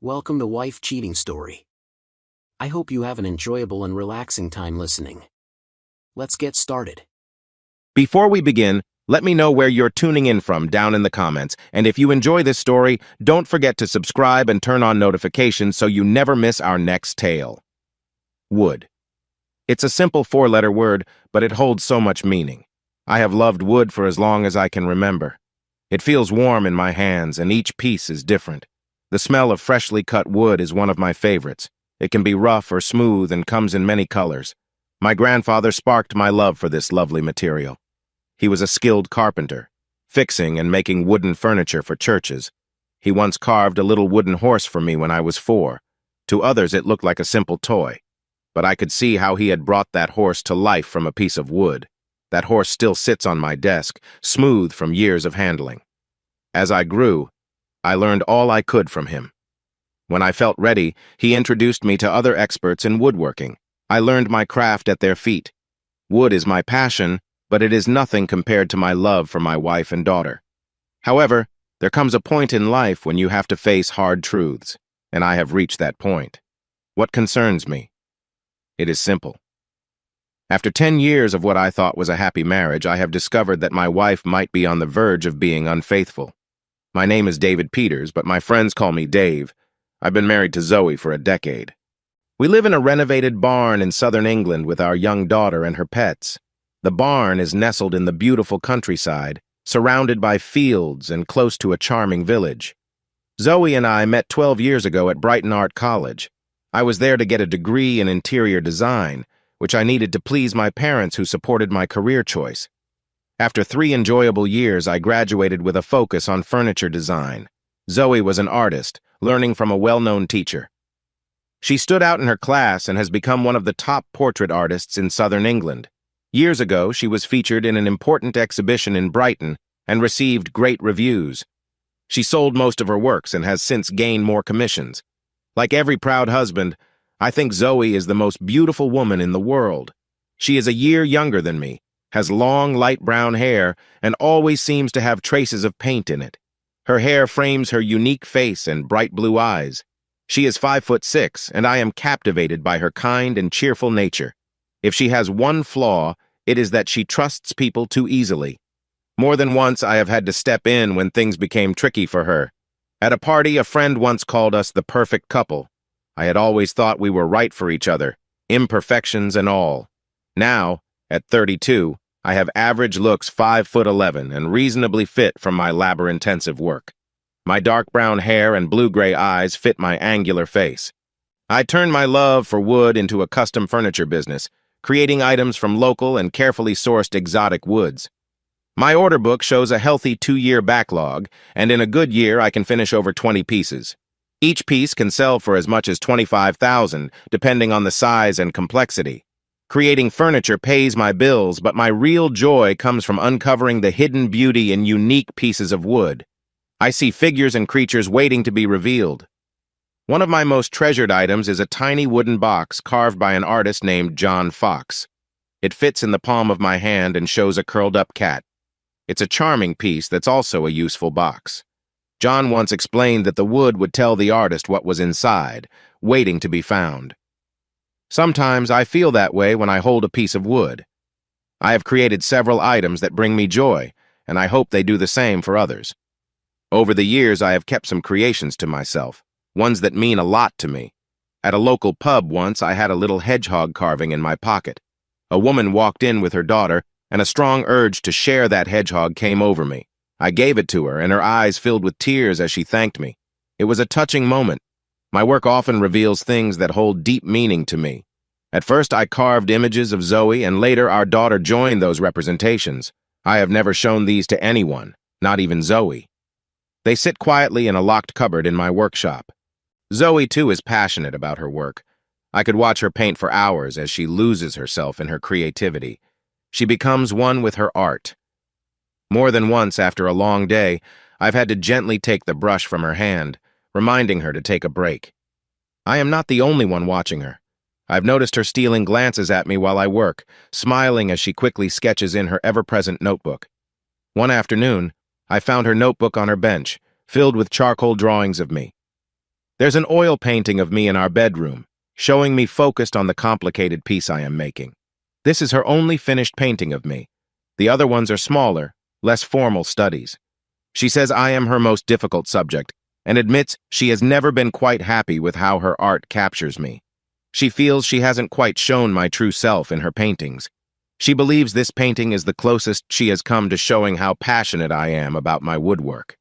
Welcome to Wife Cheating Story. I hope you have an enjoyable and relaxing time listening. Let's get started. Before we begin, let me know where you're tuning in from down in the comments, and if you enjoy this story, don't forget to subscribe and turn on notifications so you never miss our next tale. Wood. It's a simple four-letter word, but it holds so much meaning. I have loved wood for as long as I can remember. It feels warm in my hands, and each piece is different. The smell of freshly cut wood is one of my favorites. It can be rough or smooth and comes in many colors. My grandfather sparked my love for this lovely material. He was a skilled carpenter, fixing and making wooden furniture for churches. He once carved a little wooden horse for me when I was 4. To others it looked like a simple toy, but I could see how he had brought that horse to life from a piece of wood. That horse still sits on my desk, smooth from years of handling. As I grew, I learned all I could from him. When I felt ready, he introduced me to other experts in woodworking. I learned my craft at their feet. Wood is my passion, but it is nothing compared to my love for my wife and daughter. However, there comes a point in life when you have to face hard truths, and I have reached that point. What concerns me? It is simple. After 10 years of what I thought was a happy marriage, I have discovered that my wife might be on the verge of being unfaithful. My name is David Peters, but my friends call me Dave. I've been married to Zoe for a decade. We live in a renovated barn in southern England with our young daughter and her pets. The barn is nestled in the beautiful countryside, surrounded by fields and close to a charming village. Zoe and I met 12 years ago at Brighton Art College. I was there to get a degree in interior design, which I needed to please my parents who supported my career choice. After 3 enjoyable years, I graduated with a focus on furniture design. Zoe was an artist, learning from a well-known teacher. She stood out in her class and has become one of the top portrait artists in southern England. Years ago, she was featured in an important exhibition in Brighton and received great reviews. She sold most of her works and has since gained more commissions. Like every proud husband, I think Zoe is the most beautiful woman in the world. She is a year younger than me, has long light brown hair, and always seems to have traces of paint in it. Her hair frames her unique face and bright blue eyes. She is 5'6", and I am captivated by her kind and cheerful nature. If she has one flaw, it is that she trusts people too easily. More than once, I have had to step in when things became tricky for her. At a party, a friend once called us the perfect couple. I had always thought we were right for each other, imperfections and all. Now, at 32, I have average looks 5'11" and reasonably fit from my labor-intensive work. My dark brown hair and blue-gray eyes fit my angular face. I turned my love for wood into a custom furniture business, creating items from local and carefully sourced exotic woods. My order book shows a healthy 2-year backlog, and in a good year I can finish over 20 pieces. Each piece can sell for as much as $25,000, depending on the size and complexity. Creating furniture pays my bills, but my real joy comes from uncovering the hidden beauty in unique pieces of wood. I see figures and creatures waiting to be revealed. One of my most treasured items is a tiny wooden box carved by an artist named John Fox. It fits in the palm of my hand and shows a curled-up cat. It's a charming piece that's also a useful box. John once explained that the wood would tell the artist what was inside, waiting to be found. Sometimes I feel that way when I hold a piece of wood. I have created several items that bring me joy, and I hope they do the same for others. Over the years, I have kept some creations to myself, ones that mean a lot to me. At a local pub once, I had a little hedgehog carving in my pocket. A woman walked in with her daughter, and a strong urge to share that hedgehog came over me. I gave it to her, and her eyes filled with tears as she thanked me. It was a touching moment. My work often reveals things that hold deep meaning to me. At first, I carved images of Zoe, and later our daughter joined those representations. I have never shown these to anyone, not even Zoe. They sit quietly in a locked cupboard in my workshop. Zoe, too, is passionate about her work. I could watch her paint for hours as she loses herself in her creativity. She becomes one with her art. More than once after a long day, I've had to gently take the brush from her hand, reminding her to take a break. I am not the only one watching her. I've noticed her stealing glances at me while I work, smiling as she quickly sketches in her ever-present notebook. One afternoon, I found her notebook on her bench, filled with charcoal drawings of me. There's an oil painting of me in our bedroom, showing me focused on the complicated piece I am making. This is her only finished painting of me. The other ones are smaller, less formal studies. She says I am her most difficult subject, and admits she has never been quite happy with how her art captures me. She feels she hasn't quite shown my true self in her paintings. She believes this painting is the closest she has come to showing how passionate I am about my woodwork.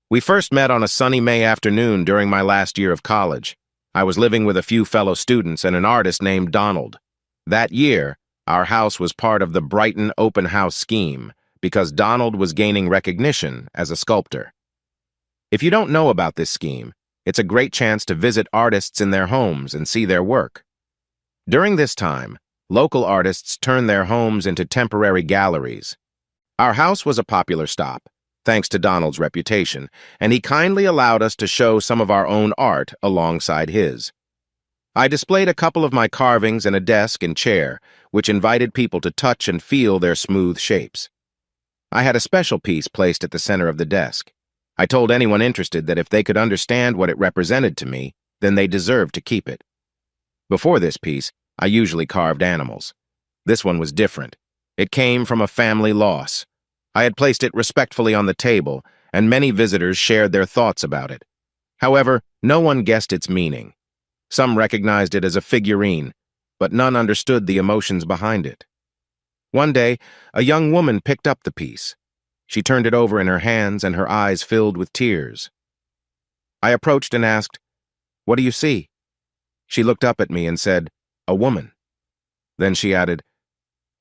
We first met on a sunny May afternoon during my last year of college. I was living with a few fellow students and an artist named Donald. That year, our house was part of the Brighton open house scheme because Donald was gaining recognition as a sculptor. If you don't know about this scheme, it's a great chance to visit artists in their homes and see their work. During this time, local artists turn their homes into temporary galleries. Our house was a popular stop, thanks to Donald's reputation, and he kindly allowed us to show some of our own art alongside his. I displayed a couple of my carvings and a desk and chair, which invited people to touch and feel their smooth shapes. I had a special piece placed at the center of the desk. I told anyone interested that if they could understand what it represented to me, then they deserved to keep it. Before this piece, I usually carved animals. This one was different. It came from a family loss. I had placed it respectfully on the table, and many visitors shared their thoughts about it. However, no one guessed its meaning. Some recognized it as a figurine, but none understood the emotions behind it. One day, a young woman picked up the piece. She turned it over in her hands, and her eyes filled with tears. I approached and asked, "What do you see?" She looked up at me and said, "A woman." Then she added,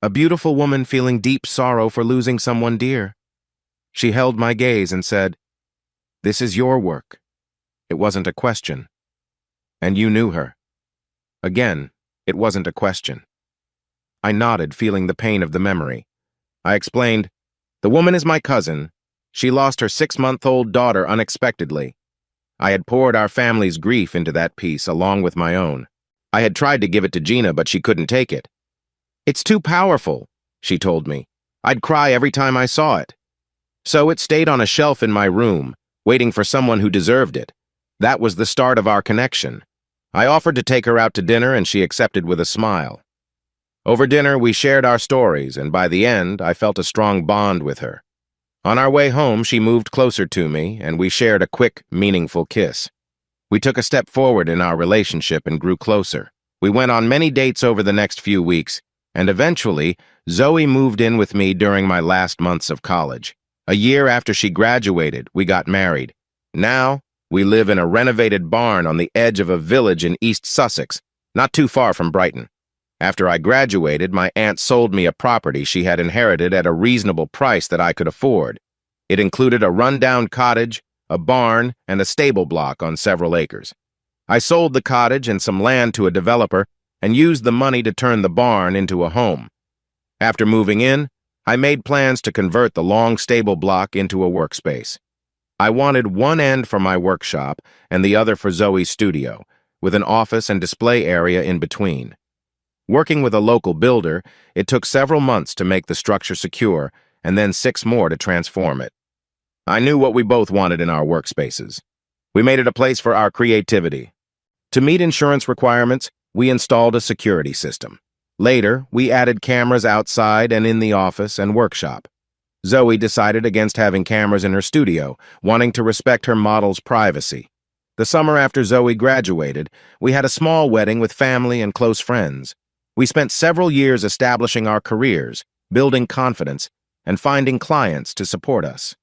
"A beautiful woman feeling deep sorrow for losing someone dear." She held my gaze and said, "This is your work." It wasn't a question. "And you knew her." Again, it wasn't a question. I nodded, feeling the pain of the memory. I explained, "The woman is my cousin. She lost her 6-month-old daughter unexpectedly. I had poured our family's grief into that piece along with my own. I had tried to give it to Gina, but she couldn't take it. It's too powerful," she told me. "I'd cry every time I saw it." So it stayed on a shelf in my room, waiting for someone who deserved it. That was the start of our connection. I offered to take her out to dinner, and she accepted with a smile. Over dinner, we shared our stories, and by the end, I felt a strong bond with her. On our way home, she moved closer to me, and we shared a quick, meaningful kiss. We took a step forward in our relationship and grew closer. We went on many dates over the next few weeks, and eventually, Zoe moved in with me during my last months of college. A year after she graduated, we got married. Now, we live in a renovated barn on the edge of a village in East Sussex, not too far from Brighton. After I graduated, my aunt sold me a property she had inherited at a reasonable price that I could afford. It included a rundown cottage, a barn, and a stable block on several acres. I sold the cottage and some land to a developer and used the money to turn the barn into a home. After moving in, I made plans to convert the long stable block into a workspace. I wanted one end for my workshop and the other for Zoe's studio, with an office and display area in between. Working with a local builder, it took several months to make the structure secure and then 6 more to transform it. I knew what we both wanted in our workspaces. We made it a place for our creativity. To meet insurance requirements, we installed a security system. Later, we added cameras outside and in the office and workshop. Zoe decided against having cameras in her studio, wanting to respect her model's privacy. The summer after Zoe graduated, we had a small wedding with family and close friends. We spent several years establishing our careers, building confidence, and finding clients to support us.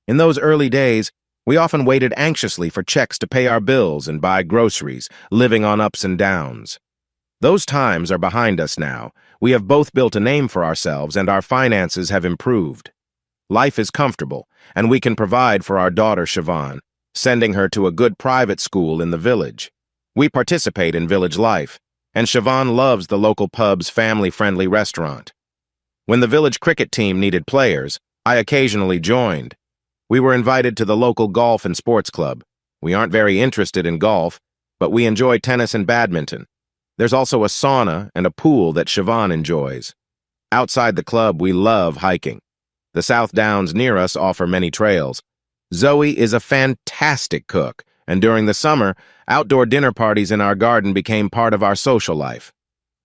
In those early days, we often waited anxiously for checks to pay our bills and buy groceries, living on ups and downs. Those times are behind us now. We have both built a name for ourselves, and our finances have improved. Life is comfortable, and we can provide for our daughter Siobhan, sending her to a good private school in the village. We participate in village life, and Siobhan loves the local pub's family-friendly restaurant. When the village cricket team needed players, I occasionally joined. We were invited to the local golf and sports club. We aren't very interested in golf, but we enjoy tennis and badminton. There's also a sauna and a pool that Siobhan enjoys. Outside the club, we love hiking. The South Downs near us offer many trails. Zoe is a fantastic cook, and during the summer, outdoor dinner parties in our garden became part of our social life.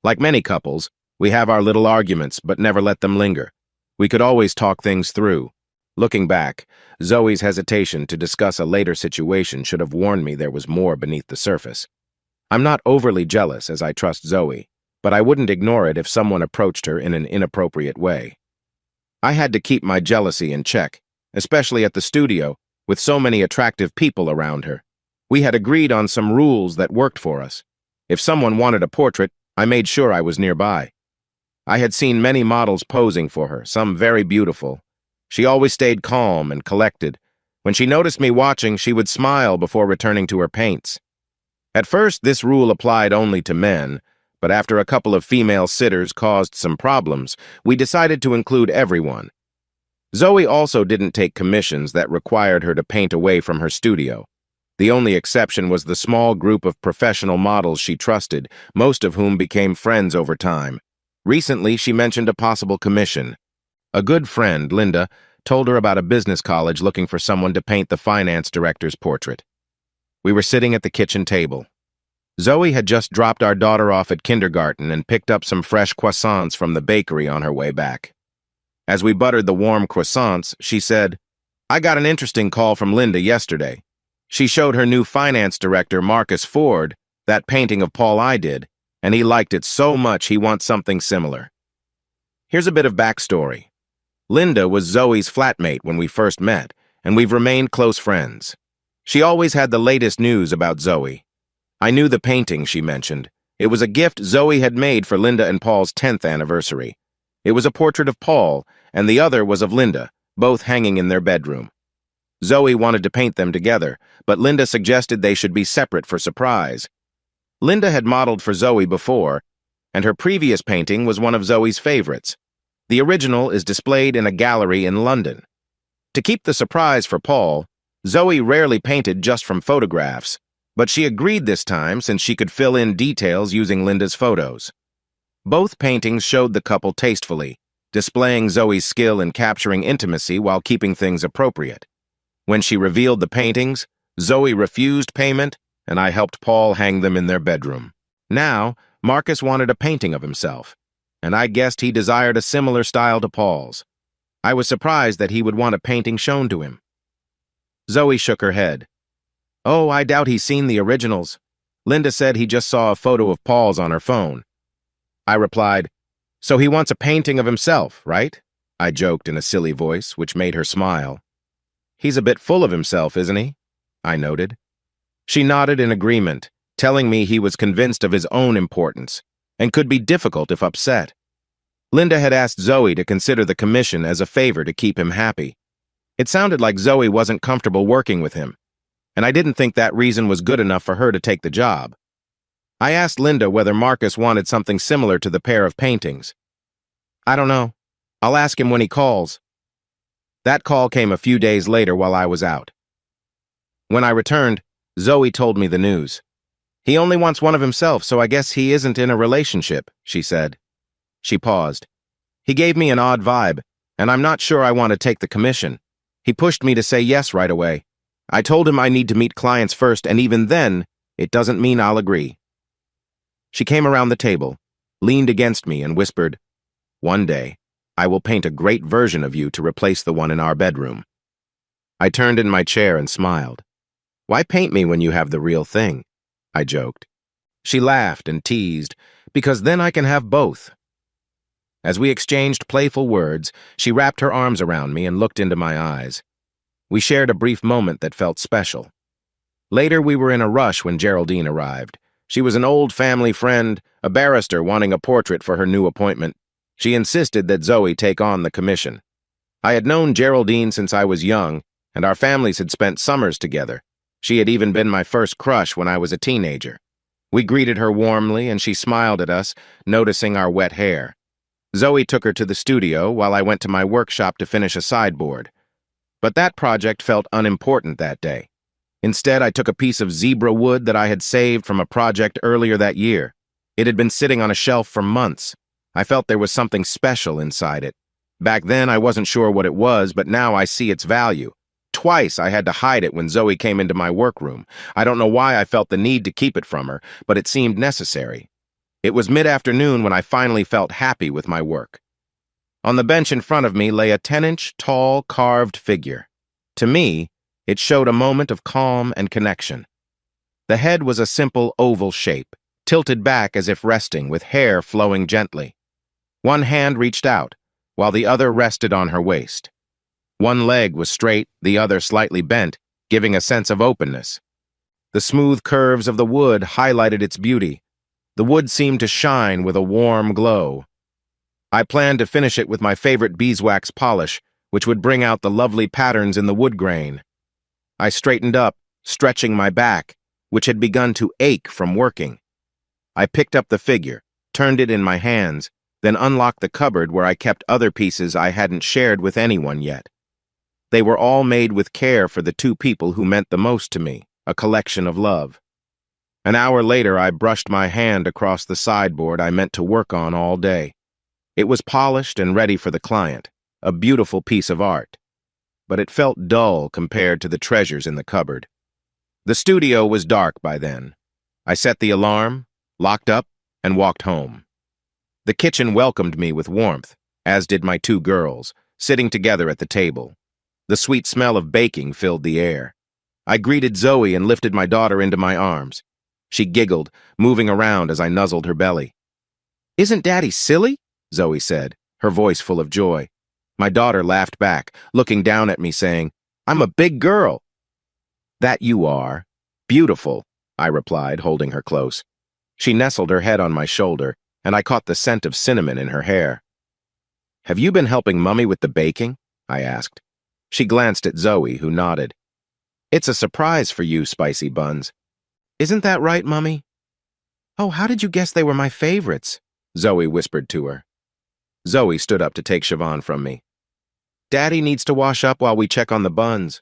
Like many couples, we have our little arguments, but never let them linger. We could always talk things through. Looking back, Zoe's hesitation to discuss a later situation should have warned me there was more beneath the surface. I'm not overly jealous, as I trust Zoe, but I wouldn't ignore it if someone approached her in an inappropriate way. I had to keep my jealousy in check, especially at the studio, with so many attractive people around her. We had agreed on some rules that worked for us. If someone wanted a portrait, I made sure I was nearby. I had seen many models posing for her, some very beautiful. She always stayed calm and collected. When she noticed me watching, she would smile before returning to her paints. At first, this rule applied only to men, but after a couple of female sitters caused some problems, we decided to include everyone. Zoe also didn't take commissions that required her to paint away from her studio. The only exception was the small group of professional models she trusted, most of whom became friends over time. Recently, she mentioned a possible commission. A good friend, Linda, told her about a business college looking for someone to paint the finance director's portrait. We were sitting at the kitchen table. Zoe had just dropped our daughter off at kindergarten and picked up some fresh croissants from the bakery on her way back. As we buttered the warm croissants, she said, "I got an interesting call from Linda yesterday. She showed her new finance director, Marcus Ford, that painting of Paul I did, and he liked it so much he wants something similar." Here's a bit of backstory. Linda was Zoe's flatmate when we first met, and we've remained close friends. She always had the latest news about Zoe. I knew the painting she mentioned. It was a gift Zoe had made for Linda and Paul's 10th anniversary. It was a portrait of Paul, and the other was of Linda, both hanging in their bedroom. Zoe wanted to paint them together, but Linda suggested they should be separate for surprise. Linda had modeled for Zoe before, and her previous painting was one of Zoe's favorites. The original is displayed in a gallery in London. To keep the surprise for Paul, Zoe rarely painted just from photographs, but she agreed this time since she could fill in details using Linda's photos. Both paintings showed the couple tastefully, displaying Zoe's skill in capturing intimacy while keeping things appropriate. When she revealed the paintings, Zoe refused payment, and I helped Paul hang them in their bedroom. Now, Marcus wanted a painting of himself, and I guessed he desired a similar style to Paul's. I was surprised that he would want a painting shown to him. Zoe shook her head. "Oh, I doubt he's seen the originals. Linda said he just saw a photo of Paul's on her phone." I replied, "So he wants a painting of himself, right?" I joked in a silly voice, which made her smile. "He's a bit full of himself, isn't he?" I noted. She nodded in agreement, telling me he was convinced of his own importance and could be difficult if upset. Linda had asked Zoe to consider the commission as a favor to keep him happy. It sounded like Zoe wasn't comfortable working with him, and I didn't think that reason was good enough for her to take the job. I asked Linda whether Marcus wanted something similar to the pair of paintings. "I don't know. I'll ask him when he calls." That call came a few days later while I was out. When I returned, Zoe told me the news. "He only wants one of himself, so I guess he isn't in a relationship," she said. She paused. "He gave me an odd vibe, and I'm not sure I want to take the commission. He pushed me to say yes right away. I told him I need to meet clients first, and even then, it doesn't mean I'll agree." She came around the table, leaned against me, and whispered, "One day, I will paint a great version of you to replace the one in our bedroom." I turned in my chair and smiled. "Why paint me when you have the real thing?" I joked. She laughed and teased, "Because then I can have both." As we exchanged playful words, she wrapped her arms around me and looked into my eyes. We shared a brief moment that felt special. Later, we were in a rush when Geraldine arrived. She was an old family friend, a barrister wanting a portrait for her new appointment. She insisted that Zoe take on the commission. I had known Geraldine since I was young, and our families had spent summers together. She had even been my first crush when I was a teenager. We greeted her warmly, and she smiled at us, noticing our wet hair. Zoe took her to the studio while I went to my workshop to finish a sideboard. But that project felt unimportant that day. Instead, I took a piece of zebra wood that I had saved from a project earlier that year. It had been sitting on a shelf for months. I felt there was something special inside it. Back then, I wasn't sure what it was, but now I see its value. Twice I had to hide it when Zoe came into my workroom. I don't know why I felt the need to keep it from her, but it seemed necessary. It was mid-afternoon when I finally felt happy with my work. On the bench in front of me lay a 10-inch tall carved figure. To me, it showed a moment of calm and connection. The head was a simple oval shape, tilted back as if resting, with hair flowing gently. One hand reached out, while the other rested on her waist. One leg was straight, the other slightly bent, giving a sense of openness. The smooth curves of the wood highlighted its beauty. The wood seemed to shine with a warm glow. I planned to finish it with my favorite beeswax polish, which would bring out the lovely patterns in the wood grain. I straightened up, stretching my back, which had begun to ache from working. I picked up the figure, turned it in my hands, then unlocked the cupboard where I kept other pieces I hadn't shared with anyone yet. They were all made with care for the two people who meant the most to me, a collection of love. An hour later, I brushed my hand across the sideboard I meant to work on all day. It was polished and ready for the client, a beautiful piece of art. But it felt dull compared to the treasures in the cupboard. The studio was dark by then. I set the alarm, locked up, and walked home. The kitchen welcomed me with warmth, as did my two girls, sitting together at the table. The sweet smell of baking filled the air. I greeted Zoe and lifted my daughter into my arms. She giggled, moving around as I nuzzled her belly. "Isn't Daddy silly?" Zoe said, her voice full of joy. My daughter laughed back, looking down at me, saying, "I'm a big girl." "That you are. Beautiful," I replied, holding her close. She nestled her head on my shoulder, and I caught the scent of cinnamon in her hair. "Have you been helping Mummy with the baking?" I asked. She glanced at Zoe, who nodded. "It's a surprise for you, Spicy Buns." "Isn't that right, Mummy?" "Oh, how did you guess they were my favorites?" Zoe whispered to her. Zoe stood up to take Siobhan from me. "Daddy needs to wash up while we check on the buns."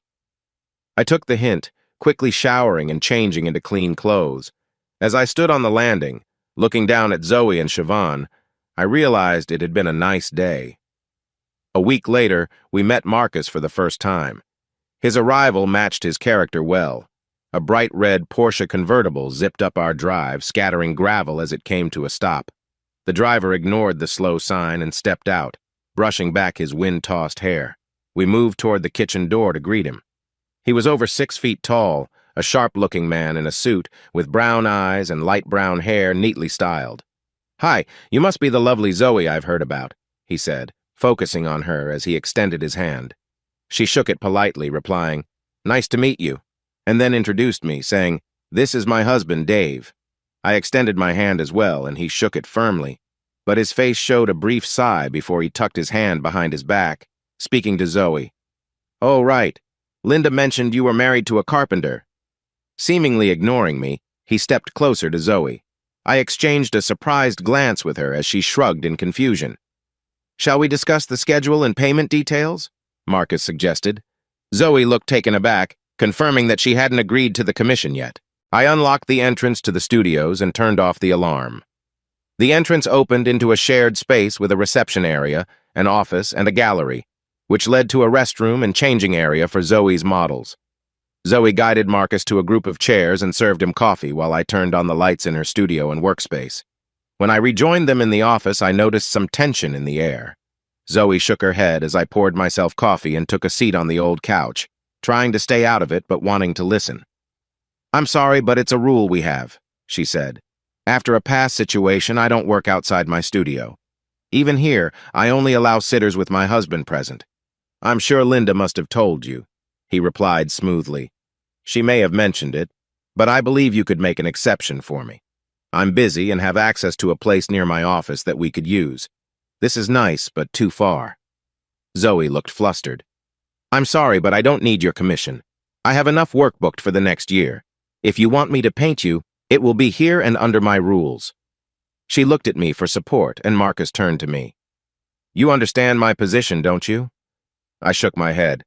I took the hint, quickly showering and changing into clean clothes. As I stood on the landing, looking down at Zoe and Siobhan, I realized it had been a nice day. A week later, we met Marcus for the first time. His arrival matched his character well. A bright red Porsche convertible zipped up our drive, scattering gravel as it came to a stop. The driver ignored the slow sign and stepped out, brushing back his wind-tossed hair. We moved toward the kitchen door to greet him. He was over 6 feet tall, a sharp-looking man in a suit, with brown eyes and light brown hair neatly styled. "Hi, you must be the lovely Zoe I've heard about," he said, focusing on her as he extended his hand. She shook it politely, replying, "Nice to meet you," and then introduced me, saying, "This is my husband, Dave." I extended my hand as well, and he shook it firmly, but his face showed a brief sigh before he tucked his hand behind his back, speaking to Zoe. "Oh, right. Linda mentioned you were married to a carpenter." Seemingly ignoring me, he stepped closer to Zoe. I exchanged a surprised glance with her as she shrugged in confusion. "Shall we discuss the schedule and payment details?" Marcus suggested. Zoe looked taken aback, confirming that she hadn't agreed to the commission yet. I unlocked the entrance to the studios and turned off the alarm. The entrance opened into a shared space with a reception area, an office, and a gallery, which led to a restroom and changing area for Zoe's models. Zoe guided Marcus to a group of chairs and served him coffee while I turned on the lights in her studio and workspace. When I rejoined them in the office, I noticed some tension in the air. Zoe shook her head as I poured myself coffee and took a seat on the old couch, trying to stay out of it but wanting to listen. "I'm sorry, but it's a rule we have," she said. "After a past situation, I don't work outside my studio. Even here, I only allow sitters with my husband present." "I'm sure Linda must have told you," he replied smoothly. "She may have mentioned it, but I believe you could make an exception for me. I'm busy and have access to a place near my office that we could use. This is nice, but too far." Zoe looked flustered. "I'm sorry, but I don't need your commission. I have enough work booked for the next year. If you want me to paint you, it will be here and under my rules." She looked at me for support, and Marcus turned to me. "You understand my position, don't you?" I shook my head.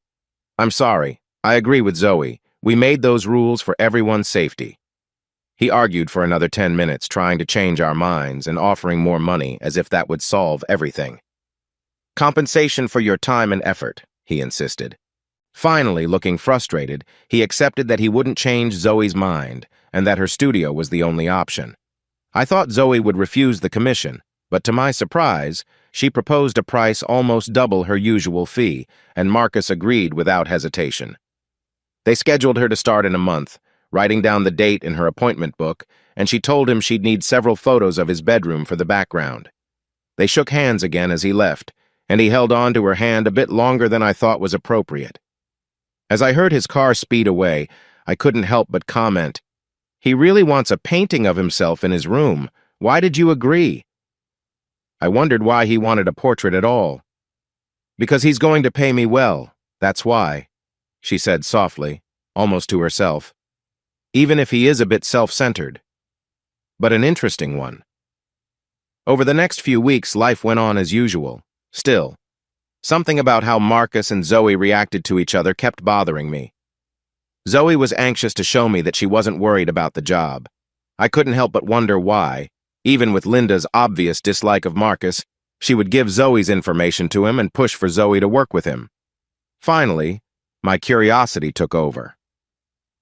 "I'm sorry. I agree with Zoe. We made those rules for everyone's safety." He argued for another 10 minutes, trying to change our minds and offering more money as if that would solve everything. "Compensation for your time and effort," he insisted. Finally, looking frustrated, he accepted that he wouldn't change Zoe's mind and that her studio was the only option. I thought Zoe would refuse the commission, but to my surprise, she proposed a price almost double her usual fee, and Marcus agreed without hesitation. They scheduled her to start in a month, writing down the date in her appointment book, and she told him she'd need several photos of his bedroom for the background. They shook hands again as he left, and he held on to her hand a bit longer than I thought was appropriate. As I heard his car speed away, I couldn't help but comment, "He really wants a painting of himself in his room. Why did you agree?" I wondered why he wanted a portrait at all. "Because he's going to pay me well, that's why," she said softly, almost to herself. Even if he is a bit self-centered. But an interesting one. Over the next few weeks, life went on as usual. Still, something about how Marcus and Zoe reacted to each other kept bothering me. Zoe was anxious to show me that she wasn't worried about the job. I couldn't help but wonder why. Even with Linda's obvious dislike of Marcus, she would give Zoe's information to him and push for Zoe to work with him. Finally, my curiosity took over.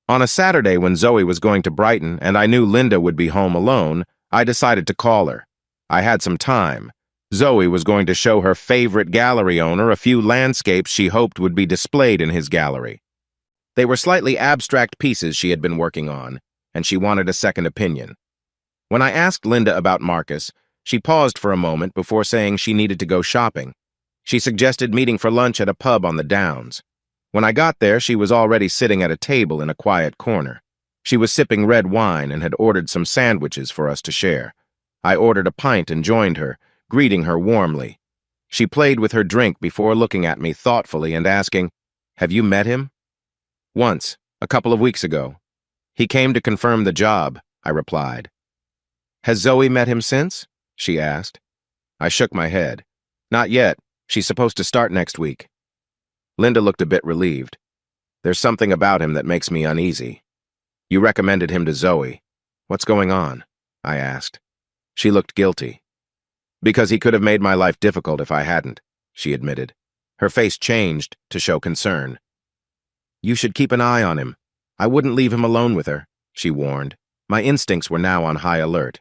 On a Saturday when Zoe was going to Brighton and I knew Linda would be home alone, I decided to call her. I had some time. Zoe was going to show her favorite gallery owner a few landscapes she hoped would be displayed in his gallery. They were slightly abstract pieces she had been working on, and she wanted a second opinion. When I asked Linda about Marcus, she paused for a moment before saying she needed to go shopping. She suggested meeting for lunch at a pub on the Downs. When I got there, she was already sitting at a table in a quiet corner. She was sipping red wine and had ordered some sandwiches for us to share. I ordered a pint and joined her, greeting her warmly. She played with her drink before looking at me thoughtfully and asking, "Have you met him?" "Once, a couple of weeks ago. He came to confirm the job," I replied. "Has Zoe met him since?" she asked. I shook my head. "Not yet. She's supposed to start next week." Linda looked a bit relieved. "There's something about him that makes me uneasy." "You recommended him to Zoe. What's going on?" I asked. She looked guilty. "Because he could have made my life difficult if I hadn't," she admitted. Her face changed to show concern. "You should keep an eye on him. I wouldn't leave him alone with her," she warned. My instincts were now on high alert.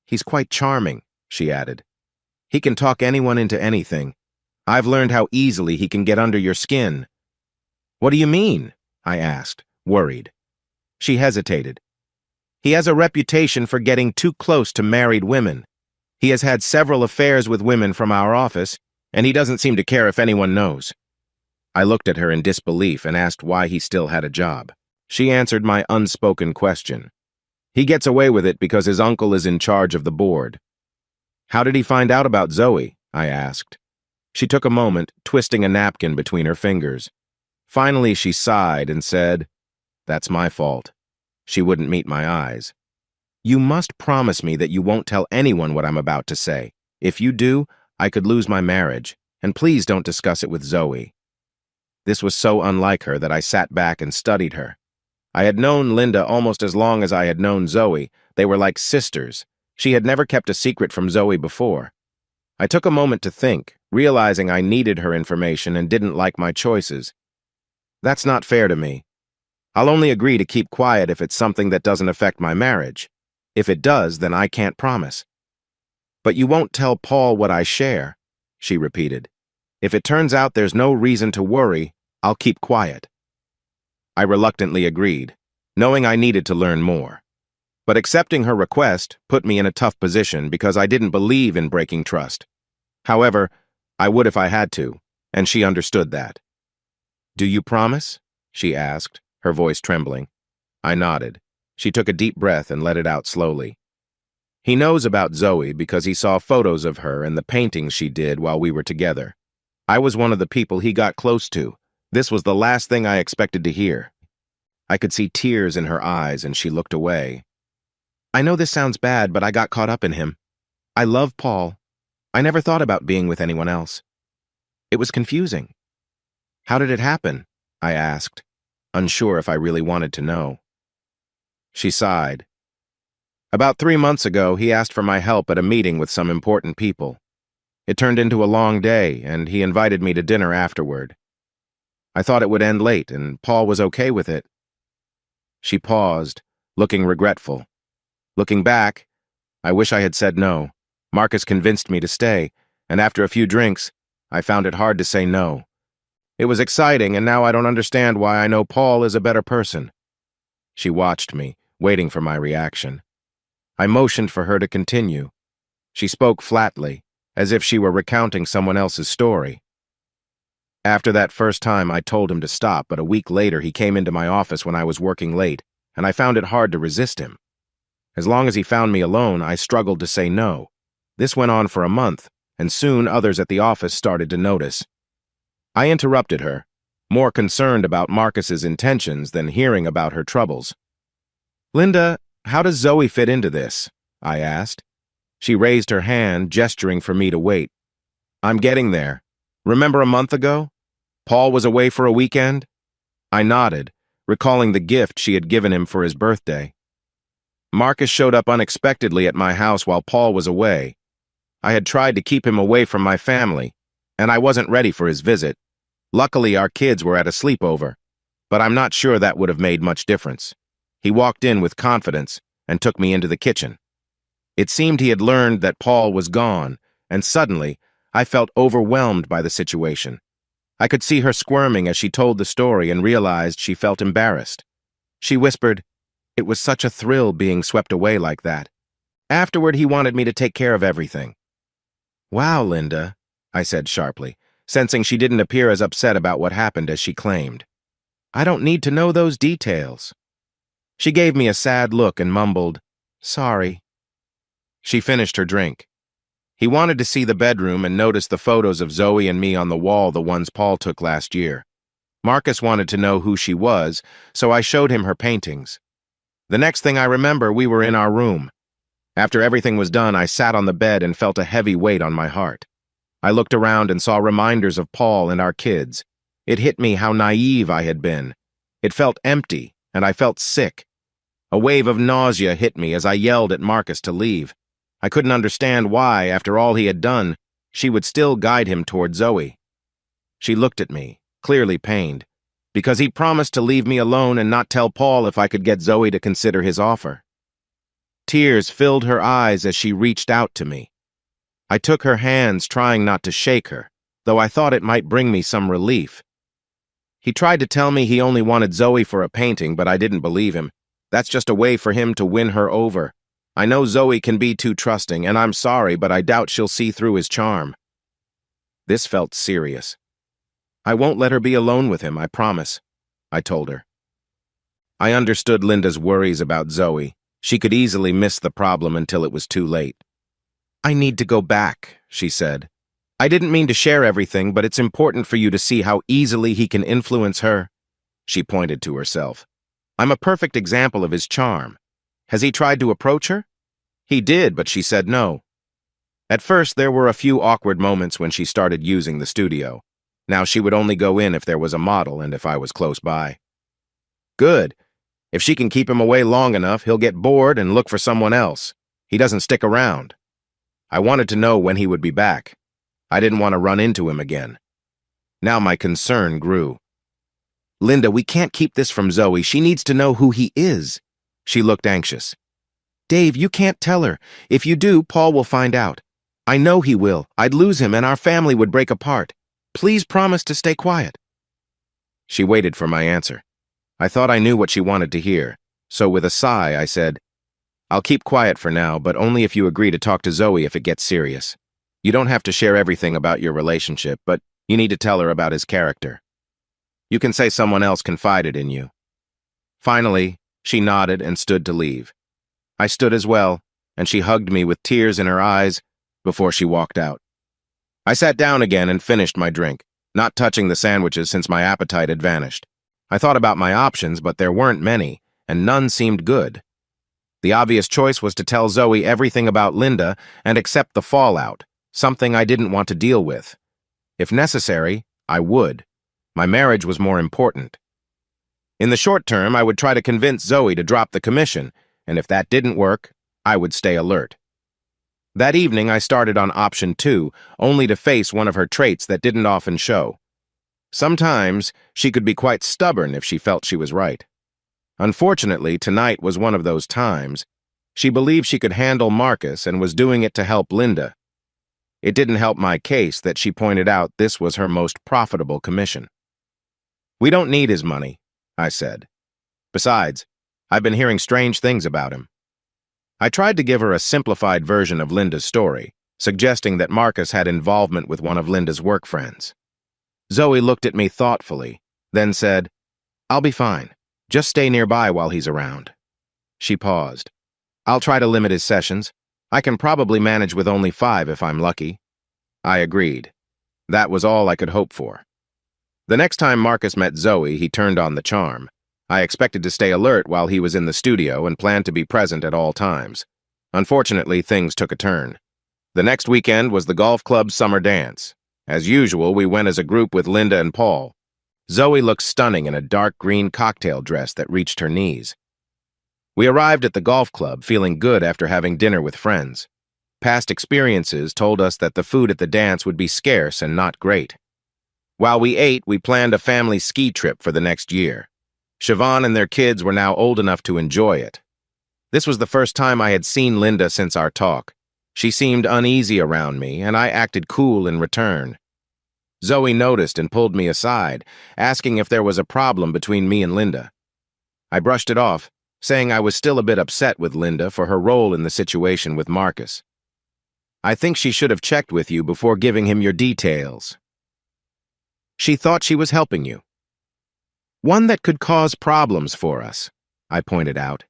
"He's quite charming," she added. "He can talk anyone into anything. I've learned how easily he can get under your skin." "What do you mean?" I asked, worried. She hesitated. "He has a reputation for getting too close to married women. He has had several affairs with women from our office, and he doesn't seem to care if anyone knows." I looked at her in disbelief and asked why he still had a job. She answered my unspoken question. "He gets away with it because his uncle is in charge of the board." "How did he find out about Zoe?" I asked. She took a moment, twisting a napkin between her fingers. Finally, she sighed and said, "That's my fault." She wouldn't meet my eyes. "You must promise me that you won't tell anyone what I'm about to say. If you do, I could lose my marriage, and please don't discuss it with Zoe." This was so unlike her that I sat back and studied her. I had known Linda almost as long as I had known Zoe. They were like sisters. She had never kept a secret from Zoe before. I took a moment to think, realizing I needed her information and didn't like my choices. "That's not fair to me. I'll only agree to keep quiet if it's something that doesn't affect my marriage. If it does, then I can't promise." "But you won't tell Paul what I share," she repeated. "If it turns out there's no reason to worry, I'll keep quiet." I reluctantly agreed, knowing I needed to learn more. But accepting her request put me in a tough position because I didn't believe in breaking trust. However, I would if I had to, and she understood that. "Do you promise?" she asked, her voice trembling. I nodded. She took a deep breath and let it out slowly. "He knows about Zoe because he saw photos of her and the paintings she did while we were together. I was one of the people he got close to. This was the last thing I expected to hear." I could see tears in her eyes and she looked away. "I know this sounds bad, but I got caught up in him. I love Paul. I never thought about being with anyone else. It was confusing." "How did it happen?" I asked, unsure if I really wanted to know. She sighed. "About 3 months ago, he asked for my help at a meeting with some important people. It turned into a long day, and he invited me to dinner afterward. I thought it would end late, and Paul was okay with it." She paused, looking regretful. Looking back, I wish I had said no. Marcus convinced me to stay, and after a few drinks, I found it hard to say no. It was exciting, and now I don't understand why I know Paul is a better person. She watched me, waiting for my reaction. I motioned for her to continue. She spoke flatly, as if she were recounting someone else's story. After that first time, I told him to stop, but a week later he came into my office when I was working late, and I found it hard to resist him. As long as he found me alone, I struggled to say no. This went on for a month, and soon others at the office started to notice. I interrupted her, more concerned about Marcus's intentions than hearing about her troubles. "Linda, how does Zoe fit into this?" I asked. She raised her hand, gesturing for me to wait. "I'm getting there. Remember a month ago? Paul was away for a weekend?" I nodded, recalling the gift she had given him for his birthday. "Marcus showed up unexpectedly at my house while Paul was away. I had tried to keep him away from my family, and I wasn't ready for his visit. Luckily, our kids were at a sleepover, but I'm not sure that would have made much difference. He walked in with confidence and took me into the kitchen. It seemed he had learned that Paul was gone, and suddenly, I felt overwhelmed by the situation. I could see her squirming as she told the story and realized she felt embarrassed. She whispered, "It was such a thrill being swept away like that. Afterward, he wanted me to take care of everything." "Wow, Linda," I said sharply, sensing she didn't appear as upset about what happened as she claimed. "I don't need to know those details." She gave me a sad look and mumbled, "Sorry." She finished her drink. He wanted to see the bedroom and noticed the photos of Zoe and me on the wall, the ones Paul took last year. Marcus wanted to know who she was, so I showed him her paintings. The next thing I remember, we were in our room. After everything was done, I sat on the bed and felt a heavy weight on my heart. I looked around and saw reminders of Paul and our kids. It hit me how naive I had been. It felt empty, and I felt sick. A wave of nausea hit me as I yelled at Marcus to leave. I couldn't understand why, after all he had done, she would still guide him toward Zoe. She looked at me, clearly pained, because he promised to leave me alone and not tell Paul if I could get Zoe to consider his offer. Tears filled her eyes as she reached out to me. I took her hands, trying not to shake her, though I thought it might bring me some relief. He tried to tell me he only wanted Zoe for a painting, but I didn't believe him. That's just a way for him to win her over. I know Zoe can be too trusting, and I'm sorry, but I doubt she'll see through his charm. This felt serious. "I won't let her be alone with him, I promise," I told her. I understood Linda's worries about Zoe. She could easily miss the problem until it was too late. "I need to go back," she said. "I didn't mean to share everything, but it's important for you to see how easily he can influence her." She pointed to herself. "I'm a perfect example of his charm. Has he tried to approach her?" "He did, but she said no." At first, there were a few awkward moments when she started using the studio. Now she would only go in if there was a model and if I was close by. "Good. If she can keep him away long enough, he'll get bored and look for someone else. He doesn't stick around." I wanted to know when he would be back. I didn't want to run into him again. Now my concern grew. "Linda, we can't keep this from Zoe. She needs to know who he is." She looked anxious. "Dave, you can't tell her. If you do, Paul will find out. I know he will. I'd lose him and our family would break apart. Please promise to stay quiet." She waited for my answer. I thought I knew what she wanted to hear, so with a sigh I said, "I'll keep quiet for now, but only if you agree to talk to Zoe if it gets serious. You don't have to share everything about your relationship, but you need to tell her about his character. You can say someone else confided in you." Finally, she nodded and stood to leave. I stood as well, and she hugged me with tears in her eyes before she walked out. I sat down again and finished my drink, not touching the sandwiches since my appetite had vanished. I thought about my options, but there weren't many, and none seemed good. The obvious choice was to tell Zoe everything about Linda and accept the fallout, something I didn't want to deal with. If necessary, I would. My marriage was more important. In the short term, I would try to convince Zoe to drop the commission, and if that didn't work, I would stay alert. That evening, I started on option 2, only to face one of her traits that didn't often show. Sometimes she could be quite stubborn if she felt she was right. Unfortunately, tonight was one of those times. She believed she could handle Marcus and was doing it to help Linda. It didn't help my case that she pointed out this was her most profitable commission. "We don't need his money," I said. "Besides, I've been hearing strange things about him." I tried to give her a simplified version of Linda's story, suggesting that Marcus had involvement with one of Linda's work friends. Zoe looked at me thoughtfully, then said, "I'll be fine. Just stay nearby while he's around." She paused. "I'll try to limit his sessions. I can probably manage with only 5 if I'm lucky." I agreed. That was all I could hope for. The next time Marcus met Zoe, he turned on the charm. I expected to stay alert while he was in the studio and planned to be present at all times. Unfortunately, things took a turn. The next weekend was the golf club's summer dance. As usual, we went as a group with Linda and Paul. Zoe looked stunning in a dark green cocktail dress that reached her knees. We arrived at the golf club feeling good after having dinner with friends. Past experiences told us that the food at the dance would be scarce and not great. While we ate, we planned a family ski trip for the next year. Siobhan and their kids were now old enough to enjoy it. This was the first time I had seen Linda since our talk. She seemed uneasy around me, and I acted cool in return. Zoe noticed and pulled me aside, asking if there was a problem between me and Linda. I brushed it off, saying I was still a bit upset with Linda for her role in the situation with Marcus. "I think she should have checked with you before giving him your details. She thought she was helping you." "One that could cause problems for us," I pointed out.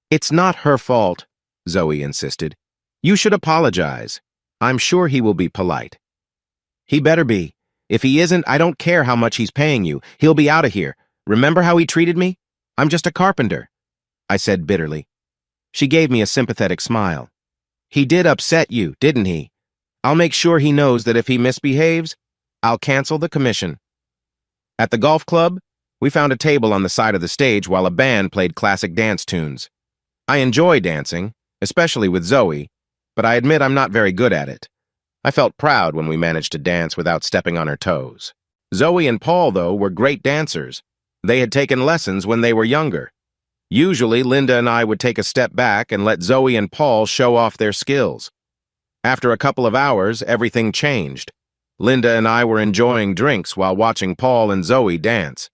"It's not her fault," Zoe insisted. "You should apologize. I'm sure he will be polite." "He better be. If he isn't, I don't care how much he's paying you. He'll be out of here. Remember how he treated me? I'm just a carpenter," I said bitterly. She gave me a sympathetic smile. "He did upset you, didn't he? I'll make sure he knows that if he misbehaves, I'll cancel the commission." At the golf club, we found a table on the side of the stage while a band played classic dance tunes. I enjoy dancing, especially with Zoe, but I admit I'm not very good at it. I felt proud when we managed to dance without stepping on her toes. Zoe and Paul, though, were great dancers. They had taken lessons when they were younger. Usually, Linda and I would take a step back and let Zoe and Paul show off their skills. After a couple of hours, everything changed. Linda and I were enjoying drinks while watching Paul and Zoe dance.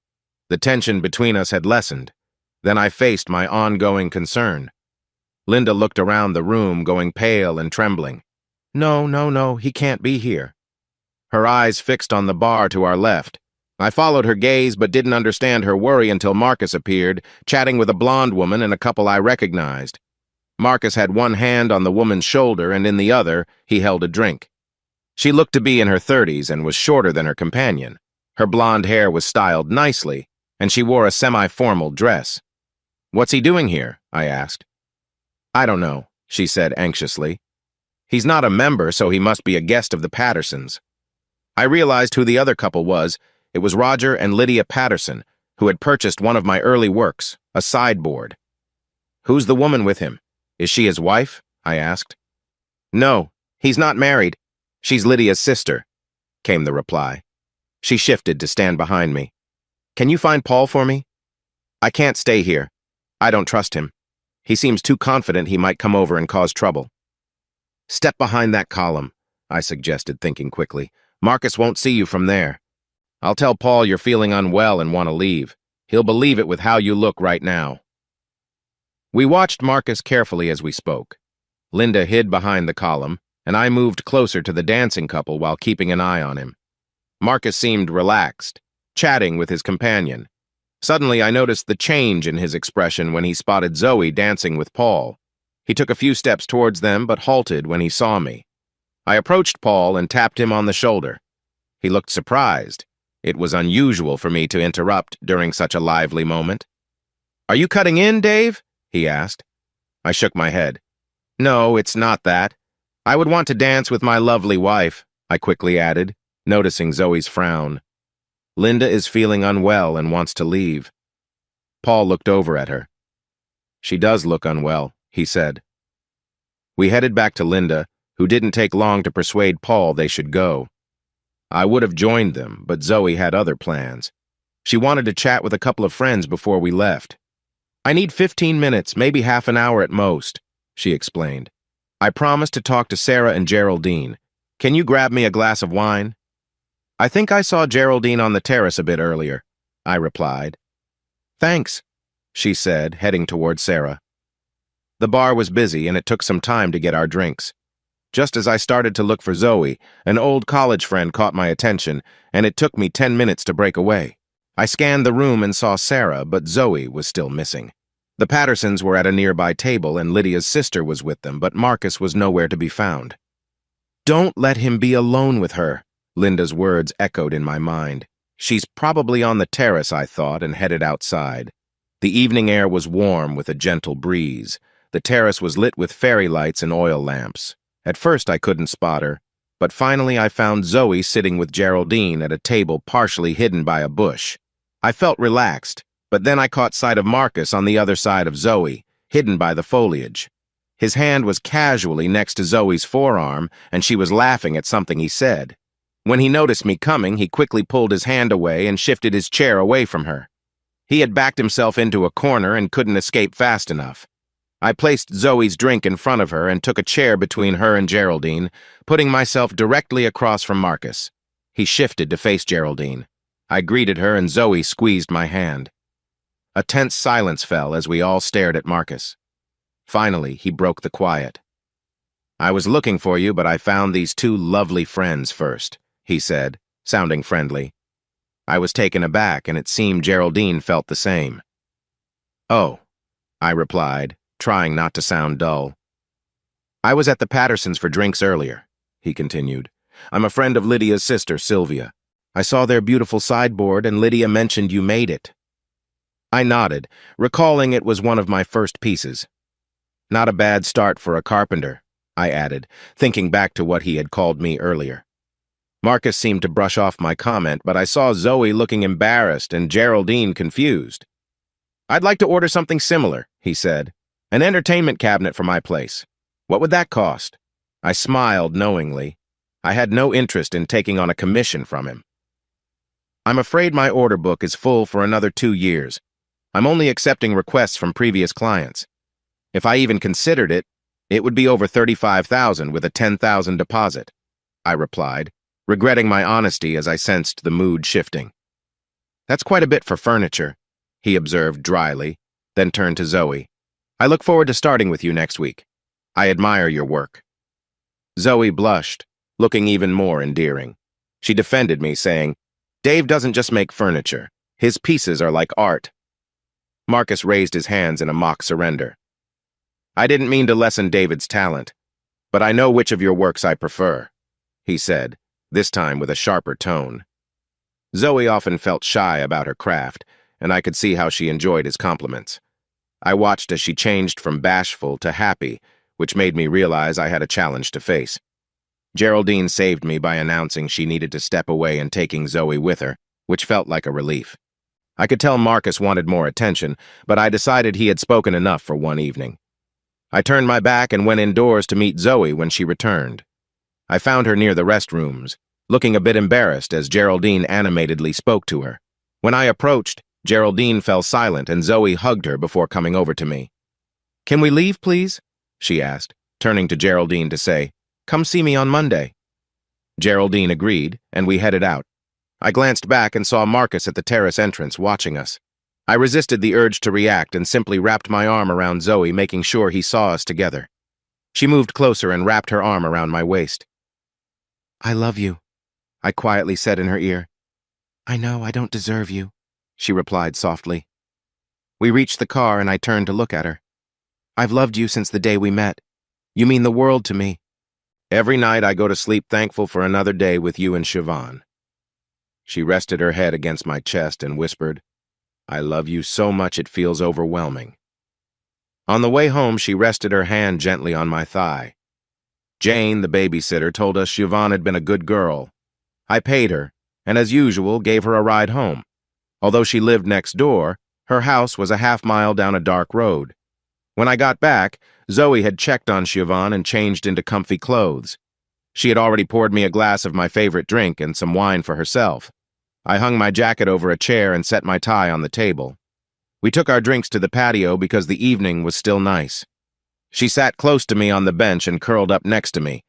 The tension between us had lessened. Then I faced my ongoing concern. Linda looked around the room, going pale and trembling. No, he can't be here." Her eyes fixed on the bar to our left. I followed her gaze but didn't understand her worry until Marcus appeared, chatting with a blonde woman and a couple I recognized. Marcus had one hand on the woman's shoulder and in the other, he held a drink. She looked to be in her 30s and was shorter than her companion. Her blonde hair was styled nicely, and she wore a semi-formal dress. "What's he doing here?" I asked. "I don't know," she said anxiously. "He's not a member, so he must be a guest of the Pattersons." I realized who the other couple was. It was Roger and Lydia Patterson, who had purchased one of my early works, a sideboard. "Who's the woman with him? Is she his wife?" I asked. "No, he's not married. She's Lydia's sister," came the reply. She shifted to stand behind me. "Can you find Paul for me? I can't stay here. I don't trust him. He seems too confident he might come over and cause trouble." "Step behind that column," I suggested, thinking quickly. "Marcus won't see you from there. I'll tell Paul you're feeling unwell and want to leave. He'll believe it with how you look right now." We watched Marcus carefully as we spoke. Linda hid behind the column, and I moved closer to the dancing couple while keeping an eye on him. Marcus seemed relaxed, chatting with his companion. Suddenly, I noticed the change in his expression when he spotted Zoe dancing with Paul. He took a few steps towards them, but halted when he saw me. I approached Paul and tapped him on the shoulder. He looked surprised. It was unusual for me to interrupt during such a lively moment. "Are you cutting in, Dave?" he asked. I shook my head. "No, it's not that. I would want to dance with my lovely wife," I quickly added, noticing Zoe's frown. "Linda is feeling unwell and wants to leave." Paul looked over at her. "She does look unwell," he said. We headed back to Linda, who didn't take long to persuade Paul they should go. I would have joined them, but Zoe had other plans. She wanted to chat with a couple of friends before we left. I need 15 minutes, maybe half an hour at most, she explained. I promised to talk to Sarah and Geraldine. Can you grab me a glass of wine? I think I saw Geraldine on the terrace a bit earlier, I replied. Thanks, she said, heading toward Sarah. The bar was busy and it took some time to get our drinks. Just as I started to look for Zoe, an old college friend caught my attention, and it took me 10 minutes to break away. I scanned the room and saw Sarah, but Zoe was still missing. The Pattersons were at a nearby table and Lydia's sister was with them, but Marcus was nowhere to be found. Don't let him be alone with her, Linda's words echoed in my mind. She's probably on the terrace, I thought, and headed outside. The evening air was warm with a gentle breeze. The terrace was lit with fairy lights and oil lamps. At first I couldn't spot her, but finally I found Zoe sitting with Geraldine at a table partially hidden by a bush. I felt relaxed, but then I caught sight of Marcus on the other side of Zoe, hidden by the foliage. His hand was casually next to Zoe's forearm, and she was laughing at something he said. When he noticed me coming, he quickly pulled his hand away and shifted his chair away from her. He had backed himself into a corner and couldn't escape fast enough. I placed Zoe's drink in front of her and took a chair between her and Geraldine, putting myself directly across from Marcus. He shifted to face Geraldine. I greeted her and Zoe squeezed my hand. A tense silence fell as we all stared at Marcus. Finally, he broke the quiet. I was looking for you, but I found these two lovely friends first, he said, sounding friendly. I was taken aback, and it seemed Geraldine felt the same. Oh, I replied, trying not to sound dull. I was at the Pattersons for drinks earlier, he continued. I'm a friend of Lydia's sister, Sylvia. I saw their beautiful sideboard, and Lydia mentioned you made it. I nodded, recalling it was one of my first pieces. Not a bad start for a carpenter, I added, thinking back to what he had called me earlier. Marcus seemed to brush off my comment, but I saw Zoe looking embarrassed and Geraldine confused. I'd like to order something similar, he said. An entertainment cabinet for my place. What would that cost? I smiled knowingly. I had no interest in taking on a commission from him. I'm afraid my order book is full for another 2 years. I'm only accepting requests from previous clients. If I even considered it, it would be over $35,000 with a $10,000 deposit, I replied, regretting my honesty as I sensed the mood shifting. That's quite a bit for furniture, he observed dryly, then turned to Zoe. I look forward to starting with you next week. I admire your work. Zoe blushed, looking even more endearing. She defended me, saying, Dave doesn't just make furniture. His pieces are like art. Marcus raised his hands in a mock surrender. I didn't mean to lessen David's talent, but I know which of your works I prefer, he said, this time with a sharper tone. Zoe often felt shy about her craft, and I could see how she enjoyed his compliments. I watched as she changed from bashful to happy, which made me realize I had a challenge to face. Geraldine saved me by announcing she needed to step away and taking Zoe with her, which felt like a relief. I could tell Marcus wanted more attention, but I decided he had spoken enough for one evening. I turned my back and went indoors to meet Zoe when she returned. I found her near the restrooms, looking a bit embarrassed as Geraldine animatedly spoke to her. When I approached, Geraldine fell silent and Zoe hugged her before coming over to me. Can we leave, please? She asked, turning to Geraldine to say, Come see me on Monday. Geraldine agreed, and we headed out. I glanced back and saw Marcus at the terrace entrance watching us. I resisted the urge to react and simply wrapped my arm around Zoe, making sure he saw us together. She moved closer and wrapped her arm around my waist. I love you, I quietly said in her ear. I know I don't deserve you, she replied softly. We reached the car and I turned to look at her. I've loved you since the day we met. You mean the world to me. Every night I go to sleep thankful for another day with you and Siobhan. She rested her head against my chest and whispered, I love you so much it feels overwhelming. On the way home, she rested her hand gently on my thigh. Jane, the babysitter, told us Siobhan had been a good girl. I paid her, and as usual, gave her a ride home. Although she lived next door, her house was a half-mile down a dark road. When I got back, Zoe had checked on Siobhan and changed into comfy clothes. She had already poured me a glass of my favorite drink and some wine for herself. I hung my jacket over a chair and set my tie on the table. We took our drinks to the patio because the evening was still nice. She sat close to me on the bench and curled up next to me.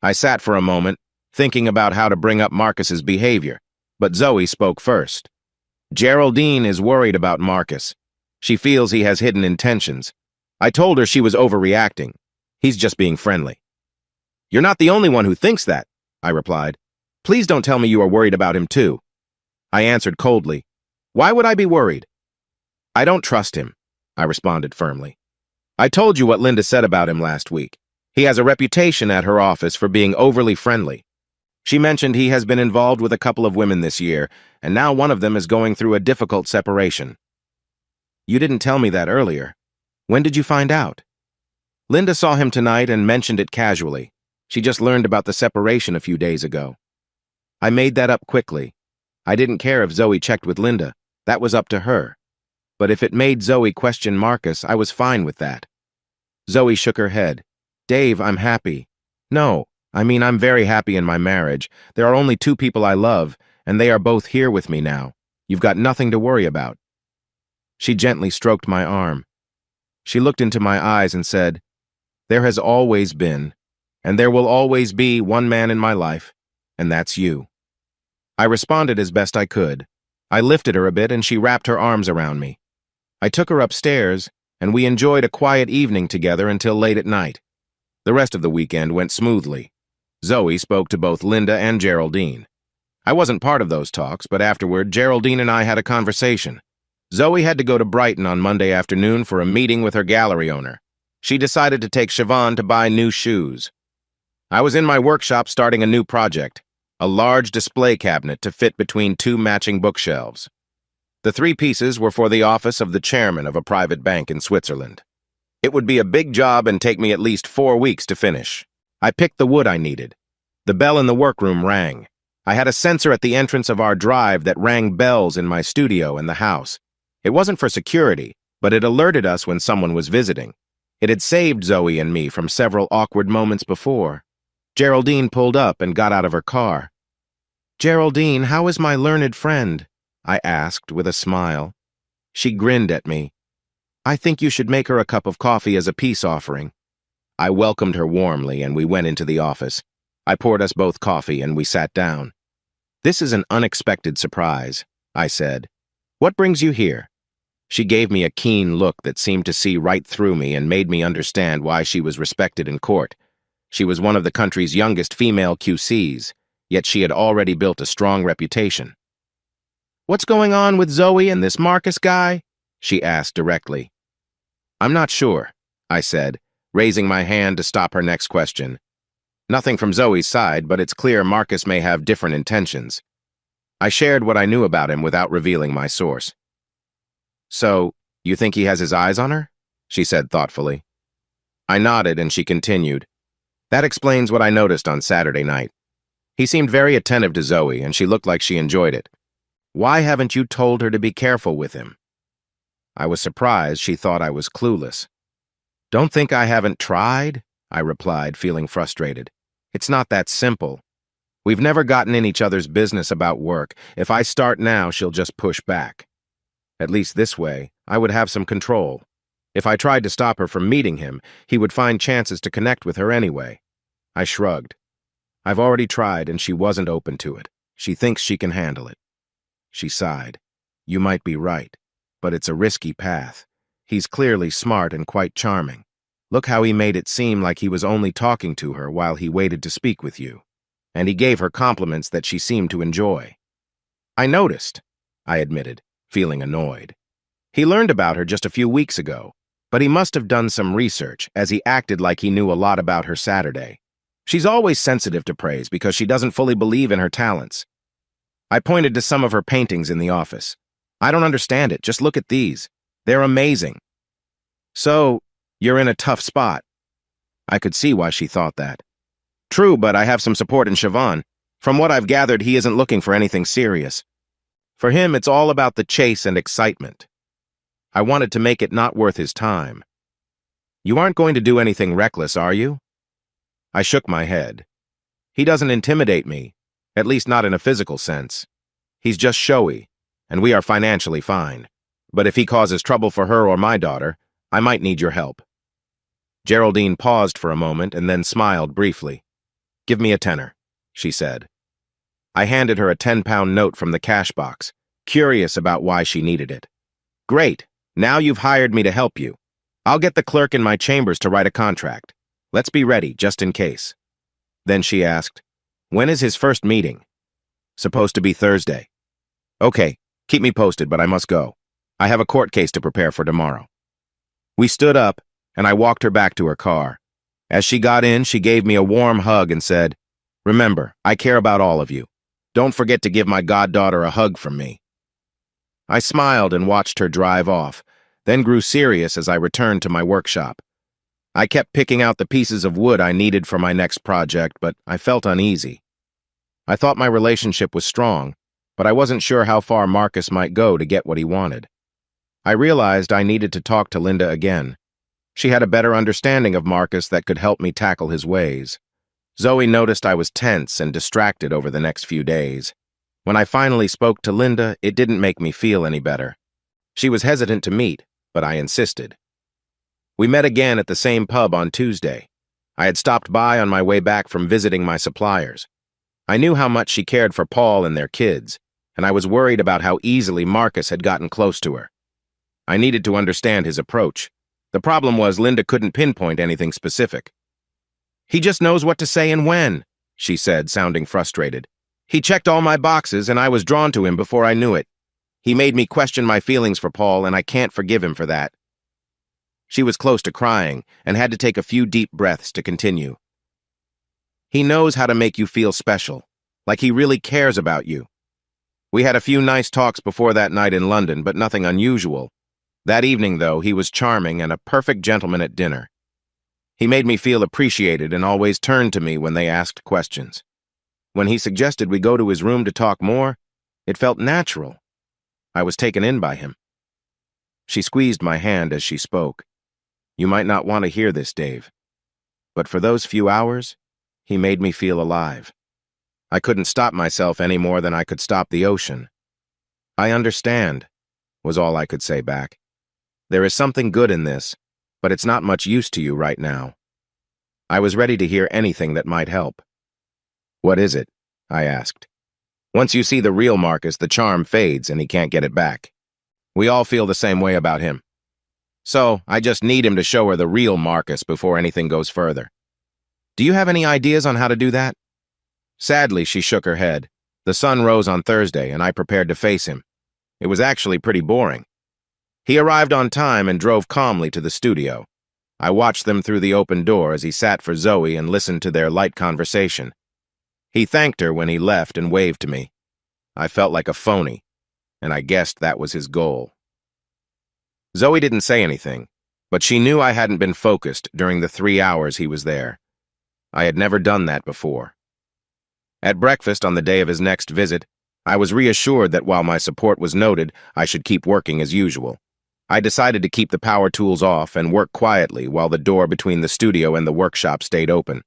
I sat for a moment, thinking about how to bring up Marcus's behavior, but Zoe spoke first. Geraldine is worried about Marcus. She feels he has hidden intentions. I told her she was overreacting. He's just being friendly. You're not the only one who thinks that, I replied. Please don't tell me you are worried about him too. I answered coldly. Why would I be worried? I don't trust him, I responded firmly. I told you what Linda said about him last week. He has a reputation at her office for being overly friendly. She mentioned he has been involved with a couple of women this year, and now one of them is going through a difficult separation. You didn't tell me that earlier. When did you find out? Linda saw him tonight and mentioned it casually. She just learned about the separation a few days ago. I made that up quickly. I didn't care if Zoe checked with Linda. That was up to her. But if it made Zoe question Marcus, I was fine with that. Zoe shook her head. Dave, I'm happy. No, I'm very happy in my marriage. There are only two people I love, and they are both here with me now. You've got nothing to worry about. She gently stroked my arm. She looked into my eyes and said, There has always been, and there will always be one man in my life, and that's you. I responded as best I could. I lifted her a bit and she wrapped her arms around me. I took her upstairs, and we enjoyed a quiet evening together until late at night. The rest of the weekend went smoothly. Zoe spoke to both Linda and Geraldine. I wasn't part of those talks, but afterward, Geraldine and I had a conversation. Zoe had to go to Brighton on Monday afternoon for a meeting with her gallery owner. She decided to take Siobhan to buy new shoes. I was in my workshop starting a new project, a large display cabinet to fit between two matching bookshelves. The three pieces were for the office of the chairman of a private bank in Switzerland. It would be a big job and take me at least 4 weeks to finish. I picked the wood I needed. The bell in the workroom rang. I had a sensor at the entrance of our drive that rang bells in my studio and the house. It wasn't for security, but it alerted us when someone was visiting. It had saved Zoe and me from several awkward moments before. Geraldine pulled up and got out of her car. Geraldine, how is my learned friend? I asked with a smile. She grinned at me. I think you should make her a cup of coffee as a peace offering. I welcomed her warmly and we went into the office. I poured us both coffee and we sat down. This is an unexpected surprise, I said. What brings you here? She gave me a keen look that seemed to see right through me and made me understand why she was respected in court. She was one of the country's youngest female QCs, yet she had already built a strong reputation. What's going on with Zoe and this Marcus guy? She asked directly. I'm not sure, I said, raising my hand to stop her next question. Nothing from Zoe's side, but it's clear Marcus may have different intentions. I shared what I knew about him without revealing my source. So, you think he has his eyes on her? She said thoughtfully. I nodded and she continued. That explains what I noticed on Saturday night. He seemed very attentive to Zoe and she looked like she enjoyed it. Why haven't you told her to be careful with him? I was surprised she thought I was clueless. Don't think I haven't tried, I replied, feeling frustrated. It's not that simple. We've never gotten in each other's business about work. If I start now, she'll just push back. At least this way, I would have some control. If I tried to stop her from meeting him, he would find chances to connect with her anyway. I shrugged. I've already tried and she wasn't open to it. She thinks she can handle it. She sighed. You might be right, but it's a risky path. He's clearly smart and quite charming. Look how he made it seem like he was only talking to her while he waited to speak with you. And he gave her compliments that she seemed to enjoy. I noticed, I admitted, feeling annoyed. He learned about her just a few weeks ago, but he must have done some research, as he acted like he knew a lot about her Saturday. She's always sensitive to praise because she doesn't fully believe in her talents. I pointed to some of her paintings in the office. I don't understand it, just look at these. They're amazing. So, you're in a tough spot. I could see why she thought that. True, but I have some support in Siobhan. From what I've gathered, he isn't looking for anything serious. For him, it's all about the chase and excitement. I wanted to make it not worth his time. You aren't going to do anything reckless, are you? I shook my head. He doesn't intimidate me, at least not in a physical sense. He's just showy, and we are financially fine. But if he causes trouble for her or my daughter, I might need your help." Geraldine paused for a moment and then smiled briefly. "Give me a tenner," she said. I handed her a 10-pound note from the cash box, curious about why she needed it. "Great, now you've hired me to help you. I'll get the clerk in my chambers to write a contract. Let's be ready, just in case." Then she asked, "When is his first meeting?" "Supposed to be Thursday." "Okay, keep me posted, but I must go. I have a court case to prepare for tomorrow." We stood up, and I walked her back to her car. As she got in, she gave me a warm hug and said, "Remember, I care about all of you. Don't forget to give my goddaughter a hug from me." I smiled and watched her drive off, then grew serious as I returned to my workshop. I kept picking out the pieces of wood I needed for my next project, but I felt uneasy. I thought my relationship was strong, but I wasn't sure how far Marcus might go to get what he wanted. I realized I needed to talk to Linda again. She had a better understanding of Marcus that could help me tackle his ways. Zoe noticed I was tense and distracted over the next few days. When I finally spoke to Linda, it didn't make me feel any better. She was hesitant to meet, but I insisted. We met again at the same pub on Tuesday. I had stopped by on my way back from visiting my suppliers. I knew how much she cared for Paul and their kids, and I was worried about how easily Marcus had gotten close to her. I needed to understand his approach. The problem was Linda couldn't pinpoint anything specific. "He just knows what to say and when," she said, sounding frustrated. "He checked all my boxes, and I was drawn to him before I knew it. He made me question my feelings for Paul, and I can't forgive him for that." She was close to crying and had to take a few deep breaths to continue. "He knows how to make you feel special, like he really cares about you. We had a few nice talks before that night in London, but nothing unusual. That evening, though, he was charming and a perfect gentleman at dinner. He made me feel appreciated and always turned to me when they asked questions. When he suggested we go to his room to talk more, it felt natural. I was taken in by him." She squeezed my hand as she spoke. "You might not want to hear this, Dave, but for those few hours, he made me feel alive. I couldn't stop myself any more than I could stop the ocean." "I understand," was all I could say back. "There is something good in this, but it's not much use to you right now." I was ready to hear anything that might help. "What is it?" I asked. "Once you see the real Marcus, the charm fades and he can't get it back. We all feel the same way about him. So I just need him to show her the real Marcus before anything goes further. Do you have any ideas on how to do that?" Sadly, she shook her head. The sun rose on Thursday, and I prepared to face him. It was actually pretty boring. He arrived on time and drove calmly to the studio. I watched them through the open door as he sat for Zoe and listened to their light conversation. He thanked her when he left and waved to me. I felt like a phony, and I guessed that was his goal. Zoe didn't say anything, but she knew I hadn't been focused during the 3 hours he was there. I had never done that before. At breakfast on the day of his next visit, I was reassured that while my support was noted, I should keep working as usual. I decided to keep the power tools off and work quietly while the door between the studio and the workshop stayed open.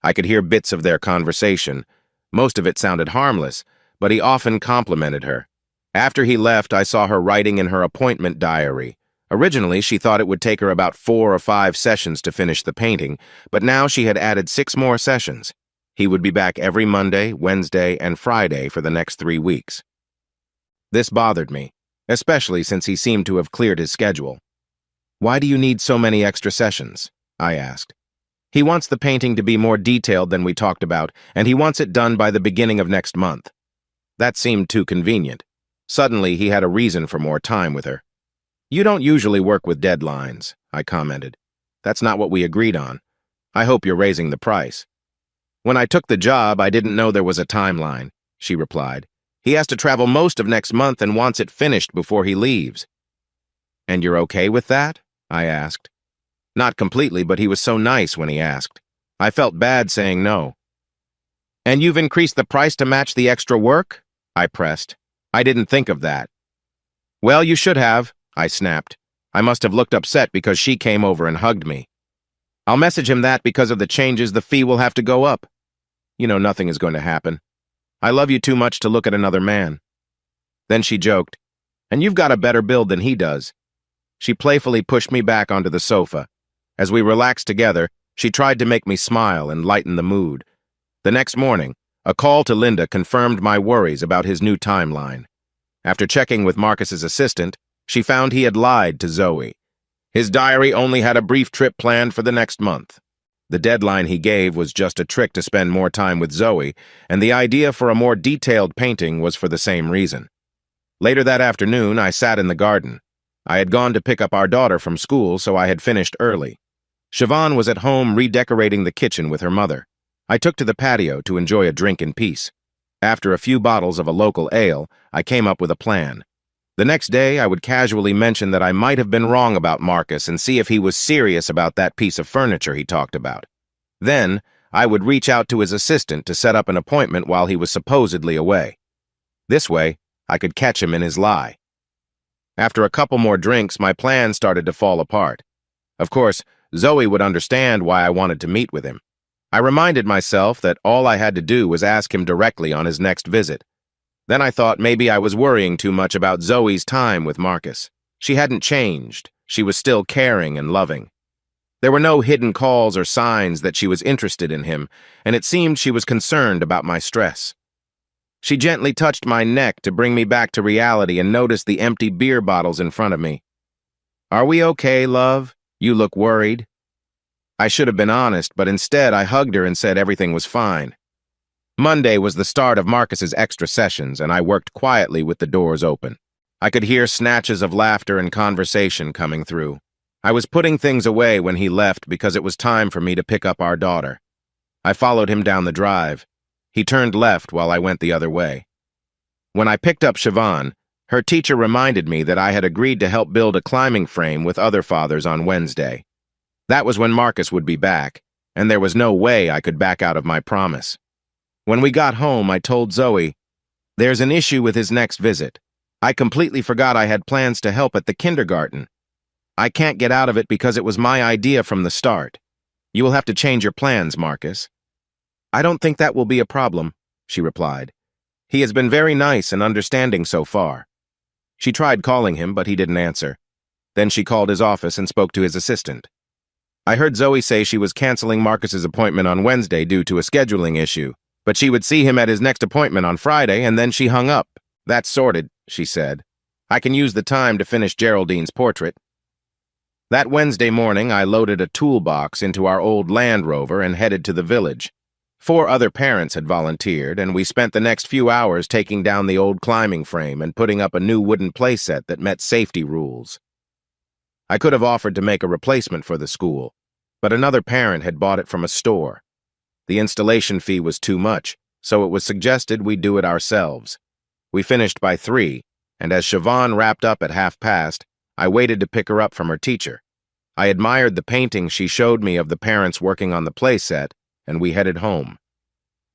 I could hear bits of their conversation. Most of it sounded harmless, but he often complimented her. After he left, I saw her writing in her appointment diary. Originally, she thought it would take her about 4 or 5 sessions to finish the painting, but now she had added 6 more sessions. He would be back every Monday, Wednesday, and Friday for the next 3 weeks. This bothered me, especially since he seemed to have cleared his schedule. "Why do you need so many extra sessions?" I asked. "He wants the painting to be more detailed than we talked about, and he wants it done by the beginning of next month." That seemed too convenient. Suddenly, he had a reason for more time with her. "You don't usually work with deadlines," I commented. "That's not what we agreed on. I hope you're raising the price." "When I took the job, I didn't know there was a timeline," she replied. "He has to travel most of next month and wants it finished before he leaves." "And you're okay with that?" I asked. Not completely, but he was so nice when he asked. I felt bad saying no. "And you've increased the price to match the extra work?" I pressed. "I didn't think of that." "Well, you should have," I snapped. I must have looked upset because she came over and hugged me. "I'll message him that because of the changes the fee will have to go up." You know nothing is going to happen. I love you too much to look at another man." Then she joked, "And you've got a better build than he does." She playfully pushed me back onto the sofa. As we relaxed together, she tried to make me smile and lighten the mood. The next morning, a call to Linda confirmed my worries about his new timeline. After checking with Marcus's assistant, she found he had lied to Zoe. His diary only had a brief trip planned for the next month. The deadline he gave was just a trick to spend more time with Zoe, and the idea for a more detailed painting was for the same reason. Later that afternoon, I sat in the garden. I had gone to pick up our daughter from school, so I had finished early. Siobhan was at home redecorating the kitchen with her mother. I took to the patio to enjoy a drink in peace. After a few bottles of a local ale, I came up with a plan. The next day, I would casually mention that I might have been wrong about Marcus and see if he was serious about that piece of furniture he talked about. Then, I would reach out to his assistant to set up an appointment while he was supposedly away. This way, I could catch him in his lie. After a couple more drinks, my plan started to fall apart. Of course, Zoe would understand why I wanted to meet with him. I reminded myself that all I had to do was ask him directly on his next visit. Then I thought maybe I was worrying too much about Zoe's time with Marcus. She hadn't changed. She was still caring and loving. There were no hidden calls or signs that she was interested in him, and it seemed she was concerned about my stress. She gently touched my neck to bring me back to reality and noticed the empty beer bottles in front of me. "Are we okay, love? You look worried." I should have been honest, but instead I hugged her and said everything was fine. Monday was the start of Marcus's extra sessions, and I worked quietly with the doors open. I could hear snatches of laughter and conversation coming through. I was putting things away when he left because it was time for me to pick up our daughter. I followed him down the drive. He turned left while I went the other way. When I picked up Siobhan, her teacher reminded me that I had agreed to help build a climbing frame with other fathers on Wednesday. That was when Marcus would be back, and there was no way I could back out of my promise. When we got home, I told Zoe, "There's an issue with his next visit. I completely forgot I had plans to help at the kindergarten. I can't get out of it because it was my idea from the start. You will have to change your plans, Marcus." "I don't think that will be a problem," she replied. "He has been very nice and understanding so far." She tried calling him, but he didn't answer. Then she called his office and spoke to his assistant. I heard Zoe say she was canceling Marcus's appointment on Wednesday due to a scheduling issue, but she would see him at his next appointment on Friday, and then she hung up. "That's sorted," she said. "I can use the time to finish Geraldine's portrait." That Wednesday morning, I loaded a toolbox into our old Land Rover and headed to the village. 4 other parents had volunteered, and we spent the next few hours taking down the old climbing frame and putting up a new wooden playset that met safety rules. I could have offered to make a replacement for the school, but another parent had bought it from a store. The installation fee was too much, so it was suggested we do it ourselves. We finished by 3, and as Siobhan wrapped up at past, I waited to pick her up from her teacher. I admired the painting she showed me of the parents working on the playset, and we headed home.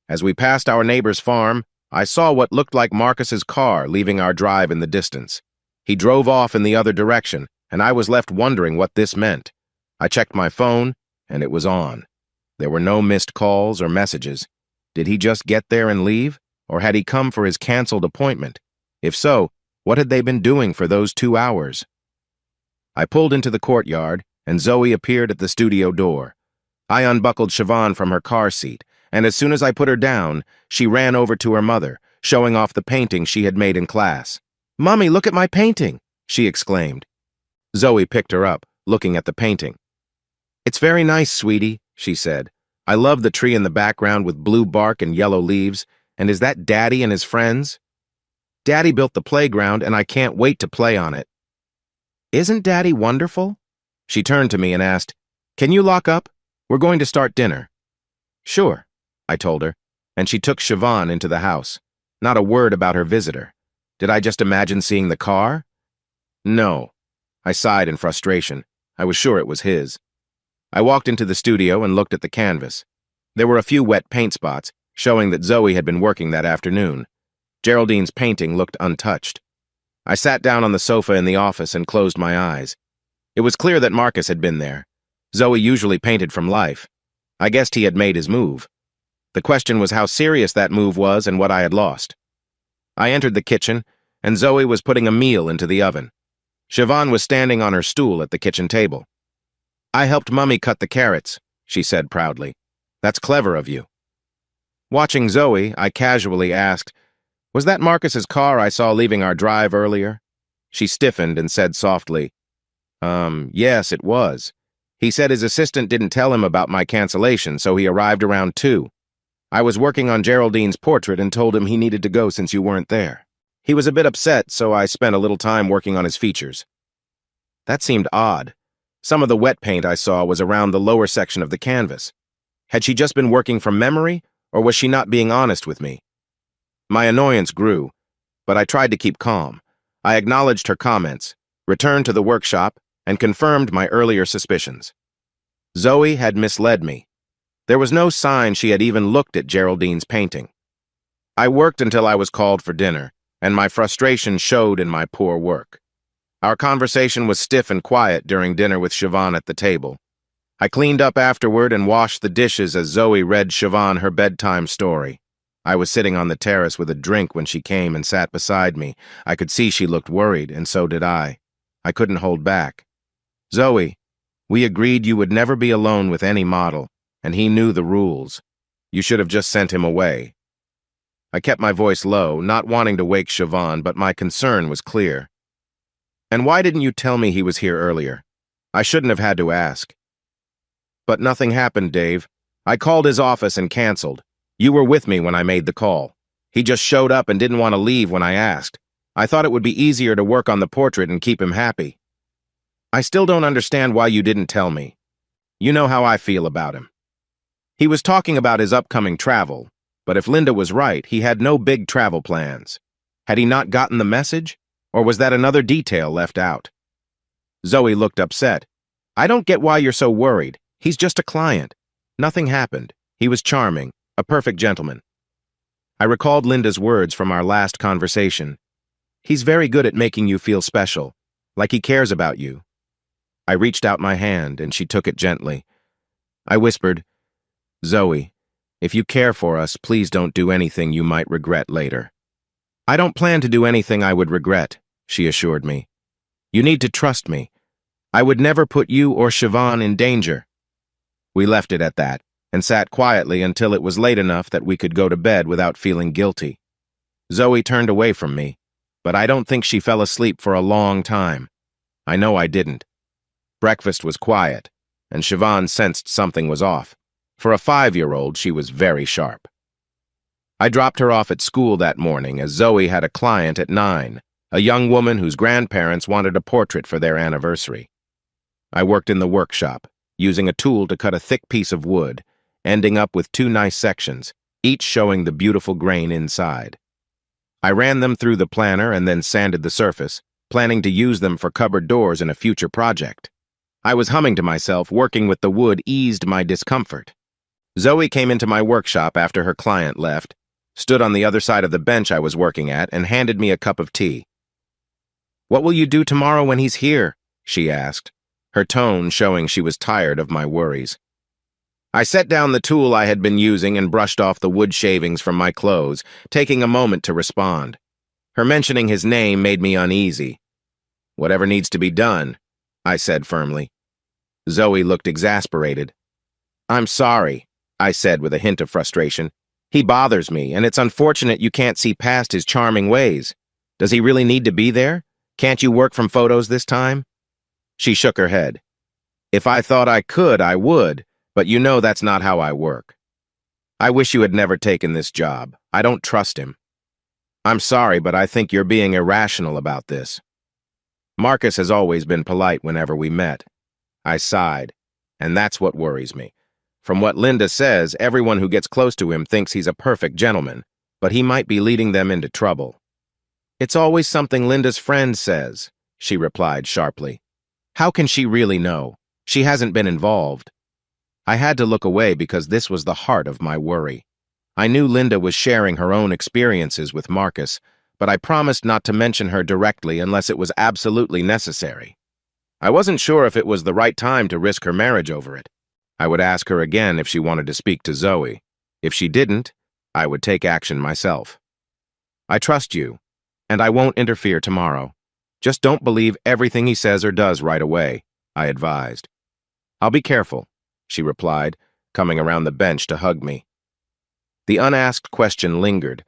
As we passed our neighbor's farm, I saw what looked like Marcus's car leaving our drive in the distance. He drove off in the other direction, and I was left wondering what this meant. I checked my phone, and it was on. There were no missed calls or messages. Did he just get there and leave, or had he come for his canceled appointment? If so, what had they been doing for those 2 hours? I pulled into the courtyard, and Zoe appeared at the studio door. I unbuckled Siobhan from her car seat, and as soon as I put her down, she ran over to her mother, showing off the painting she had made in class. "Mommy, look at my painting!" she exclaimed. Zoe picked her up, looking at the painting. "It's very nice, sweetie," she said. "I love the tree in the background with blue bark and yellow leaves. And is that Daddy and his friends? Daddy built the playground, and I can't wait to play on it." "Isn't Daddy wonderful?" She turned to me and asked, "Can you lock up? We're going to start dinner." "Sure," I told her, and she took Siobhan into the house. Not a word about her visitor. Did I just imagine seeing the car? No. I sighed in frustration. I was sure it was his. I walked into the studio and looked at the canvas. There were a few wet paint spots, showing that Zoe had been working that afternoon. Geraldine's painting looked untouched. I sat down on the sofa in the office and closed my eyes. It was clear that Marcus had been there. Zoe usually painted from life. I guessed he had made his move. The question was how serious that move was and what I had lost. I entered the kitchen, and Zoe was putting a meal into the oven. Siobhan was standing on her stool at the kitchen table. "I helped Mummy cut the carrots," she said proudly. "That's clever of you." Watching Zoe, I casually asked, "Was that Marcus's car I saw leaving our drive earlier?" She stiffened and said softly, Yes, it was. He said his assistant didn't tell him about my cancellation, so he arrived around 2. I was working on Geraldine's portrait and told him he needed to go since you weren't there. He was a bit upset, so I spent a little time working on his features." That seemed odd. Some of the wet paint I saw was around the lower section of the canvas. Had she just been working from memory, or was she not being honest with me? My annoyance grew, but I tried to keep calm. I acknowledged her comments, returned to the workshop, and confirmed my earlier suspicions. Zoe had misled me. There was no sign she had even looked at Geraldine's painting. I worked until I was called for dinner, and my frustration showed in my poor work. Our conversation was stiff and quiet during dinner with Siobhan at the table. I cleaned up afterward and washed the dishes as Zoe read Siobhan her bedtime story. I was sitting on the terrace with a drink when she came and sat beside me. I could see she looked worried, and so did I. I couldn't hold back. "Zoe, we agreed you would never be alone with any model, and he knew the rules. You should have just sent him away." I kept my voice low, not wanting to wake Siobhan, but my concern was clear. "And why didn't you tell me he was here earlier? I shouldn't have had to ask." "But nothing happened, Dave. I called his office and canceled. You were with me when I made the call. He just showed up and didn't want to leave when I asked. I thought it would be easier to work on the portrait and keep him happy." "I still don't understand why you didn't tell me. You know how I feel about him." He was talking about his upcoming travel, but if Linda was right, he had no big travel plans. Had he not gotten the message? Or was that another detail left out? Zoe looked upset. "I don't get why you're so worried. He's just a client. Nothing happened. He was charming, a perfect gentleman." I recalled Linda's words from our last conversation. "He's very good at making you feel special, like he cares about you." I reached out my hand, and she took it gently. I whispered, "Zoe, if you care for us, please don't do anything you might regret later." "I don't plan to do anything I would regret," she assured me. "You need to trust me. I would never put you or Siobhan in danger." We left it at that, and sat quietly until it was late enough that we could go to bed without feeling guilty. Zoe turned away from me, but I don't think she fell asleep for a long time. I know I didn't. Breakfast was quiet, and Siobhan sensed something was off. For a 5-year-old, she was very sharp. I dropped her off at school that morning as Zoe had a client at 9, a young woman whose grandparents wanted a portrait for their anniversary. I worked in the workshop, using a tool to cut a thick piece of wood, ending up with 2 nice sections, each showing the beautiful grain inside. I ran them through the planner and then sanded the surface, planning to use them for cupboard doors in a future project. I was humming to myself, working with the wood eased my discomfort. Zoe came into my workshop after her client left, stood on the other side of the bench I was working at, and handed me a cup of tea. "What will you do tomorrow when he's here?" she asked, her tone showing she was tired of my worries. I set down the tool I had been using and brushed off the wood shavings from my clothes, taking a moment to respond. Her mentioning his name made me uneasy. "Whatever needs to be done," I said firmly. Zoe looked exasperated. "I'm sorry," I said with a hint of frustration. "He bothers me, and it's unfortunate you can't see past his charming ways. Does he really need to be there? Can't you work from photos this time?" She shook her head. "If I thought I could, I would, but you know that's not how I work. I wish you had never taken this job. I don't trust him." "I'm sorry, but I think you're being irrational about this. Marcus has always been polite whenever we met." I sighed, and that's what worries me. From what Linda says, everyone who gets close to him thinks he's a perfect gentleman, but he might be leading them into trouble. "It's always something Linda's friend says," she replied sharply. "How can she really know? She hasn't been involved." I had to look away because this was the heart of my worry. I knew Linda was sharing her own experiences with Marcus, but I promised not to mention her directly unless it was absolutely necessary. I wasn't sure if it was the right time to risk her marriage over it. I would ask her again if she wanted to speak to Zoe. If she didn't, I would take action myself. I trust you, and I won't interfere tomorrow. Just don't believe everything he says or does right away, I advised. I'll be careful, she replied, coming around the bench to hug me. The unasked question lingered.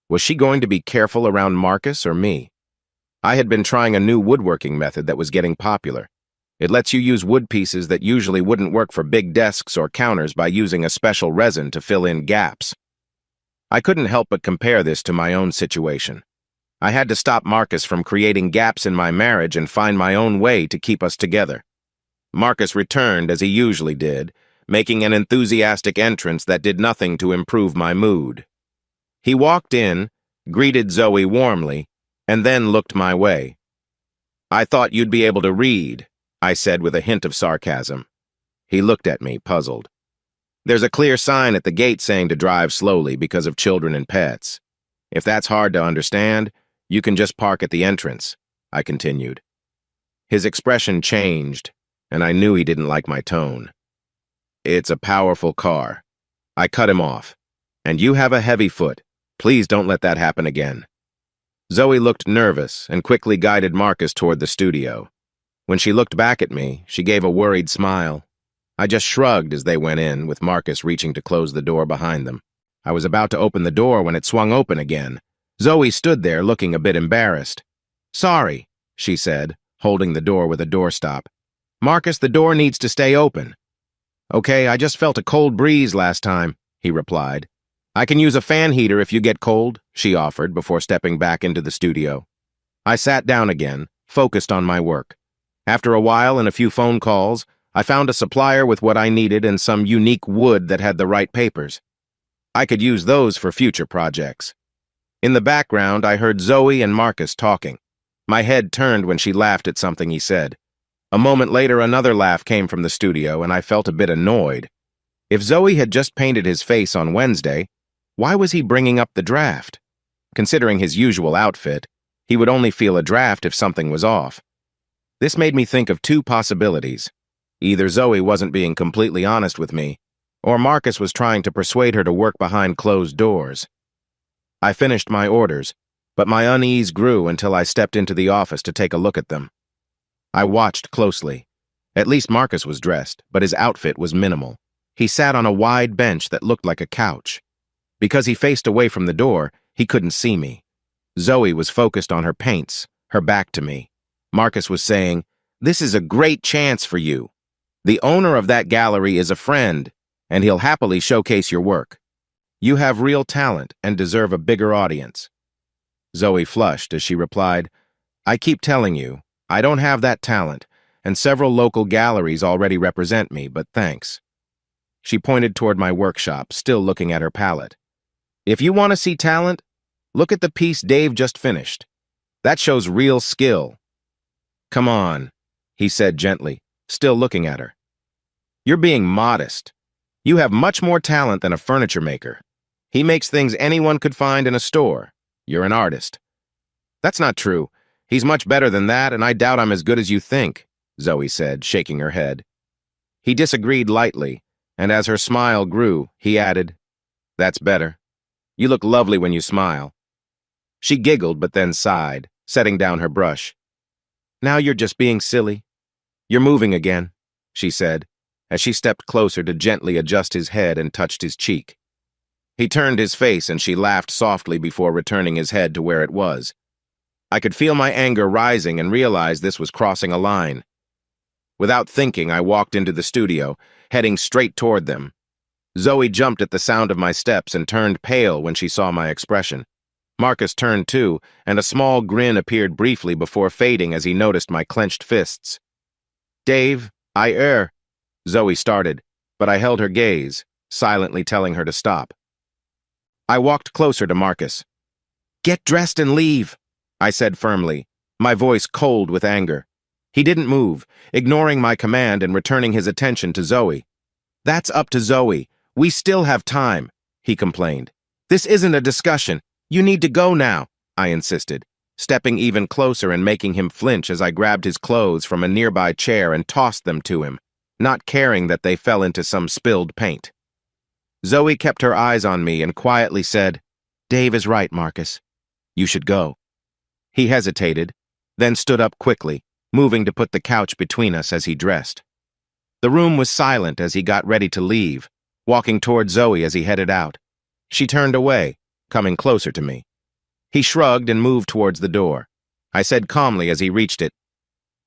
Was she going to be careful around Marcus or me? I had been trying a new woodworking method that was getting popular. It lets you use wood pieces that usually wouldn't work for big desks or counters by using a special resin to fill in gaps. I couldn't help but compare this to my own situation. I had to stop Marcus from creating gaps in my marriage and find my own way to keep us together. Marcus returned as he usually did, making an enthusiastic entrance that did nothing to improve my mood. He walked in, greeted Zoe warmly, and then looked my way. I thought you'd be able to read, I said with a hint of sarcasm. He looked at me, puzzled. There's a clear sign at the gate saying to drive slowly because of children and pets. If that's hard to understand, you can just park at the entrance, I continued. His expression changed, and I knew he didn't like my tone. It's a powerful car. I cut him off. And you have a heavy foot. Please don't let that happen again. Zoe looked nervous and quickly guided Marcus toward the studio. When she looked back at me, she gave a worried smile. I just shrugged as they went in, with Marcus reaching to close the door behind them. I was about to open the door when it swung open again. Zoe stood there looking a bit embarrassed. Sorry, she said, holding the door with a doorstop. Marcus, the door needs to stay open. Okay, I just felt a cold breeze last time, he replied. I can use a fan heater if you get cold, she offered before stepping back into the studio. I sat down again, focused on my work. After a while and a few phone calls, I found a supplier with what I needed and some unique wood that had the right papers. I could use those for future projects. In the background, I heard Zoe and Marcus talking. My head turned when she laughed at something he said. A moment later, another laugh came from the studio, and I felt a bit annoyed. If Zoe had just painted his face on Wednesday, why was he bringing up the draft? Considering his usual outfit, he would only feel a draft if something was off. This made me think of two possibilities. Either Zoe wasn't being completely honest with me, or Marcus was trying to persuade her to work behind closed doors. I finished my orders, but my unease grew until I stepped into the office to take a look at them. I watched closely. At least Marcus was dressed, but his outfit was minimal. He sat on a wide bench that looked like a couch. Because he faced away from the door, he couldn't see me. Zoe was focused on her paints, her back to me. Marcus was saying, "This is a great chance for you. The owner of that gallery is a friend, and he'll happily showcase your work. You have real talent and deserve a bigger audience." Zoe flushed as she replied, "I keep telling you, I don't have that talent, and several local galleries already represent me, but thanks." She pointed toward my workshop, still looking at her palette. "If you want to see talent, look at the piece Dave just finished. That shows real skill." "Come on," he said gently, still looking at her. "You're being modest. You have much more talent than a furniture maker. He makes things anyone could find in a store. You're an artist." "That's not true. He's much better than that, and I doubt I'm as good as you think," Zoe said, shaking her head. He disagreed lightly, and as her smile grew, he added, "That's better. You look lovely when you smile." She giggled but then sighed, setting down her brush. "Now you're just being silly. You're moving again," she said, as she stepped closer to gently adjust his head and touched his cheek. He turned his face and she laughed softly before returning his head to where it was. I could feel my anger rising and realized this was crossing a line. Without thinking, I walked into the studio, heading straight toward them. Zoe jumped at the sound of my steps and turned pale when she saw my expression. Marcus turned too, and a small grin appeared briefly before fading as he noticed my clenched fists. "Dave, Zoe started, but I held her gaze, silently telling her to stop. I walked closer to Marcus. "Get dressed and leave," I said firmly, my voice cold with anger. He didn't move, ignoring my command and returning his attention to Zoe. "That's up to Zoe. We still have time," he complained. "This isn't a discussion. You need to go now," I insisted, stepping even closer and making him flinch as I grabbed his clothes from a nearby chair and tossed them to him, not caring that they fell into some spilled paint. Zoe kept her eyes on me and quietly said, "Dave is right, Marcus. You should go." He hesitated, then stood up quickly, moving to put the couch between us as he dressed. The room was silent as he got ready to leave, walking toward Zoe as he headed out. She turned away, coming closer to me. He shrugged and moved towards the door. I said calmly as he reached it,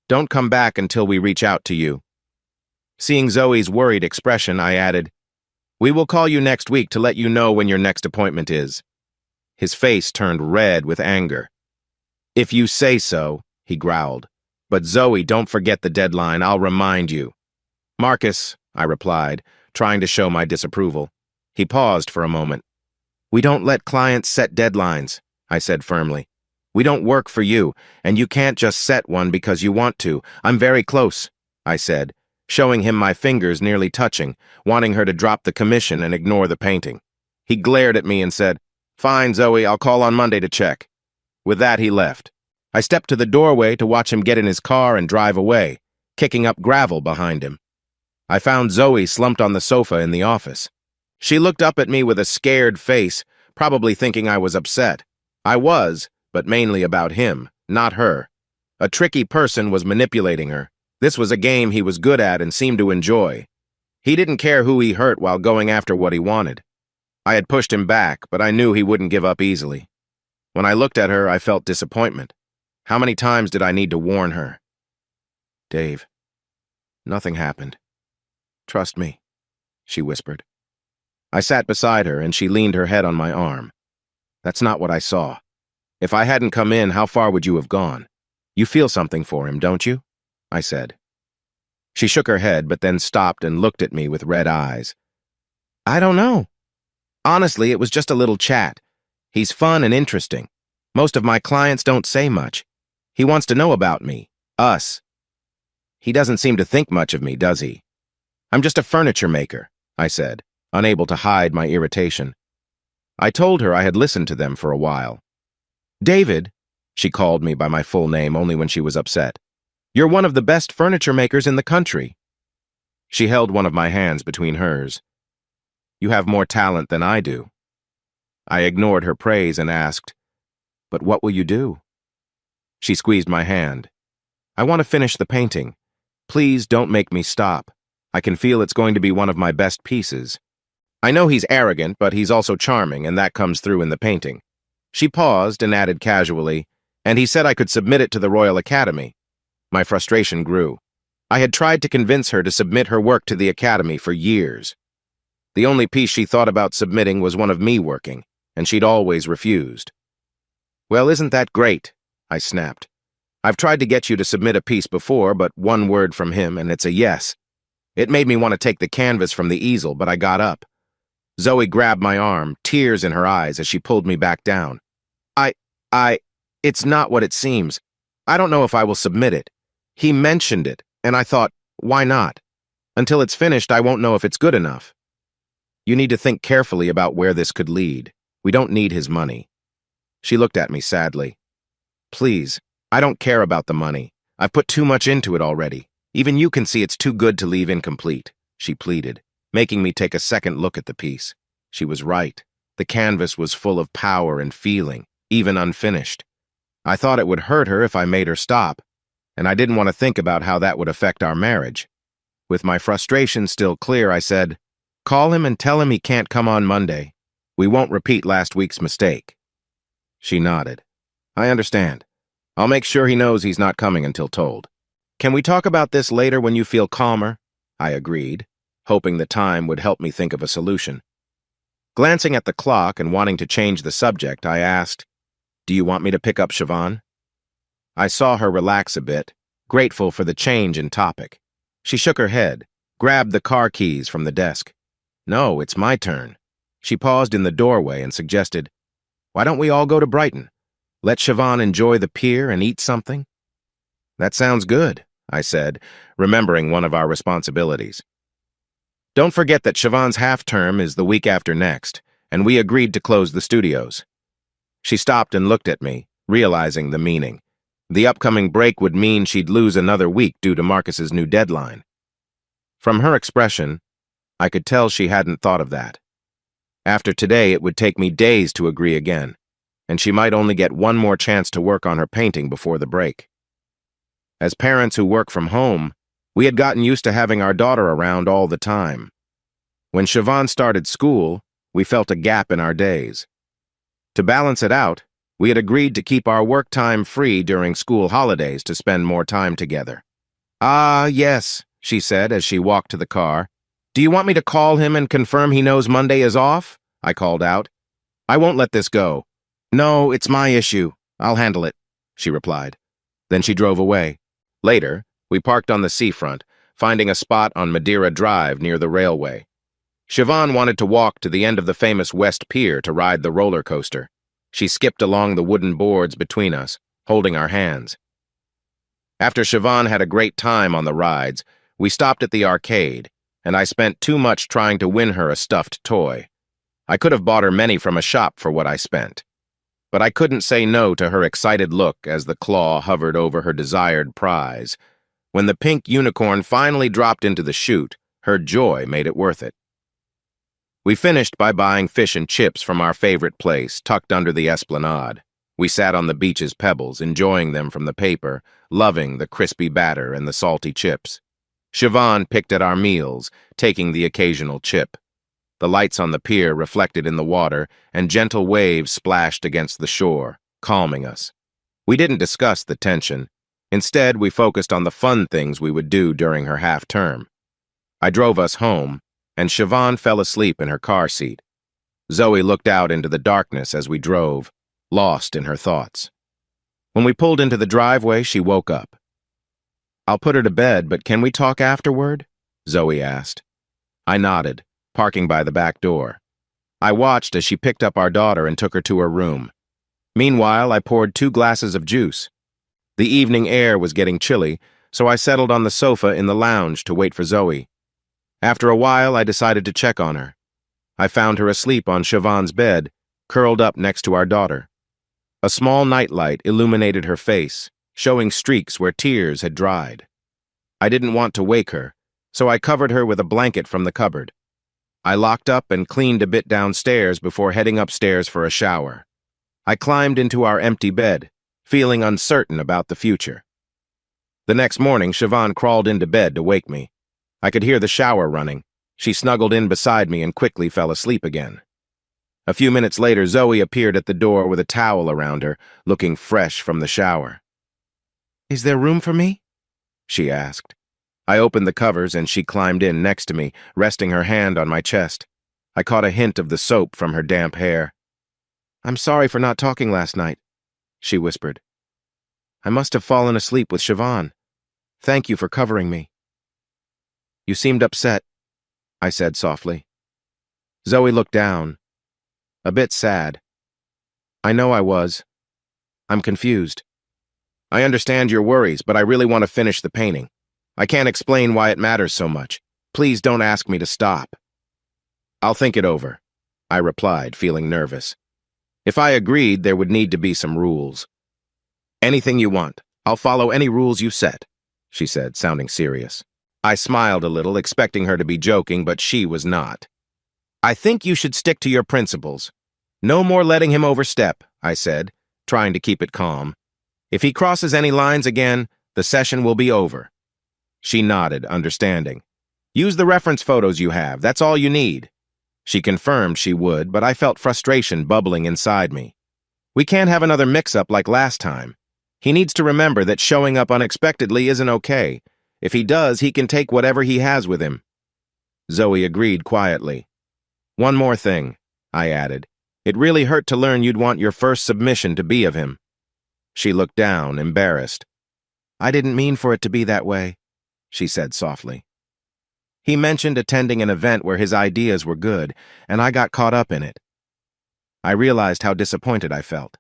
"Don't come back until we reach out to you." Seeing Zoe's worried expression, I added, "We will call you next week to let you know when your next appointment is." His face turned red with anger. "If you say so," he growled. "But Zoe, don't forget the deadline, I'll remind you." "Marcus," I replied, trying to show my disapproval. He paused for a moment. "We don't let clients set deadlines," I said firmly. "We don't work for you, and you can't just set one because you want to. I'm very close," I said, showing him my fingers nearly touching, wanting her to drop the commission and ignore the painting. He glared at me and said, "Fine, Zoe, I'll call on Monday to check." With that, he left. I stepped to the doorway to watch him get in his car and drive away, kicking up gravel behind him. I found Zoe slumped on the sofa in the office. She looked up at me with a scared face, probably thinking I was upset. I was, but mainly about him, not her. A tricky person was manipulating her. This was a game he was good at and seemed to enjoy. He didn't care who he hurt while going after what he wanted. I had pushed him back, but I knew he wouldn't give up easily. When I looked at her, I felt disappointment. How many times did I need to warn her? "Dave, nothing happened. Trust me," she whispered. I sat beside her and she leaned her head on my arm. "That's not what I saw. If I hadn't come in, how far would you have gone? You feel something for him, don't you?" I said. She shook her head, but then stopped and looked at me with red eyes. "I don't know. Honestly, it was just a little chat. He's fun and interesting. Most of my clients don't say much. He wants to know about me, us. He doesn't seem to think much of me, does he?" "I'm just a furniture maker," I said, unable to hide my irritation. I told her I had listened to them for a while. "David," she called me by my full name only when she was upset, "you're one of the best furniture makers in the country." She held one of my hands between hers. "You have more talent than I do." I ignored her praise and asked, "But what will you do?" She squeezed my hand. "I want to finish the painting. Please don't make me stop. I can feel it's going to be one of my best pieces. I know he's arrogant, but he's also charming, and that comes through in the painting." She paused and added casually, "And he said I could submit it to the Royal Academy." My frustration grew. I had tried to convince her to submit her work to the Academy for years. The only piece she thought about submitting was one of me working, and she'd always refused. "Well, isn't that great?" I snapped. "I've tried to get you to submit a piece before, but one word from him, and it's a yes." It made me want to take the canvas from the easel, but I got up. Zoe grabbed my arm, tears in her eyes as she pulled me back down. It's not what it seems. I don't know if I will submit it. He mentioned it, and I thought, why not? Until it's finished, I won't know if it's good enough." "You need to think carefully about where this could lead. We don't need his money." She looked at me sadly. "Please, I don't care about the money. I've put too much into it already. Even you can see it's too good to leave incomplete," she pleaded, making me take a second look at the piece. She was right. The canvas was full of power and feeling, even unfinished. I thought it would hurt her if I made her stop, and I didn't want to think about how that would affect our marriage. With my frustration still clear, I said, "Call him and tell him he can't come on Monday. We won't repeat last week's mistake." She nodded. "I understand. I'll make sure he knows he's not coming until told." "Can we talk about this later when you feel calmer?" I agreed, hoping the time would help me think of a solution. Glancing at the clock and wanting to change the subject, I asked, "Do you want me to pick up Siobhan?" I saw her relax a bit, grateful for the change in topic. She shook her head, grabbed the car keys from the desk. "No, it's my turn." She paused in the doorway and suggested, "Why don't we all go to Brighton? Let Siobhan enjoy the pier and eat something?" "That sounds good," I said, remembering one of our responsibilities. "Don't forget that Siobhan's half-term is the week after next, and we agreed to close the studios." She stopped and looked at me, realizing the meaning. The upcoming break would mean she'd lose another week due to Marcus's new deadline. From her expression, I could tell she hadn't thought of that. After today, it would take me days to agree again, and she might only get one more chance to work on her painting before the break. As parents who work from home, we had gotten used to having our daughter around all the time. When Siobhan started school, we felt a gap in our days. To balance it out, we had agreed to keep our work time free during school holidays to spend more time together. "Ah, yes," she said as she walked to the car. "Do you want me to call him and confirm he knows Monday is off?" I called out. "I won't let this go." "No, it's my issue. I'll handle it," she replied. Then she drove away. Later, we parked on the seafront, finding a spot on Madeira Drive near the railway. Siobhan wanted to walk to the end of the famous West Pier to ride the roller coaster. She skipped along the wooden boards between us, holding our hands. After Siobhan had a great time on the rides, we stopped at the arcade, and I spent too much trying to win her a stuffed toy. I could have bought her many from a shop for what I spent. But I couldn't say no to her excited look as the claw hovered over her desired prize. When the pink unicorn finally dropped into the chute, her joy made it worth it. We finished by buying fish and chips from our favorite place, tucked under the esplanade. We sat on the beach's pebbles, enjoying them from the paper, loving the crispy batter and the salty chips. Siobhan picked at our meals, taking the occasional chip. The lights on the pier reflected in the water, and gentle waves splashed against the shore, calming us. We didn't discuss the tension. Instead, we focused on the fun things we would do during her half-term. I drove us home, and Siobhan fell asleep in her car seat. Zoe looked out into the darkness as we drove, lost in her thoughts. When we pulled into the driveway, she woke up. "I'll put her to bed, but can we talk afterward?" Zoe asked. I nodded, parking by the back door. I watched as she picked up our daughter and took her to her room. Meanwhile, I poured 2 glasses of juice. The evening air was getting chilly, so I settled on the sofa in the lounge to wait for Zoe. After a while, I decided to check on her. I found her asleep on Siobhan's bed, curled up next to our daughter. A small nightlight illuminated her face, showing streaks where tears had dried. I didn't want to wake her, so I covered her with a blanket from the cupboard. I locked up and cleaned a bit downstairs before heading upstairs for a shower. I climbed into our empty bed, feeling uncertain about the future. The next morning, Siobhan crawled into bed to wake me. I could hear the shower running. She snuggled in beside me and quickly fell asleep again. A few minutes later, Zoe appeared at the door with a towel around her, looking fresh from the shower. "Is there room for me?" she asked. I opened the covers and she climbed in next to me, resting her hand on my chest. I caught a hint of the soap from her damp hair. "I'm sorry for not talking last night," she whispered. "I must have fallen asleep with Siobhan. Thank you for covering me." "You seemed upset," I said softly. Zoe looked down, a bit sad. "I know I was. I'm confused. I understand your worries, but I really want to finish the painting. I can't explain why it matters so much. Please don't ask me to stop." "I'll think it over," I replied, feeling nervous. If I agreed, there would need to be some rules. "Anything you want. I'll follow any rules you set," she said, sounding serious. I smiled a little, expecting her to be joking, but she was not. "I think you should stick to your principles. No more letting him overstep," I said, trying to keep it calm. "If he crosses any lines again, the session will be over." She nodded, understanding. "Use the reference photos you have. That's all you need." She confirmed she would, but I felt frustration bubbling inside me. We can't have another mix-up like last time. He needs to remember that showing up unexpectedly isn't okay. If he does, he can take whatever he has with him. Zoe agreed quietly. "One more thing," I added. "It really hurt to learn you'd want your first submission to be of him." She looked down, embarrassed. "I didn't mean for it to be that way," she said softly. "He mentioned attending an event where his ideas were good, and I got caught up in it." I realized how disappointed I felt.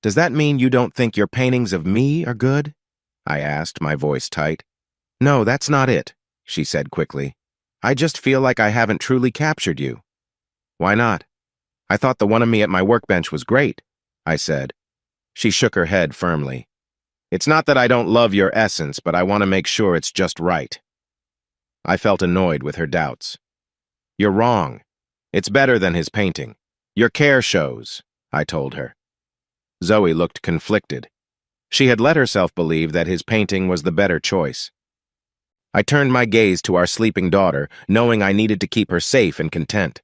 "Does that mean you don't think your paintings of me are good?" I asked, my voice tight. "No, that's not it," she said quickly. "I just feel like I haven't truly captured you." "Why not?" "I thought the one of me at my workbench was great," I said. She shook her head firmly. "It's not that I don't love your essence, but I want to make sure it's just right." I felt annoyed with her doubts. "You're wrong. It's better than his painting. Your care shows, I told her. Zoe looked conflicted. She had let herself believe that his painting was the better choice. I turned my gaze to our sleeping daughter, knowing I needed to keep her safe and content.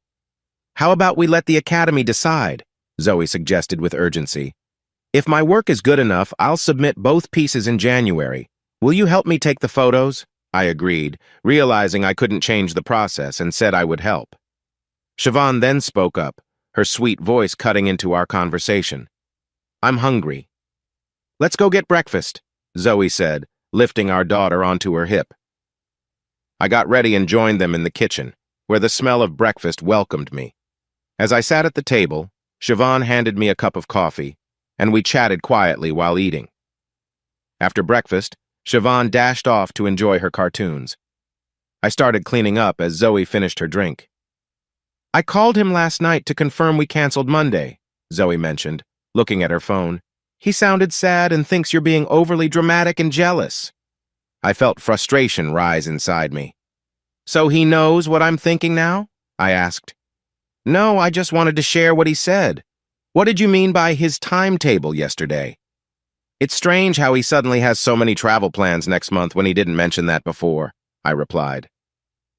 How about we let the academy decide? Zoe suggested with urgency. If my work is good enough, I'll submit both pieces in January. Will you help me take the photos? I agreed, realizing I couldn't change the process, and said I would help. Siobhan then spoke up, her sweet voice cutting into our conversation. I'm hungry. Let's go get breakfast, Zoe said, lifting our daughter onto her hip. I got ready and joined them in the kitchen, where the smell of breakfast welcomed me. As I sat at the table, Siobhan handed me a cup of coffee, and we chatted quietly while eating. After breakfast, Siobhan dashed off to enjoy her cartoons. I started cleaning up as Zoe finished her drink. I called him last night to confirm we canceled Monday, Zoe mentioned, looking at her phone. He sounded sad and thinks you're being overly dramatic and jealous. I felt frustration rise inside me. So he knows what I'm thinking now? I asked. No, I just wanted to share what he said. What did you mean by his timetable yesterday? It's strange how he suddenly has so many travel plans next month when he didn't mention that before, I replied.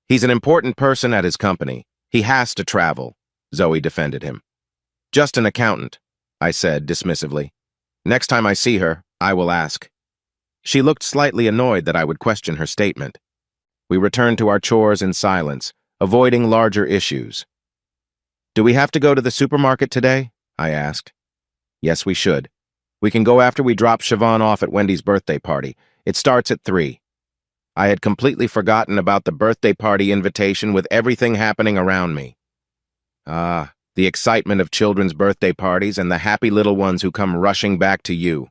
He's an important person at his company. He has to travel, Zoe defended him. Just an accountant, I said dismissively. Next time I see her, I will ask. She looked slightly annoyed that I would question her statement. We returned to our chores in silence, avoiding larger issues. Do we have to go to the supermarket today? I asked. Yes, we should. We can go after we drop Siobhan off at Wendy's birthday party. It starts at 3. I had completely forgotten about the birthday party invitation with everything happening around me. The excitement of children's birthday parties and the happy little ones who come rushing back to you.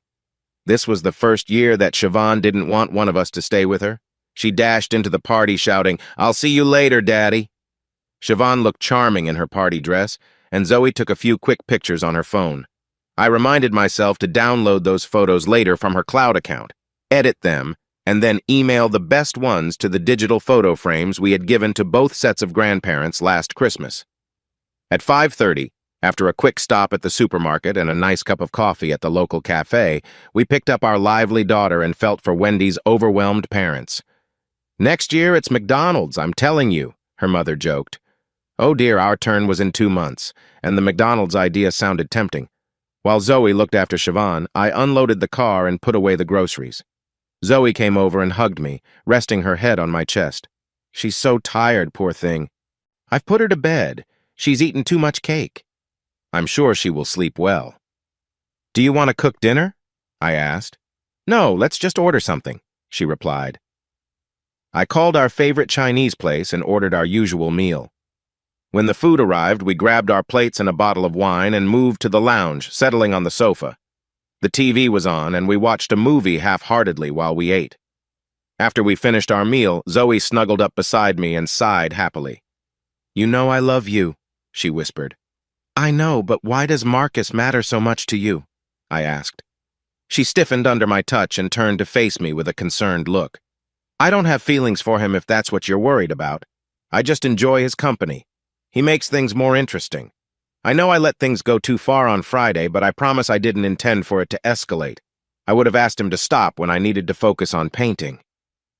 This was the first year that Siobhan didn't want one of us to stay with her. She dashed into the party shouting, "I'll see you later, Daddy." Siobhan looked charming in her party dress, and Zoe took a few quick pictures on her phone. I reminded myself to download those photos later from her cloud account, edit them, and then email the best ones to the digital photo frames we had given to both sets of grandparents last Christmas. At 5:30, after a quick stop at the supermarket and a nice cup of coffee at the local cafe, we picked up our lively daughter and felt for Wendy's overwhelmed parents. Next year, it's McDonald's, I'm telling you, her mother joked. Oh dear, our turn was in 2 months, and the McDonald's idea sounded tempting. While Zoe looked after Siobhan, I unloaded the car and put away the groceries. Zoe came over and hugged me, resting her head on my chest. She's so tired, poor thing. I've put her to bed. She's eaten too much cake. I'm sure she will sleep well. Do you want to cook dinner? I asked. No, let's just order something, she replied. I called our favorite Chinese place and ordered our usual meal. When the food arrived, we grabbed our plates and a bottle of wine and moved to the lounge, settling on the sofa. The TV was on, and we watched a movie half-heartedly while we ate. After we finished our meal, Zoe snuggled up beside me and sighed happily. You know I love you, she whispered. I know, but why does Marcus matter so much to you? I asked. She stiffened under my touch and turned to face me with a concerned look. I don't have feelings for him if that's what you're worried about. I just enjoy his company. He makes things more interesting. I know I let things go too far on Friday, but I promise I didn't intend for it to escalate. I would have asked him to stop when I needed to focus on painting.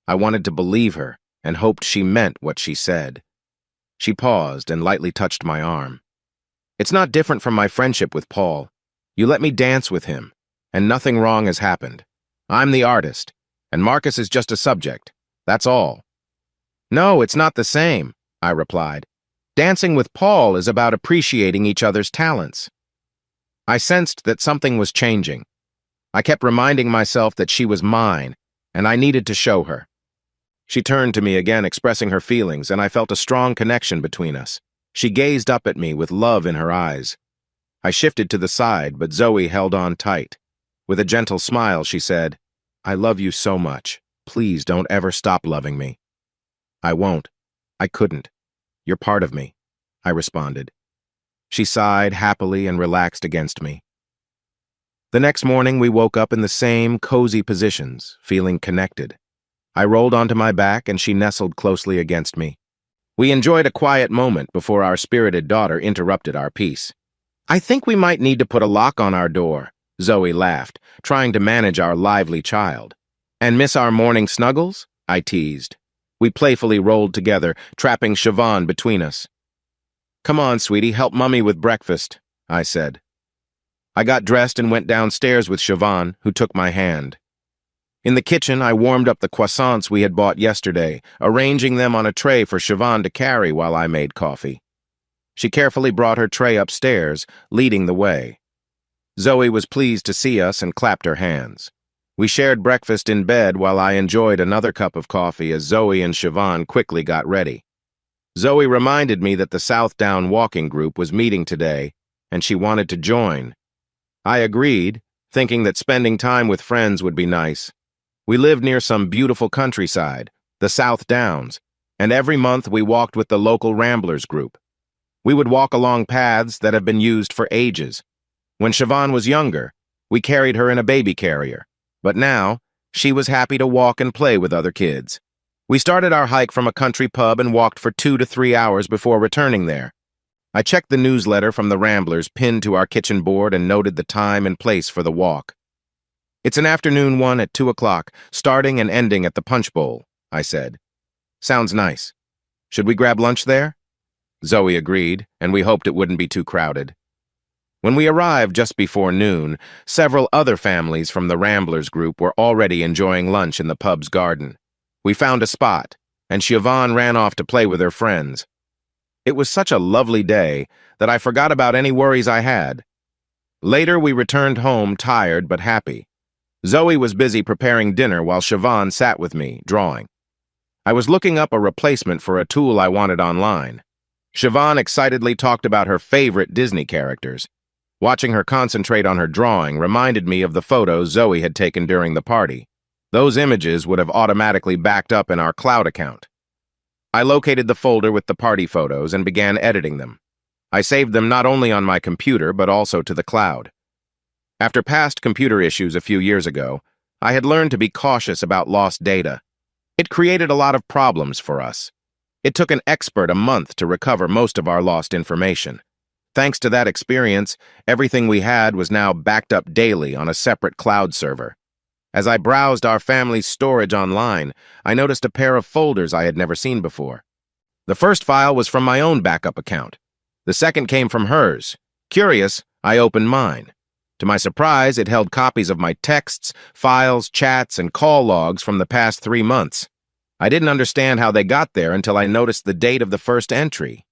I wanted to believe her and hoped she meant what she said. She paused and lightly touched my arm. It's not different from my friendship with Paul. You let me dance with him, and nothing wrong has happened. I'm the artist, and Marcus is just a subject. That's all. No, it's not the same, I replied. Dancing with Paul is about appreciating each other's talents. I sensed that something was changing. I kept reminding myself that she was mine, and I needed to show her. She turned to me again, expressing her feelings, and I felt a strong connection between us. She gazed up at me with love in her eyes. I shifted to the side, but Zoe held on tight. With a gentle smile, she said, I love you so much. Please don't ever stop loving me. I won't. I couldn't. You're part of me, I responded. She sighed happily and relaxed against me. The next morning, we woke up in the same cozy positions, feeling connected. I rolled onto my back and she nestled closely against me. We enjoyed a quiet moment before our spirited daughter interrupted our peace. "I think we might need to put a lock on our door," Zoe laughed, trying to manage our lively child. "And miss our morning snuggles?" I teased. We playfully rolled together, trapping Siobhan between us. "Come on, sweetie, help Mummy with breakfast," I said. I got dressed and went downstairs with Siobhan, who took my hand. In the kitchen, I warmed up the croissants we had bought yesterday, arranging them on a tray for Siobhan to carry while I made coffee. She carefully brought her tray upstairs, leading the way. Zoe was pleased to see us and clapped her hands. We shared breakfast in bed while I enjoyed another cup of coffee as Zoe and Siobhan quickly got ready. Zoe reminded me that the South Down walking group was meeting today, and she wanted to join. I agreed, thinking that spending time with friends would be nice. We lived near some beautiful countryside, the South Downs, and every month we walked with the local Ramblers group. We would walk along paths that have been used for ages. When Siobhan was younger, we carried her in a baby carrier, but now she was happy to walk and play with other kids. We started our hike from a country pub and walked for 2 to 3 hours before returning there. I checked the newsletter from the Ramblers pinned to our kitchen board and noted the time and place for the walk. "It's an afternoon one at 2 o'clock, starting and ending at the Punch Bowl," I said. "Sounds nice. Should we grab lunch there?" Zoe agreed, and we hoped it wouldn't be too crowded. When we arrived just before noon, several other families from the Ramblers group were already enjoying lunch in the pub's garden. We found a spot, and Siobhan ran off to play with her friends. It was such a lovely day that I forgot about any worries I had. Later, we returned home tired but happy. Zoe was busy preparing dinner while Siobhan sat with me, drawing. I was looking up a replacement for a tool I wanted online. Siobhan excitedly talked about her favorite Disney characters. Watching her concentrate on her drawing reminded me of the photos Zoe had taken during the party. Those images would have automatically backed up in our cloud account. I located the folder with the party photos and began editing them. I saved them not only on my computer but also to the cloud. After past computer issues a few years ago, I had learned to be cautious about lost data. It created a lot of problems for us. It took an expert a month to recover most of our lost information. Thanks to that experience, everything we had was now backed up daily on a separate cloud server. As I browsed our family's storage online, I noticed a pair of folders I had never seen before. The first file was from my own backup account. The second came from hers. Curious, I opened mine. To my surprise, it held copies of my texts, files, chats, and call logs from the past 3 months. I didn't understand how they got there until I noticed the date of the first entry.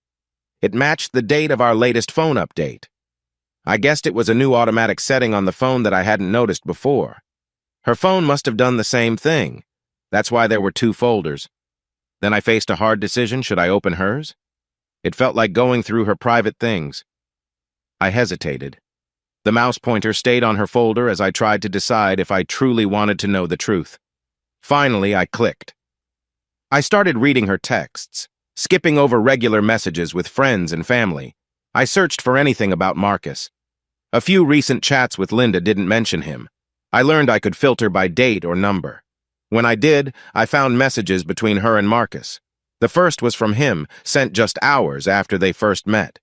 It matched the date of our latest phone update. I guessed it was a new automatic setting on the phone that I hadn't noticed before. Her phone must have done the same thing. That's why there were 2 folders. Then I faced a hard decision. Should I open hers? It felt like going through her private things. I hesitated. The mouse pointer stayed on her folder as I tried to decide if I truly wanted to know the truth. Finally, I clicked. I started reading her texts, skipping over regular messages with friends and family. I searched for anything about Marcus. A few recent chats with Linda didn't mention him. I learned I could filter by date or number. When I did, I found messages between her and Marcus. The first was from him, sent just hours after they first met.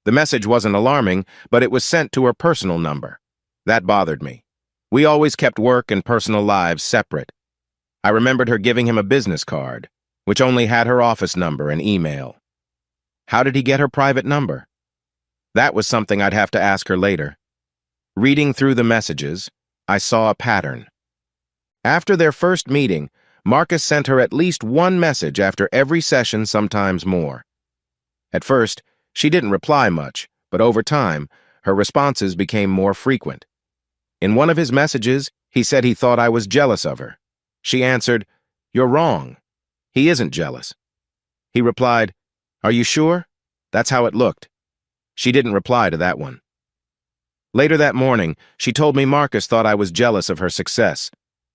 The message wasn't alarming, but it was sent to her personal number. That bothered me. We always kept work and personal lives separate. I remembered her giving him a business card, which only had her office number and email. How did he get her private number? That was something I'd have to ask her later. Reading through the messages, I saw a pattern. After their first meeting, Marcus sent her at least one message after every session, sometimes more. At first, she didn't reply much, but over time, her responses became more frequent. In one of his messages, he said he thought I was jealous of her. She answered, "You're wrong. He isn't jealous." He replied, "Are you sure?" That's how it looked. She didn't reply to that one. Later that morning, she told me Marcus thought I was jealous of her success.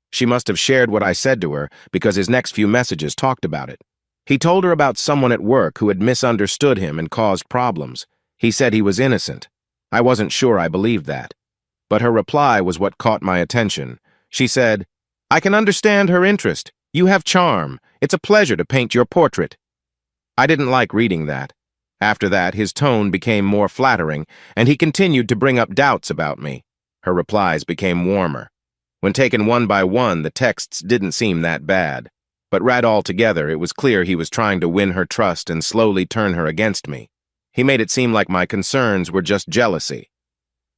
She must have shared what I said to her because his next few messages talked about it. He told her about someone at work who had misunderstood him and caused problems. He said he was innocent. I wasn't sure I believed that. But her reply was what caught my attention. She said, "I can understand her interest. You have charm. It's a pleasure to paint your portrait." I didn't like reading that. After that, his tone became more flattering, and he continued to bring up doubts about me. Her replies became warmer. When taken one by one, the texts didn't seem that bad. But read all together, it was clear he was trying to win her trust and slowly turn her against me. He made it seem like my concerns were just jealousy.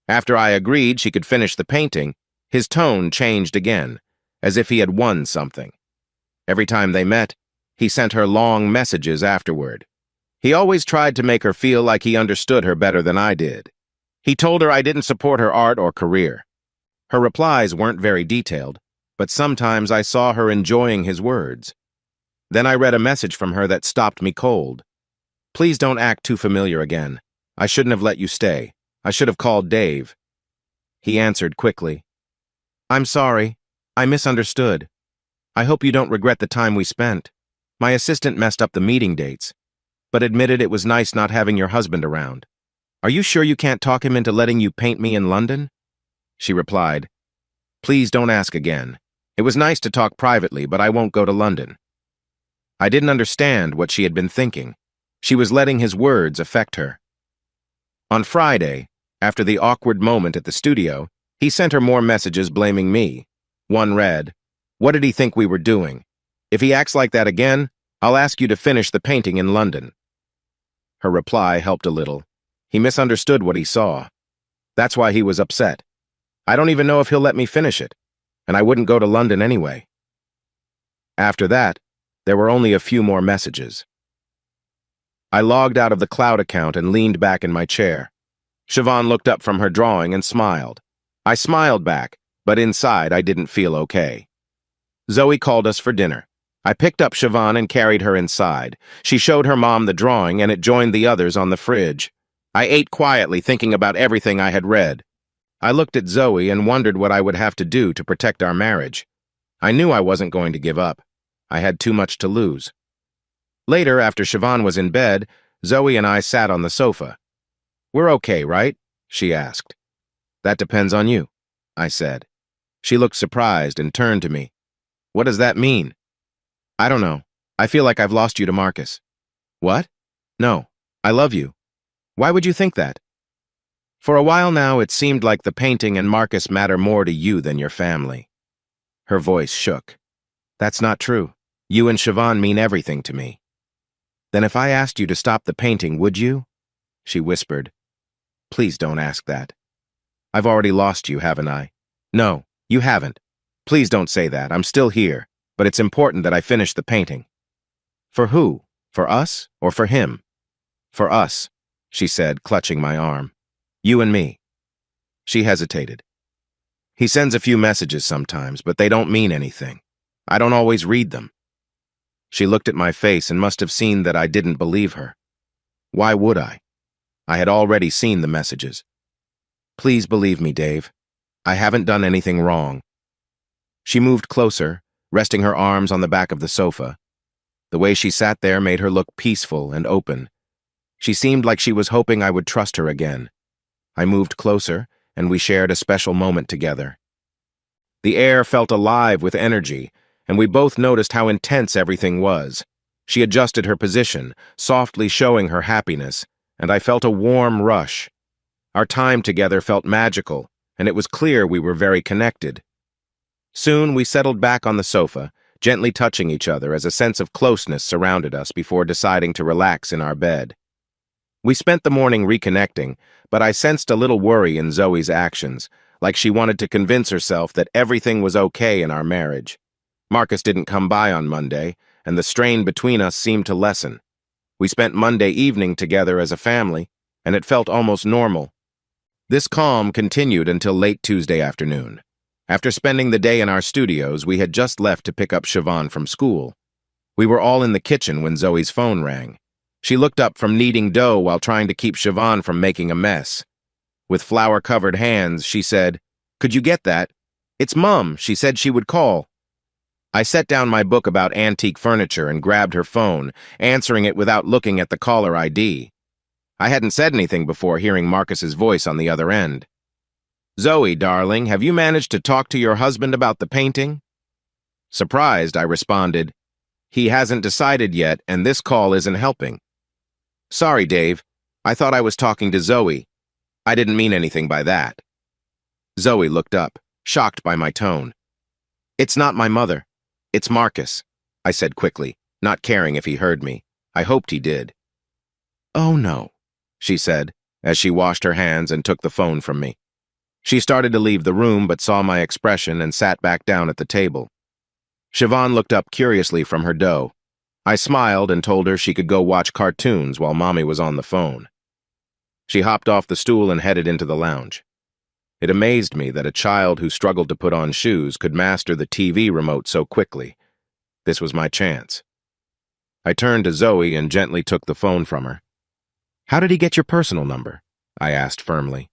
After I agreed she could finish the painting, his tone changed again, as if he had won something. Every time they met, he sent her long messages afterward. He always tried to make her feel like he understood her better than I did. He told her I didn't support her art or career. Her replies weren't very detailed, but sometimes I saw her enjoying his words. Then I read a message from her that stopped me cold. "Please don't act too familiar again. I shouldn't have let you stay. I should have called Dave." He answered quickly, "I'm sorry. I misunderstood. I hope you don't regret the time we spent. My assistant messed up the meeting dates, but admitted it was nice not having your husband around. Are you sure you can't talk him into letting you paint me in London?" She replied, "Please don't ask again. It was nice to talk privately, but I won't go to London." I didn't understand what she had been thinking. She was letting his words affect her. On Friday, after the awkward moment at the studio, he sent her more messages blaming me. One read, "What did he think we were doing? If he acts like that again, I'll ask you to finish the painting in London." Her reply helped a little. He misunderstood what he saw. That's why he was upset. I don't even know if he'll let me finish it, and I wouldn't go to London anyway. After that, there were only a few more messages. I logged out of the cloud account and leaned back in my chair. Siobhan looked up from her drawing and smiled. I smiled back, but inside I didn't feel okay. Zoe called us for dinner. I picked up Siobhan and carried her inside. She showed her mom the drawing, and it joined the others on the fridge. I ate quietly, thinking about everything I had read. I looked at Zoe and wondered what I would have to do to protect our marriage. I knew I wasn't going to give up. I had too much to lose. Later, after Siobhan was in bed, Zoe and I sat on the sofa. "We're okay, right?" she asked. "That depends on you," I said. She looked surprised and turned to me. "What does that mean?" "I don't know. I feel like I've lost you to Marcus." "What?" "No, I love you." "Why would you think that?" "For a while now, it seemed like the painting and Marcus matter more to you than your family." Her voice shook. "That's not true. You and Siobhan mean everything to me." "Then if I asked you to stop the painting, would you?" She whispered. "Please don't ask that. I've already lost you, haven't I?" "No, you haven't. Please don't say that. I'm still here, but it's important that I finish the painting." "For who? For us or for him?" "For us," she said, clutching my arm. "You and me." She hesitated. "He sends a few messages sometimes, but they don't mean anything. I don't always read them." She looked at my face and must have seen that I didn't believe her. Why would I? I had already seen the messages. "Please believe me, Dave. I haven't done anything wrong." She moved closer, resting her arms on the back of the sofa. The way she sat there made her look peaceful and open. She seemed like she was hoping I would trust her again. I moved closer, and we shared a special moment together. The air felt alive with energy, and we both noticed how intense everything was. She adjusted her position, softly showing her happiness, and I felt a warm rush. Our time together felt magical, and it was clear we were very connected. Soon we settled back on the sofa, gently touching each other as a sense of closeness surrounded us before deciding to relax in our bed. We spent the morning reconnecting, but I sensed a little worry in Zoe's actions, like she wanted to convince herself that everything was okay in our marriage. Marcus didn't come by on Monday, and the strain between us seemed to lessen. We spent Monday evening together as a family, and it felt almost normal. This calm continued until late Tuesday afternoon. After spending the day in our studios, we had just left to pick up Siobhan from school. We were all in the kitchen when Zoe's phone rang. She looked up from kneading dough while trying to keep Siobhan from making a mess. With flour-covered hands, she said, "Could you get that? It's Mum. She said she would call." I set down my book about antique furniture and grabbed her phone, answering it without looking at the caller ID. I hadn't said anything before hearing Marcus's voice on the other end. "Zoe, darling, have you managed to talk to your husband about the painting?" Surprised, I responded, He hasn't decided yet, and this call isn't helping. Sorry, Dave. I thought I was talking to Zoe. I didn't mean anything by that. Zoe looked up, shocked by my tone. It's not my mother. It's Marcus, I said quickly, not caring if he heard me. I hoped he did. Oh no, she said, as she washed her hands and took the phone from me. She started to leave the room but saw my expression and sat back down at the table. Siobhan looked up curiously from her dough. I smiled and told her she could go watch cartoons while Mommy was on the phone. She hopped off the stool and headed into the lounge. It amazed me that a child who struggled to put on shoes could master the TV remote so quickly. This was my chance. I turned to Zoe and gently took the phone from her. How did he get your personal number? I asked firmly.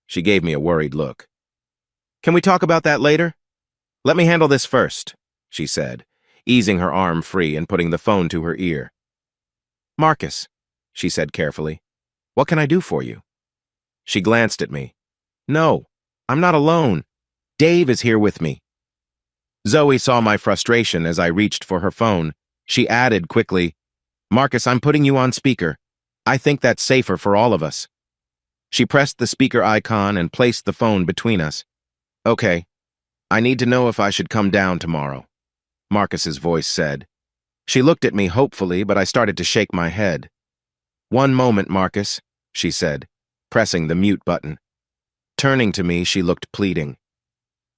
She gave me a worried look. Can we talk about that later? Let me handle this first, she said, easing her arm free and putting the phone to her ear. Marcus, she said carefully, what can I do for you? She glanced at me. No, I'm not alone. Dave is here with me. Zoe saw my frustration as I reached for her phone. She added quickly, Marcus, I'm putting you on speaker. I think that's safer for all of us. She pressed the speaker icon and placed the phone between us. Okay, I need to know if I should come down tomorrow, Marcus's voice said. She looked at me hopefully, but I started to shake my head. One moment, Marcus, she said, pressing the mute button. Turning to me, she looked pleading.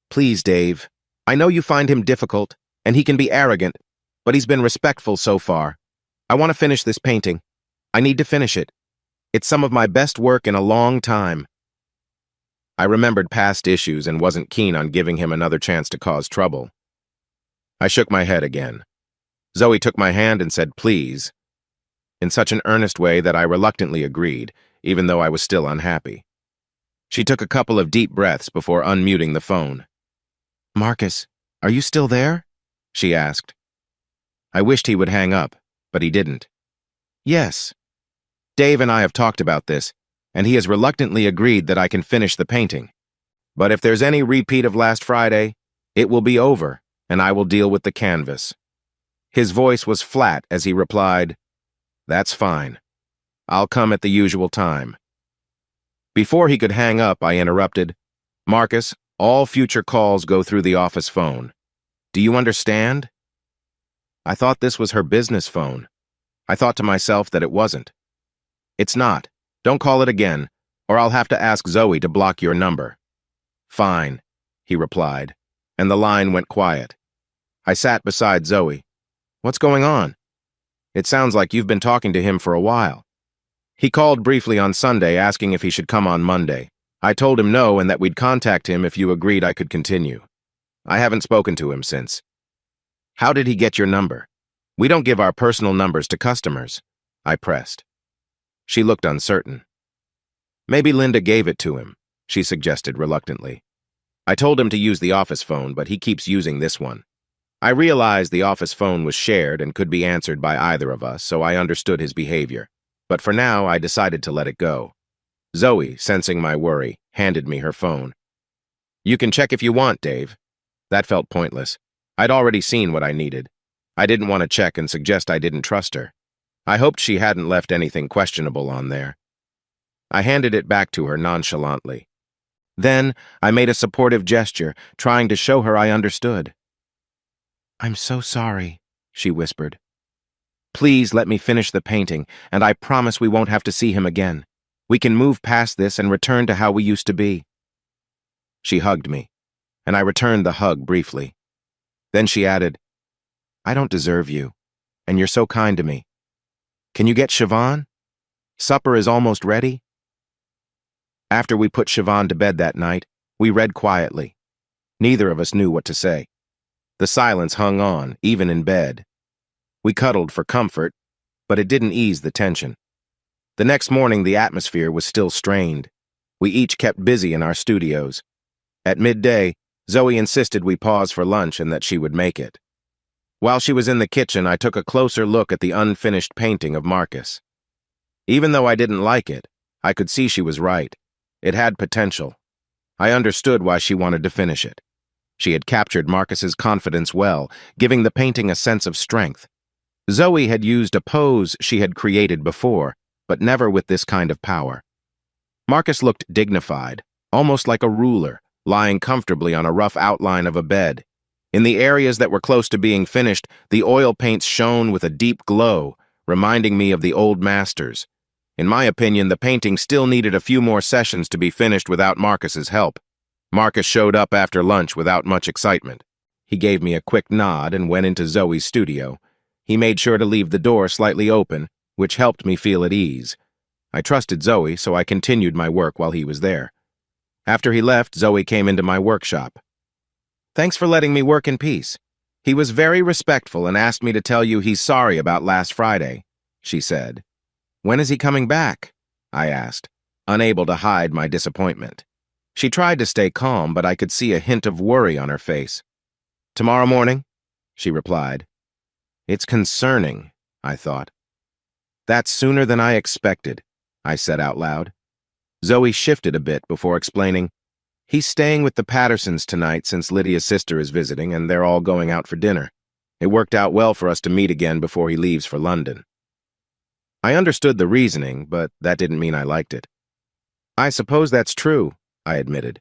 Please, Dave, I know you find him difficult, and he can be arrogant, but he's been respectful so far. I want to finish this painting. I need to finish it. It's some of my best work in a long time. I remembered past issues and wasn't keen on giving him another chance to cause trouble. I shook my head again. Zoe took my hand and said, please, in such an earnest way that I reluctantly agreed, even though I was still unhappy. She took a couple of deep breaths before unmuting the phone. Marcus, are you still there? She asked. I wished he would hang up, but he didn't. Yes. Dave and I have talked about this, and he has reluctantly agreed that I can finish the painting. But if there's any repeat of last Friday, it will be over, and I will deal with the canvas. His voice was flat as he replied, That's fine. I'll come at the usual time. Before he could hang up, I interrupted, Marcus, all future calls go through the office phone. Do you understand? I thought this was her business phone. I thought to myself that it wasn't. It's not. Don't call it again, or I'll have to ask Zoe to block your number. Fine, he replied, and the line went quiet. I sat beside Zoe. What's going on? It sounds like you've been talking to him for a while. He called briefly on Sunday asking if he should come on Monday. I told him no and that we'd contact him if you agreed I could continue. I haven't spoken to him since. How did he get your number? We don't give our personal numbers to customers, I pressed. She looked uncertain. Maybe Linda gave it to him, she suggested reluctantly. I told him to use the office phone, but he keeps using this one. I realized the office phone was shared and could be answered by either of us, so I understood his behavior. But for now, I decided to let it go. Zoe, sensing my worry, handed me her phone. You can check if you want, Dave. That felt pointless. I'd already seen what I needed. I didn't want to check and suggest I didn't trust her. I hoped she hadn't left anything questionable on there. I handed it back to her nonchalantly. Then, I made a supportive gesture, trying to show her I understood. I'm so sorry, she whispered. Please let me finish the painting, and I promise we won't have to see him again. We can move past this and return to how we used to be. She hugged me, and I returned the hug briefly. Then she added, I don't deserve you, and you're so kind to me. Can you get Siobhan? Supper is almost ready. After we put Siobhan to bed that night, we read quietly. Neither of us knew what to say. The silence hung on, even in bed. We cuddled for comfort, but it didn't ease the tension. The next morning, the atmosphere was still strained. We each kept busy in our studios. At midday, Zoe insisted we pause for lunch and that she would make it. While she was in the kitchen, I took a closer look at the unfinished painting of Marcus. Even though I didn't like it, I could see she was right. It had potential. I understood why she wanted to finish it. She had captured Marcus's confidence well, giving the painting a sense of strength. Zoe had used a pose she had created before, but never with this kind of power. Marcus looked dignified, almost like a ruler, lying comfortably on a rough outline of a bed. In the areas that were close to being finished, the oil paints shone with a deep glow, reminding me of the old masters. In my opinion, the painting still needed a few more sessions to be finished without Marcus's help. Marcus showed up after lunch without much excitement. He gave me a quick nod and went into Zoe's studio. He made sure to leave the door slightly open, which helped me feel at ease. I trusted Zoe, so I continued my work while he was there. After he left, Zoe came into my workshop. "Thanks for letting me work in peace. He was very respectful and asked me to tell you he's sorry about last Friday," she said. "When is he coming back?" I asked, unable to hide my disappointment. She tried to stay calm, but I could see a hint of worry on her face. "Tomorrow morning," she replied. "It's concerning," I thought. "That's sooner than I expected," I said out loud. Zoe shifted a bit before explaining, "He's staying with the Pattersons tonight since Lydia's sister is visiting and they're all going out for dinner. It worked out well for us to meet again before he leaves for London." I understood the reasoning, but that didn't mean I liked it. "I suppose that's true," I admitted.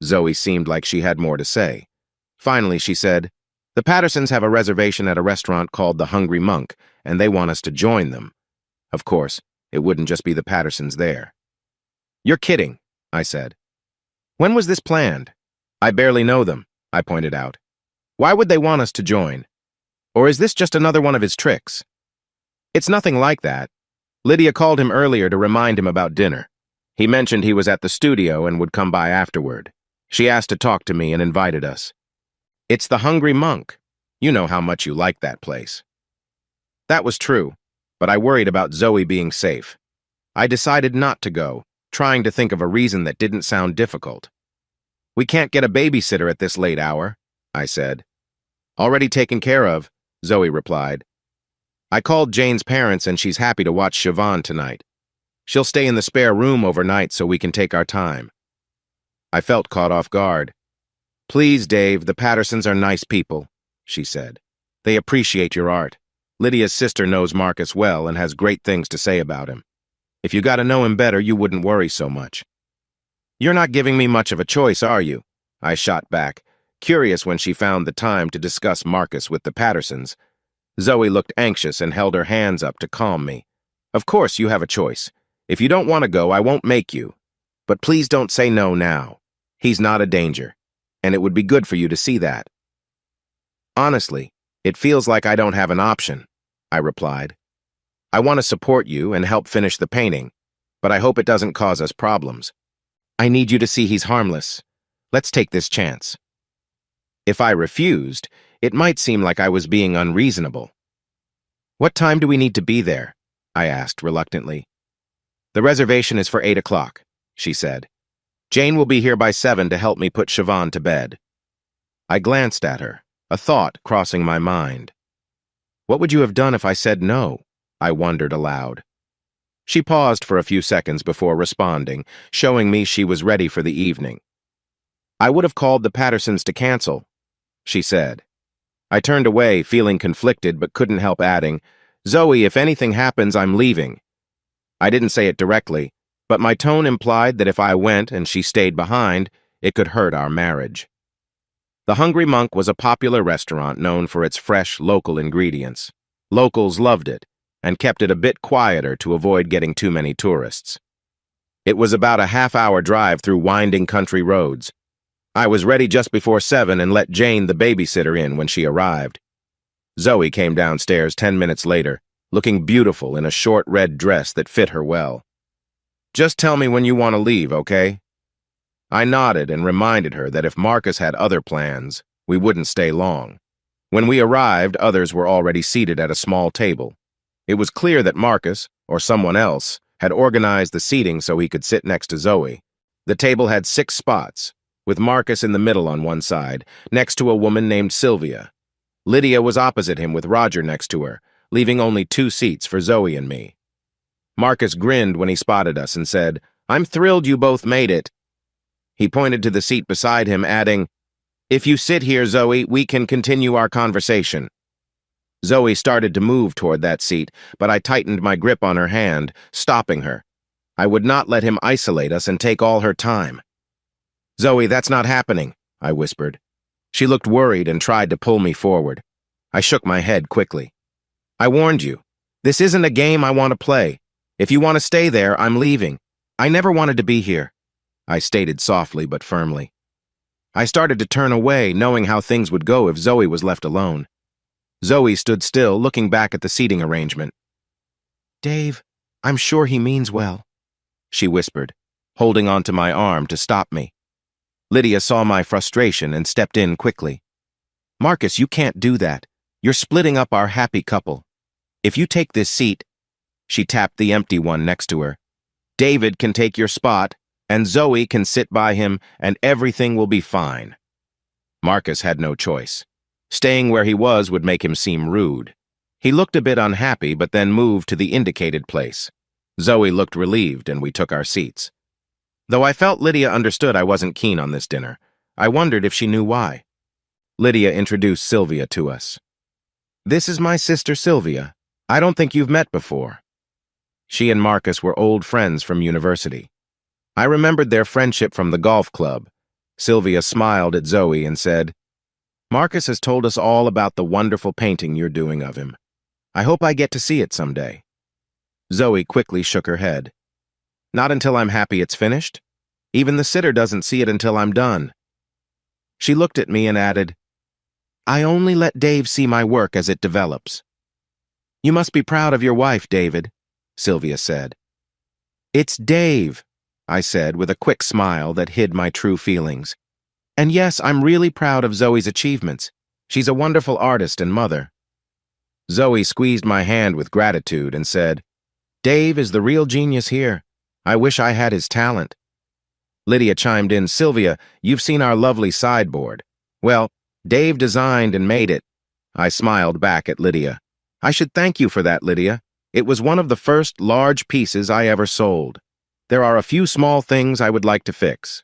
Zoe seemed like she had more to say. Finally, she said, "The Pattersons have a reservation at a restaurant called the Hungry Monk, and they want us to join them. Of course, it wouldn't just be the Pattersons there." "You're kidding," I said. "When was this planned?" "I barely know them," I pointed out. "Why would they want us to join? Or is this just another one of his tricks?" "It's nothing like that. Lydia called him earlier to remind him about dinner. He mentioned he was at the studio and would come by afterward. She asked to talk to me and invited us. It's the Hungry Monk. You know how much you like that place." That was true, but I worried about Zoe being safe. I decided not to go, trying to think of a reason that didn't sound difficult. "We can't get a babysitter at this late hour," I said. "Already taken care of," Zoe replied. "I called Jane's parents and she's happy to watch Siobhan tonight. She'll stay in the spare room overnight so we can take our time." I felt caught off guard. "Please, Dave, the Pattersons are nice people," she said. "They appreciate your art. Lydia's sister knows Marcus well and has great things to say about him. If you got to know him better, you wouldn't worry so much." "You're not giving me much of a choice, are you?" I shot back, curious when she found the time to discuss Marcus with the Pattersons. Zoe looked anxious and held her hands up to calm me. "Of course you have a choice. If you don't want to go, I won't make you. But please don't say no now. He's not a danger, and it would be good for you to see that." "Honestly, it feels like I don't have an option," I replied. "I want to support you and help finish the painting, but I hope it doesn't cause us problems. I need you to see he's harmless. Let's take this chance." If I refused, it might seem like I was being unreasonable. "What time do we need to be there?" I asked reluctantly. "The reservation is for 8 o'clock, she said. "Jane will be here by 7 to help me put Siobhan to bed." I glanced at her, a thought crossing my mind. "What would you have done if I said no?" I wondered aloud. She paused for a few seconds before responding, showing me she was ready for the evening. "I would have called the Pattersons to cancel," she said. I turned away, feeling conflicted, but couldn't help adding, "Zoe, if anything happens, I'm leaving." I didn't say it directly, but my tone implied that if I went and she stayed behind, it could hurt our marriage. The Hungry Monk was a popular restaurant known for its fresh, local ingredients. Locals loved it, and kept it a bit quieter to avoid getting too many tourists. It was about a half-hour drive through winding country roads. I was ready just before 7 and let Jane, the babysitter, in when she arrived. Zoe came downstairs 10 minutes later, looking beautiful in a short red dress that fit her well. "Just tell me when you want to leave, okay?" I nodded and reminded her that if Marcus had other plans, we wouldn't stay long. When we arrived, others were already seated at a small table. It was clear that Marcus, or someone else, had organized the seating so he could sit next to Zoe. The table had 6 spots, with Marcus in the middle on one side, next to a woman named Sylvia. Lydia was opposite him with Roger next to her, leaving only 2 seats for Zoe and me. Marcus grinned when he spotted us and said, "I'm thrilled you both made it." He pointed to the seat beside him, adding, "If you sit here, Zoe, we can continue our conversation." Zoe started to move toward that seat, but I tightened my grip on her hand, stopping her. I would not let him isolate us and take all her time. "Zoe, that's not happening," I whispered. She looked worried and tried to pull me forward. I shook my head quickly. "I warned you. This isn't a game I want to play. If you want to stay there, I'm leaving. I never wanted to be here," I stated softly but firmly. I started to turn away, knowing how things would go if Zoe was left alone. Zoe stood still, looking back at the seating arrangement. "Dave, I'm sure he means well," she whispered, holding onto my arm to stop me. Lydia saw my frustration and stepped in quickly. "Marcus, you can't do that. You're splitting up our happy couple. If you take this seat," she tapped the empty one next to her, "David can take your spot, and Zoe can sit by him, and everything will be fine." Marcus had no choice. Staying where he was would make him seem rude. He looked a bit unhappy, but then moved to the indicated place. Zoe looked relieved, and we took our seats. Though I felt Lydia understood I wasn't keen on this dinner, I wondered if she knew why. Lydia introduced Sylvia to us. "This is my sister Sylvia. I don't think you've met before." She and Marcus were old friends from university. I remembered their friendship from the golf club. Sylvia smiled at Zoe and said, "Marcus has told us all about the wonderful painting you're doing of him. I hope I get to see it someday." Zoe quickly shook her head. "Not until I'm happy it's finished. Even the sitter doesn't see it until I'm done." She looked at me and added, "I only let Dave see my work as it develops." "You must be proud of your wife, David," Sylvia said. "It's Dave," I said with a quick smile that hid my true feelings. "And yes, I'm really proud of Zoe's achievements. She's a wonderful artist and mother." Zoe squeezed my hand with gratitude and said, "Dave is the real genius here. I wish I had his talent." Lydia chimed in, "Sylvia, you've seen our lovely sideboard. Well, Dave designed and made it." I smiled back at Lydia. "I should thank you for that, Lydia. It was one of the first large pieces I ever sold. There are a few small things I would like to fix."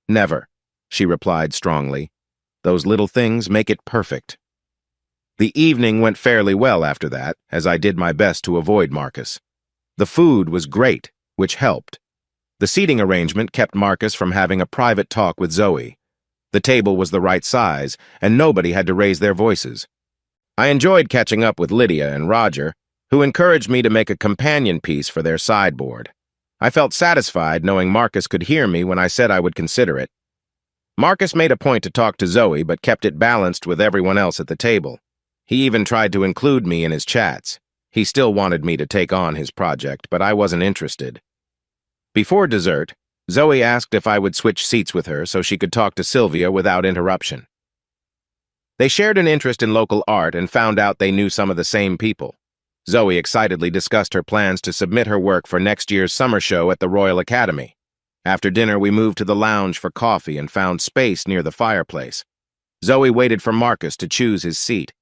"Never," she replied strongly. "Those little things make it perfect." The evening went fairly well after that, as I did my best to avoid Marcus. The food was great, which helped. The seating arrangement kept Marcus from having a private talk with Zoe. The table was the right size, and nobody had to raise their voices. I enjoyed catching up with Lydia and Roger, who encouraged me to make a companion piece for their sideboard. I felt satisfied knowing Marcus could hear me when I said I would consider it. Marcus made a point to talk to Zoe, but kept it balanced with everyone else at the table. He even tried to include me in his chats. He still wanted me to take on his project, but I wasn't interested. Before dessert, Zoe asked if I would switch seats with her so she could talk to Sylvia without interruption. They shared an interest in local art and found out they knew some of the same people. Zoe excitedly discussed her plans to submit her work for next year's summer show at the Royal Academy. After dinner, we moved to the lounge for coffee and found space near the fireplace. Zoe waited for Marcus to choose his seat.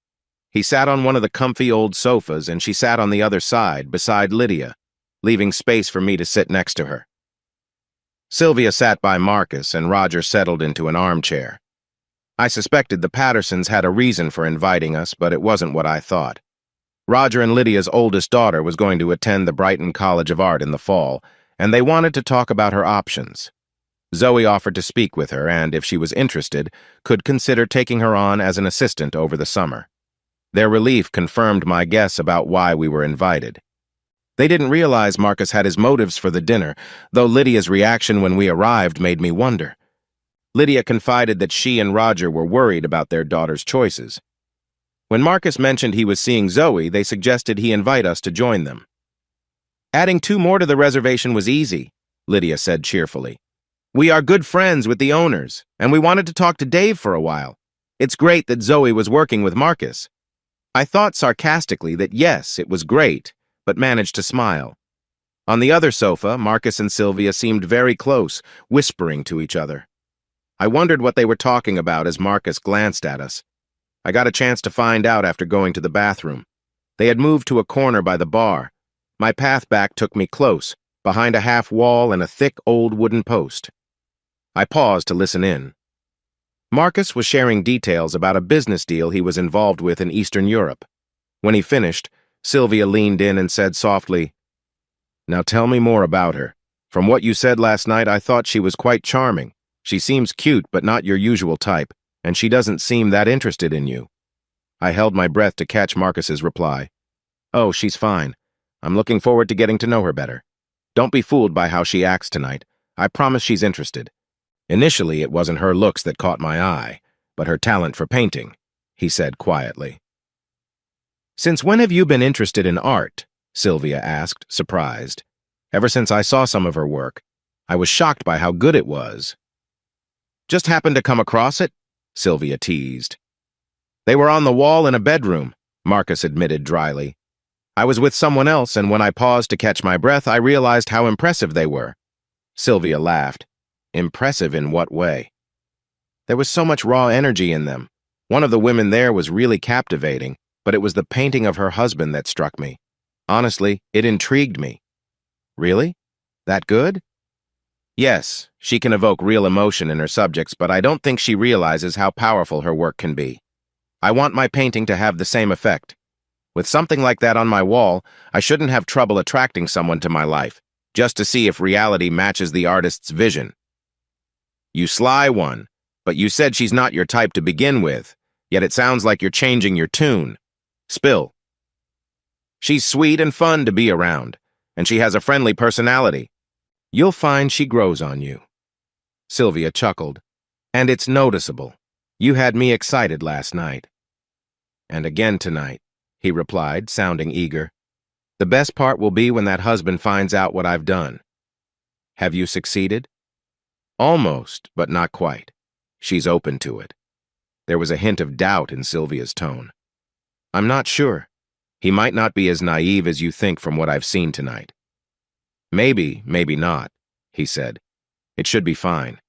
He sat on one of the comfy old sofas, and she sat on the other side, beside Lydia, leaving space for me to sit next to her. Sylvia sat by Marcus, and Roger settled into an armchair. I suspected the Pattersons had a reason for inviting us, but it wasn't what I thought. Roger and Lydia's oldest daughter was going to attend the Brighton College of Art in the fall, and they wanted to talk about her options. Zoe offered to speak with her and, if she was interested, could consider taking her on as an assistant over the summer. Their relief confirmed my guess about why we were invited. They didn't realize Marcus had his motives for the dinner, though Lydia's reaction when we arrived made me wonder. Lydia confided that she and Roger were worried about their daughter's choices. When Marcus mentioned he was seeing Zoe, they suggested he invite us to join them. "Adding 2 more to the reservation was easy," Lydia said cheerfully. "We are good friends with the owners, and we wanted to talk to Dave for a while. It's great that Zoe was working with Marcus." I thought sarcastically that yes, it was great, but managed to smile. On the other sofa, Marcus and Sylvia seemed very close, whispering to each other. I wondered what they were talking about as Marcus glanced at us. I got a chance to find out after going to the bathroom. They had moved to a corner by the bar. My path back took me close, behind a half wall and a thick old wooden post. I paused to listen in. Marcus was sharing details about a business deal he was involved with in Eastern Europe. When he finished, Sylvia leaned in and said softly, "Now tell me more about her. From what you said last night, I thought she was quite charming. She seems cute, but not your usual type, and she doesn't seem that interested in you." I held my breath to catch Marcus's reply. "Oh, she's fine. I'm looking forward to getting to know her better. Don't be fooled by how she acts tonight. I promise she's interested." Initially, it wasn't her looks that caught my eye, but her talent for painting, he said quietly. "Since when have you been interested in art?" Sylvia asked, surprised. "Ever since I saw some of her work. I was shocked by how good it was." "Just happened to come across it?" Sylvia teased. "They were on the wall in a bedroom," Marcus admitted dryly. "I was with someone else, and when I paused to catch my breath, I realized how impressive they were." Sylvia laughed. "Impressive in what way?" "There was so much raw energy in them. One of the women there was really captivating, but it was the painting of her husband that struck me. Honestly, it intrigued me." "Really? That good?" "Yes, she can evoke real emotion in her subjects, but I don't think she realizes how powerful her work can be. I want my painting to have the same effect. With something like that on my wall, I shouldn't have trouble attracting someone to my life, just to see if reality matches the artist's vision." "You sly one, but you said she's not your type to begin with, yet it sounds like you're changing your tune. Spill." "She's sweet and fun to be around, and she has a friendly personality. You'll find she grows on you." Sylvia chuckled. "And it's noticeable. You had me excited last night." "And again tonight," he replied, sounding eager. "The best part will be when that husband finds out what I've done." "Have you succeeded?" "Almost, but not quite. She's open to it." There was a hint of doubt in Sylvia's tone. "I'm not sure. He might not be as naive as you think from what I've seen tonight." "Maybe, maybe not," he said. "It should be fine.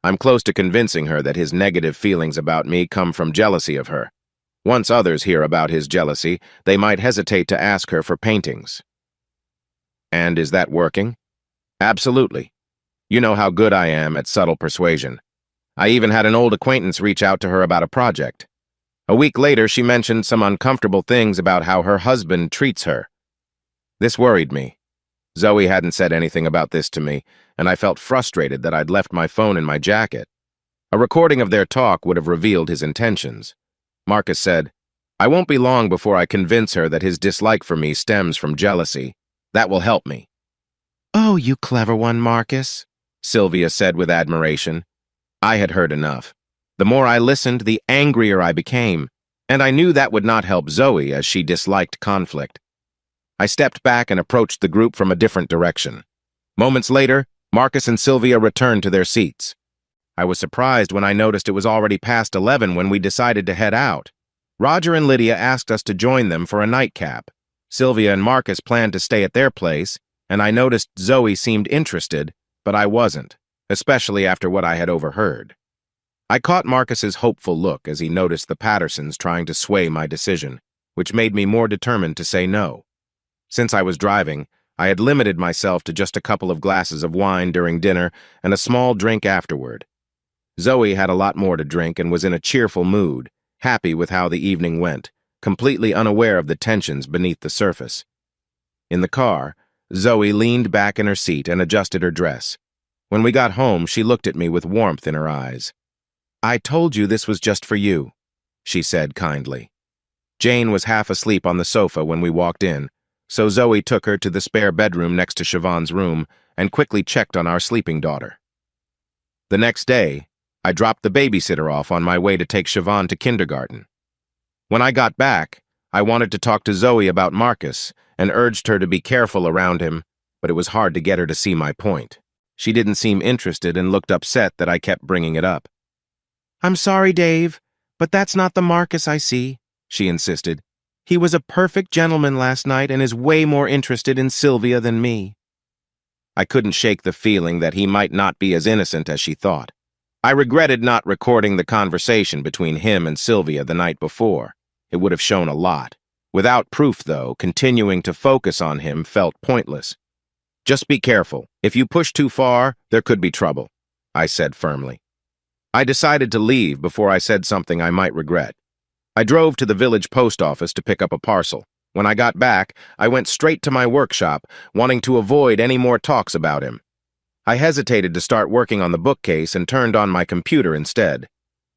I'm close to convincing her that his negative feelings about me come from jealousy of her. Once others hear about his jealousy, they might hesitate to ask her for paintings." "And is that working?" "Absolutely. You know how good I am at subtle persuasion. I even had an old acquaintance reach out to her about a project. A week later, she mentioned some uncomfortable things about how her husband treats her. This worried me. Zoe hadn't said anything about this to me, and I felt frustrated that I'd left my phone in my jacket. A recording of their talk would have revealed his intentions. Marcus said, "I won't be long before I convince her that his dislike for me stems from jealousy. That will help me." "Oh, you clever one, Marcus," Sylvia said with admiration. I had heard enough. The more I listened, the angrier I became, and I knew that would not help Zoe as she disliked conflict. I stepped back and approached the group from a different direction. Moments later, Marcus and Sylvia returned to their seats. I was surprised when I noticed it was already past 11 when we decided to head out. Roger and Lydia asked us to join them for a nightcap. Sylvia and Marcus planned to stay at their place, and I noticed Zoe seemed interested, but I wasn't, especially after what I had overheard. I caught Marcus's hopeful look as he noticed the Pattersons trying to sway my decision, which made me more determined to say no. Since I was driving, I had limited myself to just a couple of glasses of wine during dinner and a small drink afterward. Zoe had a lot more to drink and was in a cheerful mood, happy with how the evening went, completely unaware of the tensions beneath the surface. In the car, Zoe leaned back in her seat and adjusted her dress. When we got home, she looked at me with warmth in her eyes. "I told you this was just for you," she said kindly. Jane was half asleep on the sofa when we walked in, so Zoe took her to the spare bedroom next to Siobhan's room and quickly checked on our sleeping daughter. The next day, I dropped the babysitter off on my way to take Siobhan to kindergarten. When I got back, I wanted to talk to Zoe about Marcus and urged her to be careful around him, but it was hard to get her to see my point. She didn't seem interested and looked upset that I kept bringing it up. "I'm sorry, Dave, but that's not the Marcus I see," she insisted. "He was a perfect gentleman last night and is way more interested in Sylvia than me." I couldn't shake the feeling that he might not be as innocent as she thought. I regretted not recording the conversation between him and Sylvia the night before. It would have shown a lot. Without proof, though, continuing to focus on him felt pointless. "Just be careful. If you push too far, there could be trouble," I said firmly. I decided to leave before I said something I might regret. I drove to the village post office to pick up a parcel. When I got back, I went straight to my workshop, wanting to avoid any more talks about him. I hesitated to start working on the bookcase and turned on my computer instead.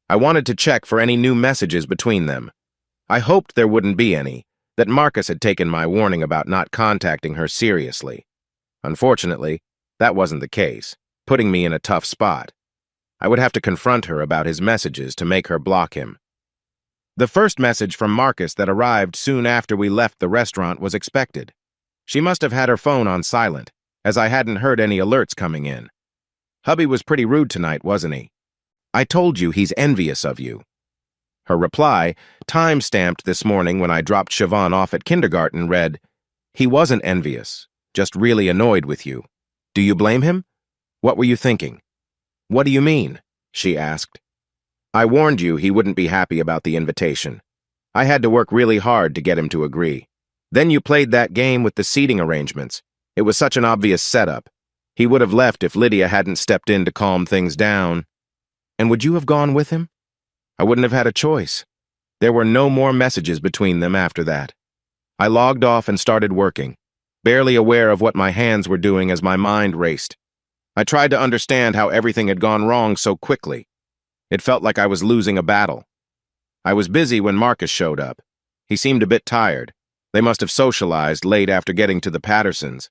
I wanted to check for any new messages between them. I hoped there wouldn't be any, that Marcus had taken my warning about not contacting her seriously. Unfortunately, that wasn't the case, putting me in a tough spot. I would have to confront her about his messages to make her block him. The first message from Marcus that arrived soon after we left the restaurant was expected. She must have had her phone on silent, as I hadn't heard any alerts coming in. Hubby was pretty rude tonight, wasn't he? I told you he's envious of you. Her reply, time-stamped this morning when I dropped Siobhan off at kindergarten, read, "He wasn't envious, just really annoyed with you. Do you blame him? What were you thinking?" "What do you mean?" she asked. "I warned you he wouldn't be happy about the invitation. I had to work really hard to get him to agree. Then you played that game with the seating arrangements. It was such an obvious setup. He would have left if Lydia hadn't stepped in to calm things down. And would you have gone with him?" I wouldn't have had a choice. There were no more messages between them after that. I logged off and started working, barely aware of what my hands were doing as my mind raced. I tried to understand how everything had gone wrong so quickly. It felt like I was losing a battle. I was busy when Marcus showed up. He seemed a bit tired. They must have socialized late after getting to the Pattersons.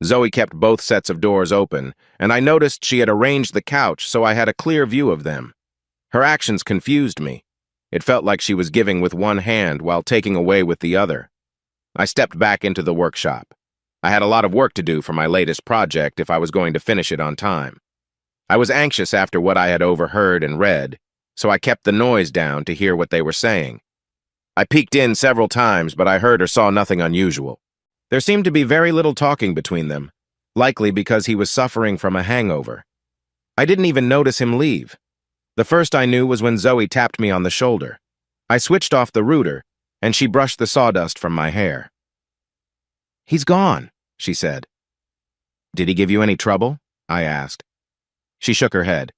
Zoe kept both sets of doors open, and I noticed she had arranged the couch so I had a clear view of them. Her actions confused me. It felt like she was giving with one hand while taking away with the other. I stepped back into the workshop. I had a lot of work to do for my latest project if I was going to finish it on time. I was anxious after what I had overheard and read, so I kept the noise down to hear what they were saying. I peeked in several times, but I heard or saw nothing unusual. There seemed to be very little talking between them, likely because he was suffering from a hangover. I didn't even notice him leave. The first I knew was when Zoe tapped me on the shoulder. I switched off the router, and she brushed the sawdust from my hair. "He's gone," she said. "Did he give you any trouble?" I asked. She shook her head.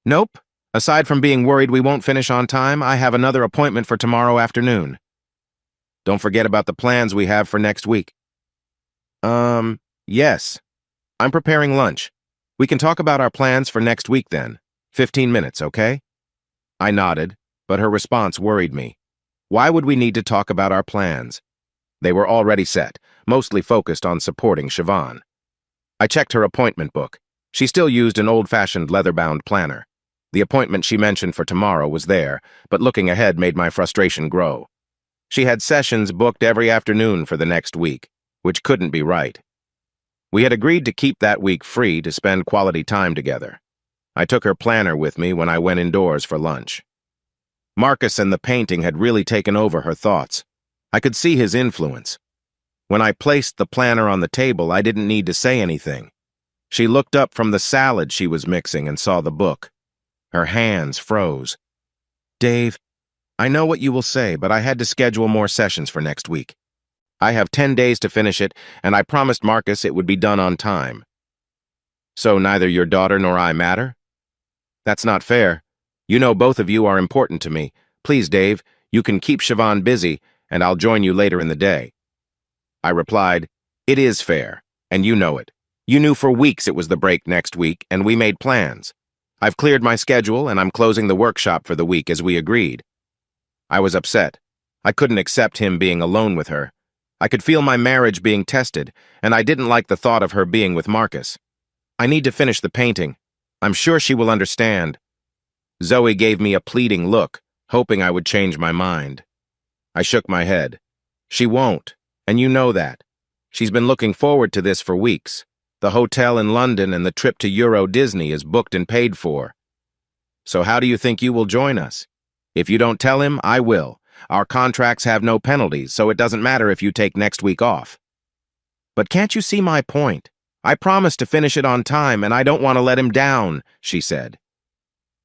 "Nope. Aside from being worried we won't finish on time, I have another appointment for tomorrow afternoon." "Don't forget about the plans we have for next week." Yes. I'm preparing lunch. We can talk about our plans for next week then. 15 minutes, okay?" I nodded, but her response worried me. Why would we need to talk about our plans? They were already set, mostly focused on supporting Siobhan. I checked her appointment book. She still used an old-fashioned leather-bound planner. The appointment she mentioned for tomorrow was there, but looking ahead made my frustration grow. She had sessions booked every afternoon for the next week, which couldn't be right. We had agreed to keep that week free to spend quality time together. I took her planner with me when I went indoors for lunch. Marcus and the painting had really taken over her thoughts. I could see his influence. When I placed the planner on the table, I didn't need to say anything. She looked up from the salad she was mixing and saw the book. Her hands froze. "Dave, I know what you will say, but I had to schedule more sessions for next week. I have 10 days to finish it, and I promised Marcus it would be done on time." "So neither your daughter nor I matter?" "That's not fair. You know both of you are important to me. Please, Dave, you can keep Siobhan busy, and I'll join you later in the day." I replied, "It is fair, and you know it. You knew for weeks it was the break next week, and we made plans. I've cleared my schedule, and I'm closing the workshop for the week as we agreed." I was upset. I couldn't accept him being alone with her. I could feel my marriage being tested, and I didn't like the thought of her being with Marcus. "I need to finish the painting. I'm sure she will understand." Zoe gave me a pleading look, hoping I would change my mind. I shook my head. "She won't, and you know that. She's been looking forward to this for weeks. The hotel in London and the trip to Euro Disney is booked and paid for. So how do you think you will join us? If you don't tell him, I will. Our contracts have no penalties, so it doesn't matter if you take next week off." "But can't you see my point? I promised to finish it on time, and I don't want to let him down," she said.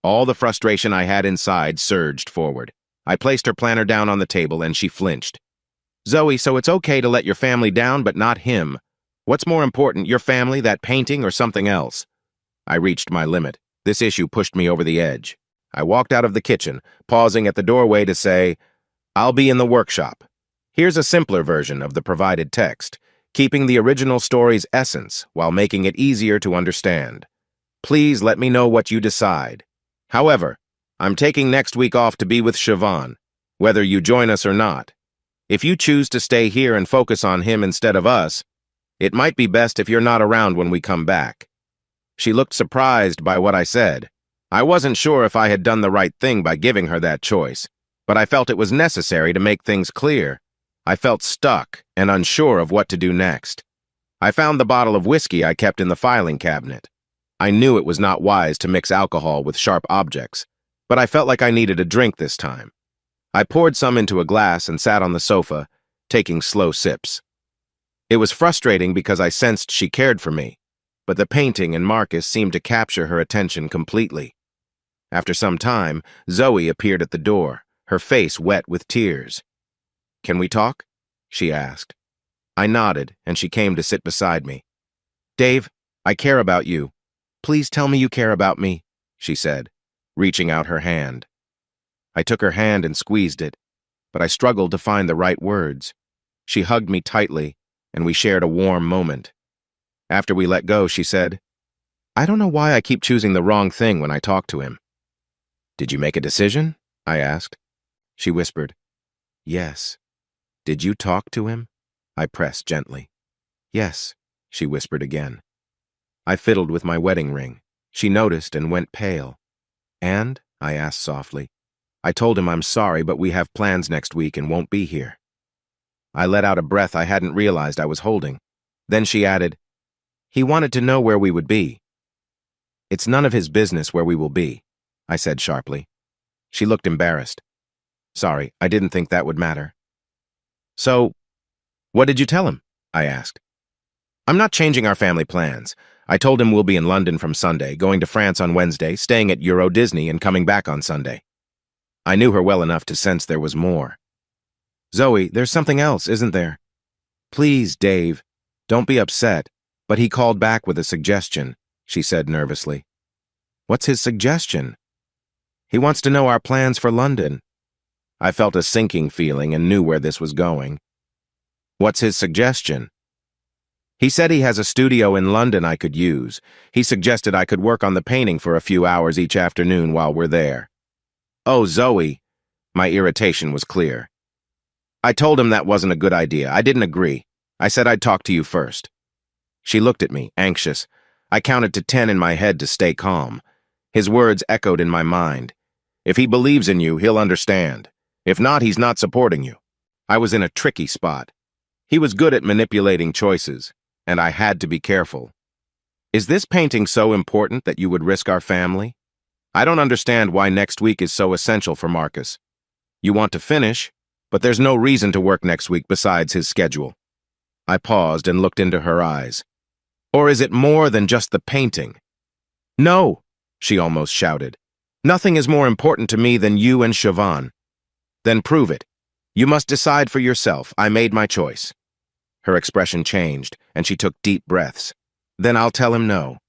All the frustration I had inside surged forward. I placed her planner down on the table, and she flinched. "Zoe, so it's okay to let your family down, but not him. What's more important, your family, that painting, or something else?" I reached my limit. This issue pushed me over the edge. I walked out of the kitchen, pausing at the doorway to say, I'll be in the workshop. Here's a simpler version of the provided text, keeping the original story's essence while making it easier to understand. Please let me know what you decide. However, I'm taking next week off to be with Siobhan, whether you join us or not. If you choose to stay here and focus on him instead of us, it might be best if you're not around when we come back. She looked surprised by what I said. I wasn't sure if I had done the right thing by giving her that choice, but I felt it was necessary to make things clear. I felt stuck and unsure of what to do next. I found the bottle of whiskey I kept in the filing cabinet. I knew it was not wise to mix alcohol with sharp objects, but I felt like I needed a drink this time. I poured some into a glass and sat on the sofa, taking slow sips. It was frustrating because I sensed she cared for me, but the painting and Marcus seemed to capture her attention completely. After some time, Zoe appeared at the door, her face wet with tears. "Can we talk?" she asked. I nodded, and she came to sit beside me. "Dave, I care about you. Please tell me you care about me," she said, reaching out her hand. I took her hand and squeezed it, but I struggled to find the right words. She hugged me tightly, and we shared a warm moment. After we let go, she said, "I don't know why I keep choosing the wrong thing when I talk to him." "Did you make a decision?" I asked. She whispered, "Yes." "Did you talk to him?" I pressed gently. "Yes," she whispered again. I fiddled with my wedding ring. She noticed and went pale. "And?" I asked softly. "I told him I'm sorry, but we have plans next week and won't be here." I let out a breath I hadn't realized I was holding. Then she added, "He wanted to know where we would be." "It's none of his business where we will be," I said sharply. She looked embarrassed. "Sorry, I didn't think that would matter." "So, what did you tell him?" I asked. "I'm not changing our family plans. I told him we'll be in London from Sunday, going to France on Wednesday, staying at Euro Disney, and coming back on Sunday." I knew her well enough to sense there was more. "Zoe, there's something else, isn't there?" "Please, Dave, don't be upset, but he called back with a suggestion," she said nervously. "What's his suggestion?" "He wants to know our plans for London." I felt a sinking feeling and knew where this was going. "What's his suggestion?" "He said he has a studio in London I could use. He suggested I could work on the painting for a few hours each afternoon while we're there." "Oh, Zoe." My irritation was clear. "I told him that wasn't a good idea. I didn't agree. I said I'd talk to you first." She looked at me, anxious. I counted to 10 in my head to stay calm. His words echoed in my mind. "If he believes in you, he'll understand. If not, he's not supporting you." I was in a tricky spot. He was good at manipulating choices, and I had to be careful. "Is this painting so important that you would risk our family? I don't understand why next week is so essential for Marcus. You want to finish, but there's no reason to work next week besides his schedule." I paused and looked into her eyes. "Or is it more than just the painting?" "No," she almost shouted. "Nothing is more important to me than you and Siobhan." "Then prove it. You must decide for yourself. I made my choice." Her expression changed, and she took deep breaths. "Then I'll tell him no.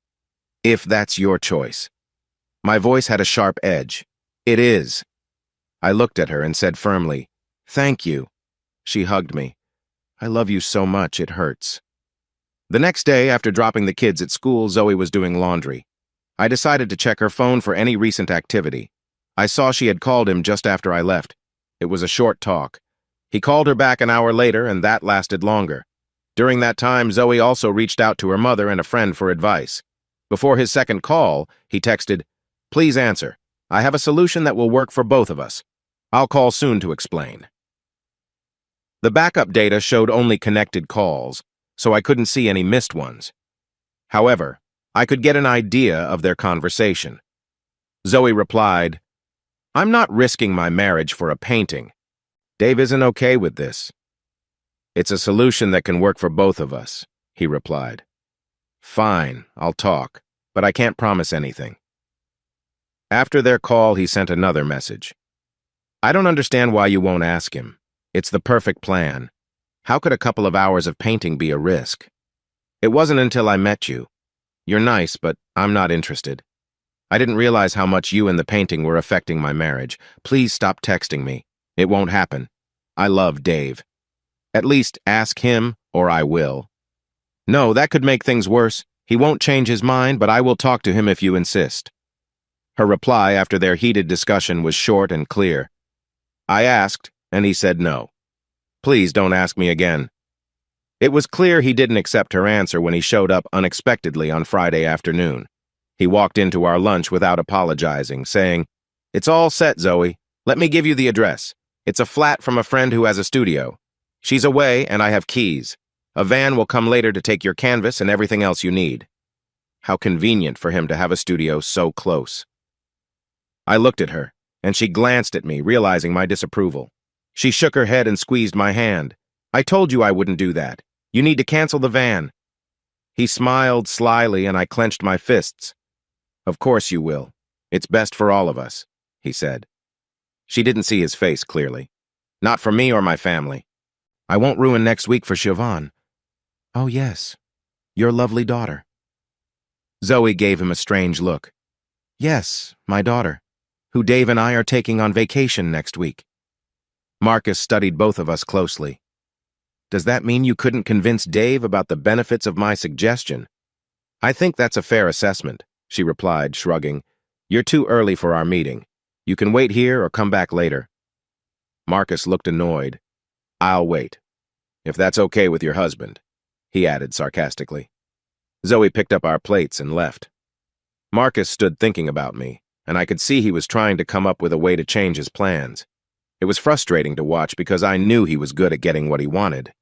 If that's your choice." My voice had a sharp edge. "It is." I looked at her and said firmly, "Thank you." She hugged me. "I love you so much, it hurts." The next day, after dropping the kids at school, Zoe was doing laundry. I decided to check her phone for any recent activity. I saw she had called him just after I left. It was a short talk. He called her back an hour later, and that lasted longer. During that time, Zoe also reached out to her mother and a friend for advice. Before his second call, he texted, "Please answer. I have a solution that will work for both of us. I'll call soon to explain." The backup data showed only connected calls, so I couldn't see any missed ones. However, I could get an idea of their conversation. Zoe replied, "I'm not risking my marriage for a painting. Dave isn't okay with this." "It's a solution that can work for both of us," he replied. "Fine, I'll talk, but I can't promise anything." After their call, he sent another message. "I don't understand why you won't ask him. It's the perfect plan. How could a couple of hours of painting be a risk? It wasn't until I met you. You're nice, but I'm not interested. I didn't realize how much you and the painting were affecting my marriage. Please stop texting me. It won't happen. I love Dave. At least ask him, or I will. No, that could make things worse. He won't change his mind, but I will talk to him if you insist. Her reply after their heated discussion was short and clear. I asked, and he said no. Please don't ask me again. It was clear he didn't accept her answer when he showed up unexpectedly on Friday afternoon. He walked into our lunch without apologizing, saying, "It's all set, Zoe. Let me give you the address. It's a flat from a friend who has a studio. She's away, and I have keys. A van will come later to take your canvas and everything else you need." How convenient for him to have a studio so close. I looked at her, and she glanced at me, realizing my disapproval. She shook her head and squeezed my hand. "I told you I wouldn't do that. You need to cancel the van." He smiled slyly, and I clenched my fists. "Of course you will. It's best for all of us," he said. She didn't see his face clearly. "Not for me or my family. I won't ruin next week for Siobhan." "Oh, yes. Your lovely daughter." Zoe gave him a strange look. "Yes, my daughter, who Dave and I are taking on vacation next week." Marcus studied both of us closely. "Does that mean you couldn't convince Dave about the benefits of my suggestion?" "I think that's a fair assessment," she replied, shrugging. "You're too early for our meeting. You can wait here or come back later." Marcus looked annoyed. "I'll wait. If that's okay with your husband," he added sarcastically. Zoe picked up our plates and left. Marcus stood thinking about me, and I could see he was trying to come up with a way to change his plans. It was frustrating to watch because I knew he was good at getting what he wanted.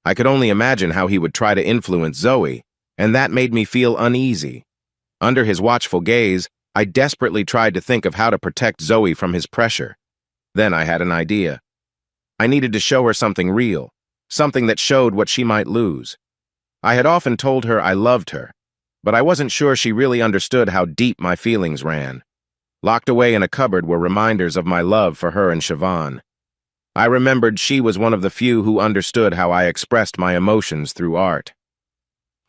I could only imagine how he would try to influence Zoe, and that made me feel uneasy. Under his watchful gaze, I desperately tried to think of how to protect Zoe from his pressure. Then I had an idea. I needed to show her something real, something that showed what she might lose. I had often told her I loved her, but I wasn't sure she really understood how deep my feelings ran. Locked away in a cupboard were reminders of my love for her and Siobhan. I remembered she was one of the few who understood how I expressed my emotions through art.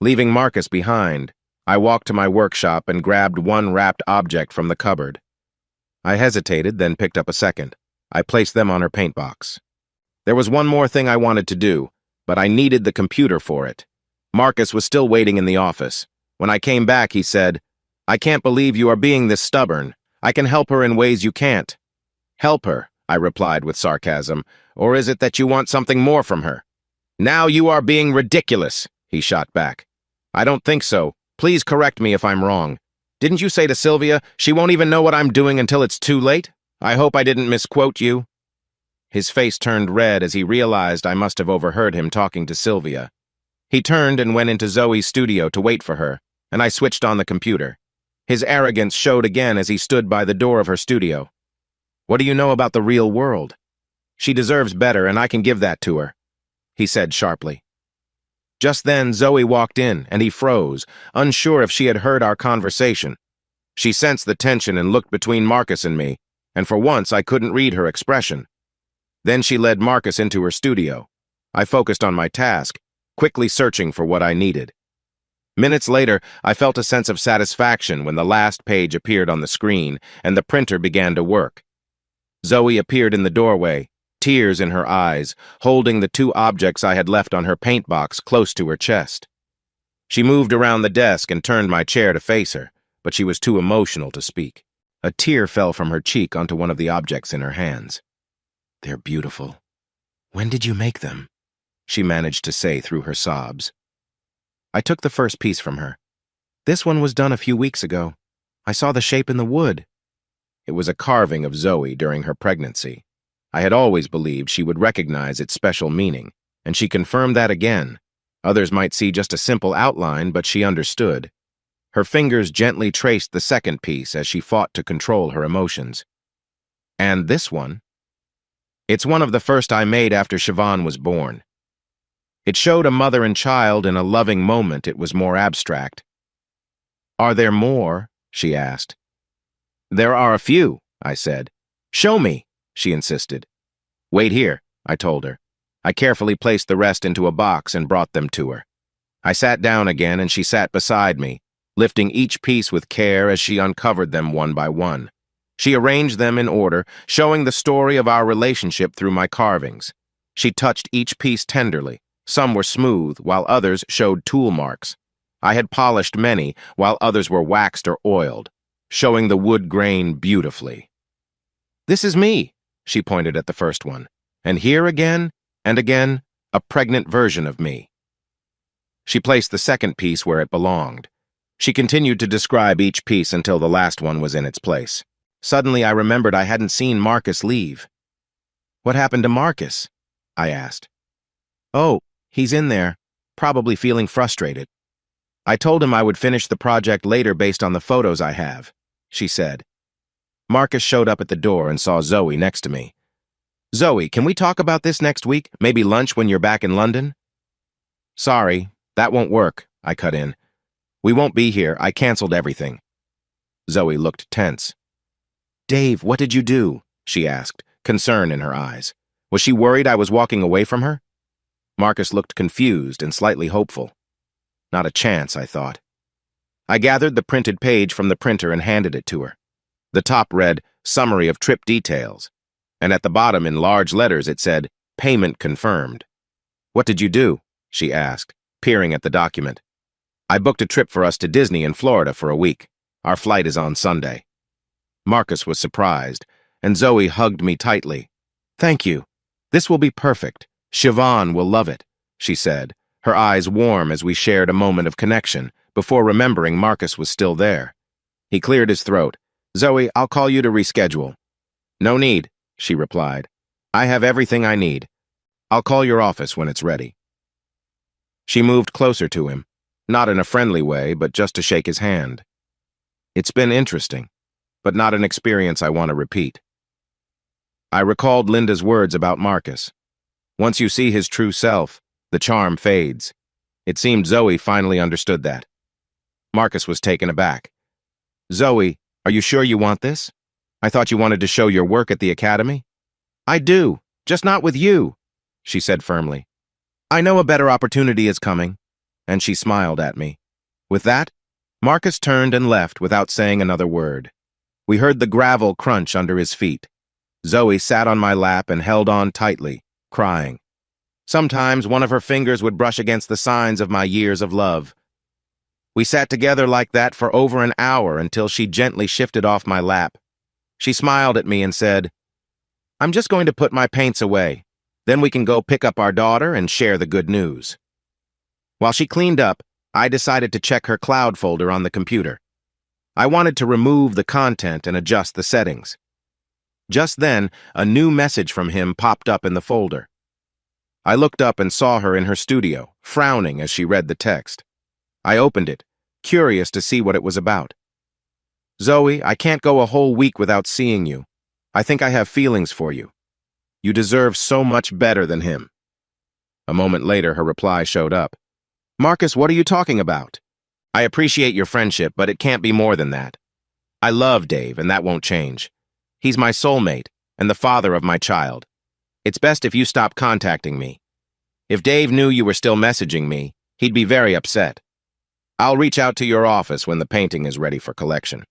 Leaving Marcus behind, I walked to my workshop and grabbed one wrapped object from the cupboard. I hesitated, then picked up a second. I placed them on her paint box. There was one more thing I wanted to do, but I needed the computer for it. Marcus was still waiting in the office. When I came back, he said, "I can't believe you are being this stubborn. I can help her in ways you can't." "Help her," I replied with sarcasm, "or is it that you want something more from her?" "Now you are being ridiculous," he shot back. "I don't think so. Please correct me if I'm wrong. Didn't you say to Sylvia, she won't even know what I'm doing until it's too late? I hope I didn't misquote you." His face turned red as he realized I must have overheard him talking to Sylvia. He turned and went into Zoe's studio to wait for her, and I switched on the computer. His arrogance showed again as he stood by the door of her studio. "What do you know about the real world? She deserves better, and I can give that to her," he said sharply. Just then, Zoe walked in, and he froze, unsure if she had heard our conversation. She sensed the tension and looked between Marcus and me, and for once I couldn't read her expression. Then she led Marcus into her studio. I focused on my task, quickly searching for what I needed. Minutes later, I felt a sense of satisfaction when the last page appeared on the screen and the printer began to work. Zoe appeared in the doorway, tears in her eyes, holding the two objects I had left on her paint box close to her chest. She moved around the desk and turned my chair to face her, but she was too emotional to speak. A tear fell from her cheek onto one of the objects in her hands. "They're beautiful. When did you make them?" she managed to say through her sobs. I took the first piece from her. "This one was done a few weeks ago. I saw the shape in the wood." It was a carving of Zoe during her pregnancy. I had always believed she would recognize its special meaning, and she confirmed that again. Others might see just a simple outline, but she understood. Her fingers gently traced the second piece as she fought to control her emotions. "And this one? It's one of the first I made after Siobhan was born. It showed a mother and child in a loving moment. It was more abstract." "Are there more?" she asked. "There are a few," I said. "Show me," she insisted. "Wait here," I told her. I carefully placed the rest into a box and brought them to her. I sat down again and she sat beside me, lifting each piece with care as she uncovered them one by one. She arranged them in order, showing the story of our relationship through my carvings. She touched each piece tenderly. Some were smooth, while others showed tool marks. I had polished many, while others were waxed or oiled, showing the wood grain beautifully. "This is me," she pointed at the first one. "And here again, and again, a pregnant version of me." She placed the second piece where it belonged. She continued to describe each piece until the last one was in its place. Suddenly, I remembered I hadn't seen Marcus leave. "What happened to Marcus?" I asked. "Oh, he's in there, probably feeling frustrated. I told him I would finish the project later based on the photos I have," she said. Marcus showed up at the door and saw Zoe next to me. "Zoe, can we talk about this next week? Maybe lunch when you're back in London?" "Sorry, that won't work," I cut in. "We won't be here. I canceled everything." Zoe looked tense. "Dave, what did you do?" she asked, concern in her eyes. Was she worried I was walking away from her? Marcus looked confused and slightly hopeful. Not a chance, I thought. I gathered the printed page from the printer and handed it to her. The top read, "Summary of trip details," and at the bottom in large letters it said, "Payment confirmed." "What did you do?" she asked, peering at the document. "I booked a trip for us to Disney in Florida for a week. Our flight is on Sunday." Marcus was surprised, and Zoe hugged me tightly. "Thank you. This will be perfect. Siobhan will love it," she said, her eyes warm as we shared a moment of connection, before remembering Marcus was still there. He cleared his throat. "Zoe, I'll call you to reschedule." "No need," she replied. "I have everything I need. I'll call your office when it's ready." She moved closer to him, not in a friendly way, but just to shake his hand. It's been interesting, but not an experience I want to repeat. I recalled Linda's words about Marcus. Once you see his true self, the charm fades. It seemed Zoe finally understood that. Marcus was taken aback. "Zoe, are you sure you want this? I thought you wanted to show your work at the academy." "I do, just not with you," she said firmly. "I know a better opportunity is coming," and she smiled at me. With that, Marcus turned and left without saying another word. We heard the gravel crunch under his feet. Zoe sat on my lap and held on tightly, crying. Sometimes one of her fingers would brush against the signs of my years of love. We sat together like that for over an hour until she gently shifted off my lap. She smiled at me and said, "I'm just going to put my paints away. Then we can go pick up our daughter and share the good news." While she cleaned up, I decided to check her cloud folder on the computer. I wanted to remove the content and adjust the settings. Just then, a new message from him popped up in the folder. I looked up and saw her in her studio, frowning as she read the text. I opened it, curious to see what it was about. "Zoe, I can't go a whole week without seeing you. I think I have feelings for you. You deserve so much better than him." A moment later, her reply showed up. "Marcus, what are you talking about? I appreciate your friendship, but it can't be more than that. I love Dave, and that won't change. He's my soulmate and the father of my child. It's best if you stop contacting me. If Dave knew you were still messaging me, he'd be very upset. I'll reach out to your office when the painting is ready for collection."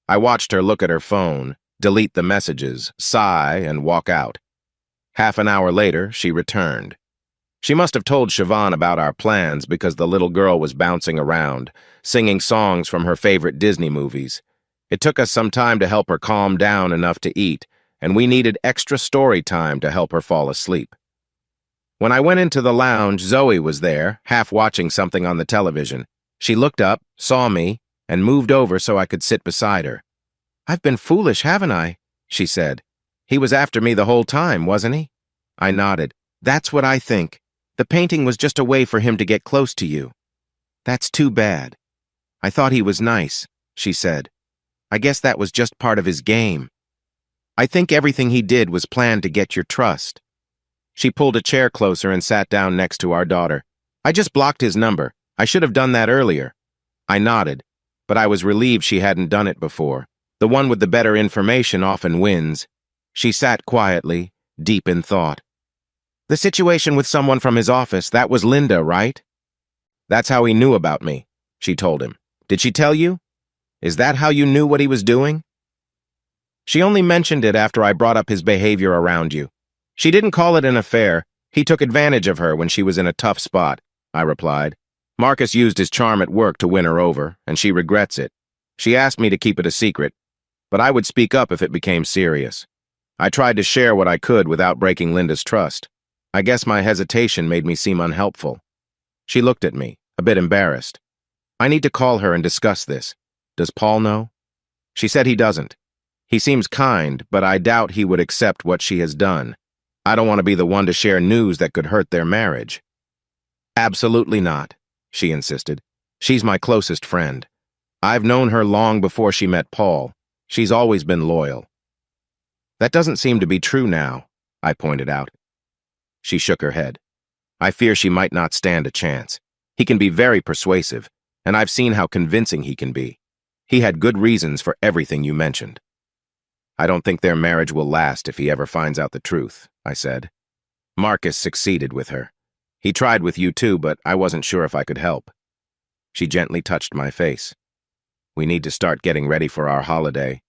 I watched her look at her phone, delete the messages, sigh, and walk out. Half an hour later, she returned. She must have told Siobhan about our plans because the little girl was bouncing around, singing songs from her favorite Disney movies. It took us some time to help her calm down enough to eat, and we needed extra story time to help her fall asleep. When I went into the lounge, Zoe was there, half watching something on the television. She looked up, saw me, and moved over so I could sit beside her. "I've been foolish, haven't I?" she said. "He was after me the whole time, wasn't he?" I nodded. "That's what I think. The painting was just a way for him to get close to you." "That's too bad." "I thought he was nice," she said. "I guess that was just part of his game. I think everything he did was planned to get your trust." She pulled a chair closer and sat down next to our daughter. "I just blocked his number. I should have done that earlier." I nodded, but I was relieved she hadn't done it before. The one with the better information often wins. She sat quietly, deep in thought. "The situation with someone from his office, that was Linda, right?" "That's how he knew about me," she told him. "Did she tell you? Is that how you knew what he was doing?" She only mentioned it after I brought up his behavior around you. She didn't call it an affair. He took advantage of her when she was in a tough spot, I replied. Marcus used his charm at work to win her over, and she regrets it. She asked me to keep it a secret, but I would speak up if it became serious. I tried to share what I could without breaking Linda's trust. I guess my hesitation made me seem unhelpful. She looked at me, a bit embarrassed. I need to call her and discuss this. Does Paul know? She said he doesn't. He seems kind, but I doubt he would accept what she has done. I don't want to be the one to share news that could hurt their marriage. Absolutely not, she insisted. She's my closest friend. I've known her long before she met Paul. She's always been loyal. That doesn't seem to be true now, I pointed out. She shook her head. I fear she might not stand a chance. He can be very persuasive, and I've seen how convincing he can be. He had good reasons for everything you mentioned. I don't think their marriage will last if he ever finds out the truth, I said. Marcus succeeded with her. He tried with you too, but I wasn't sure if I could help. She gently touched my face. We need to start getting ready for our holiday.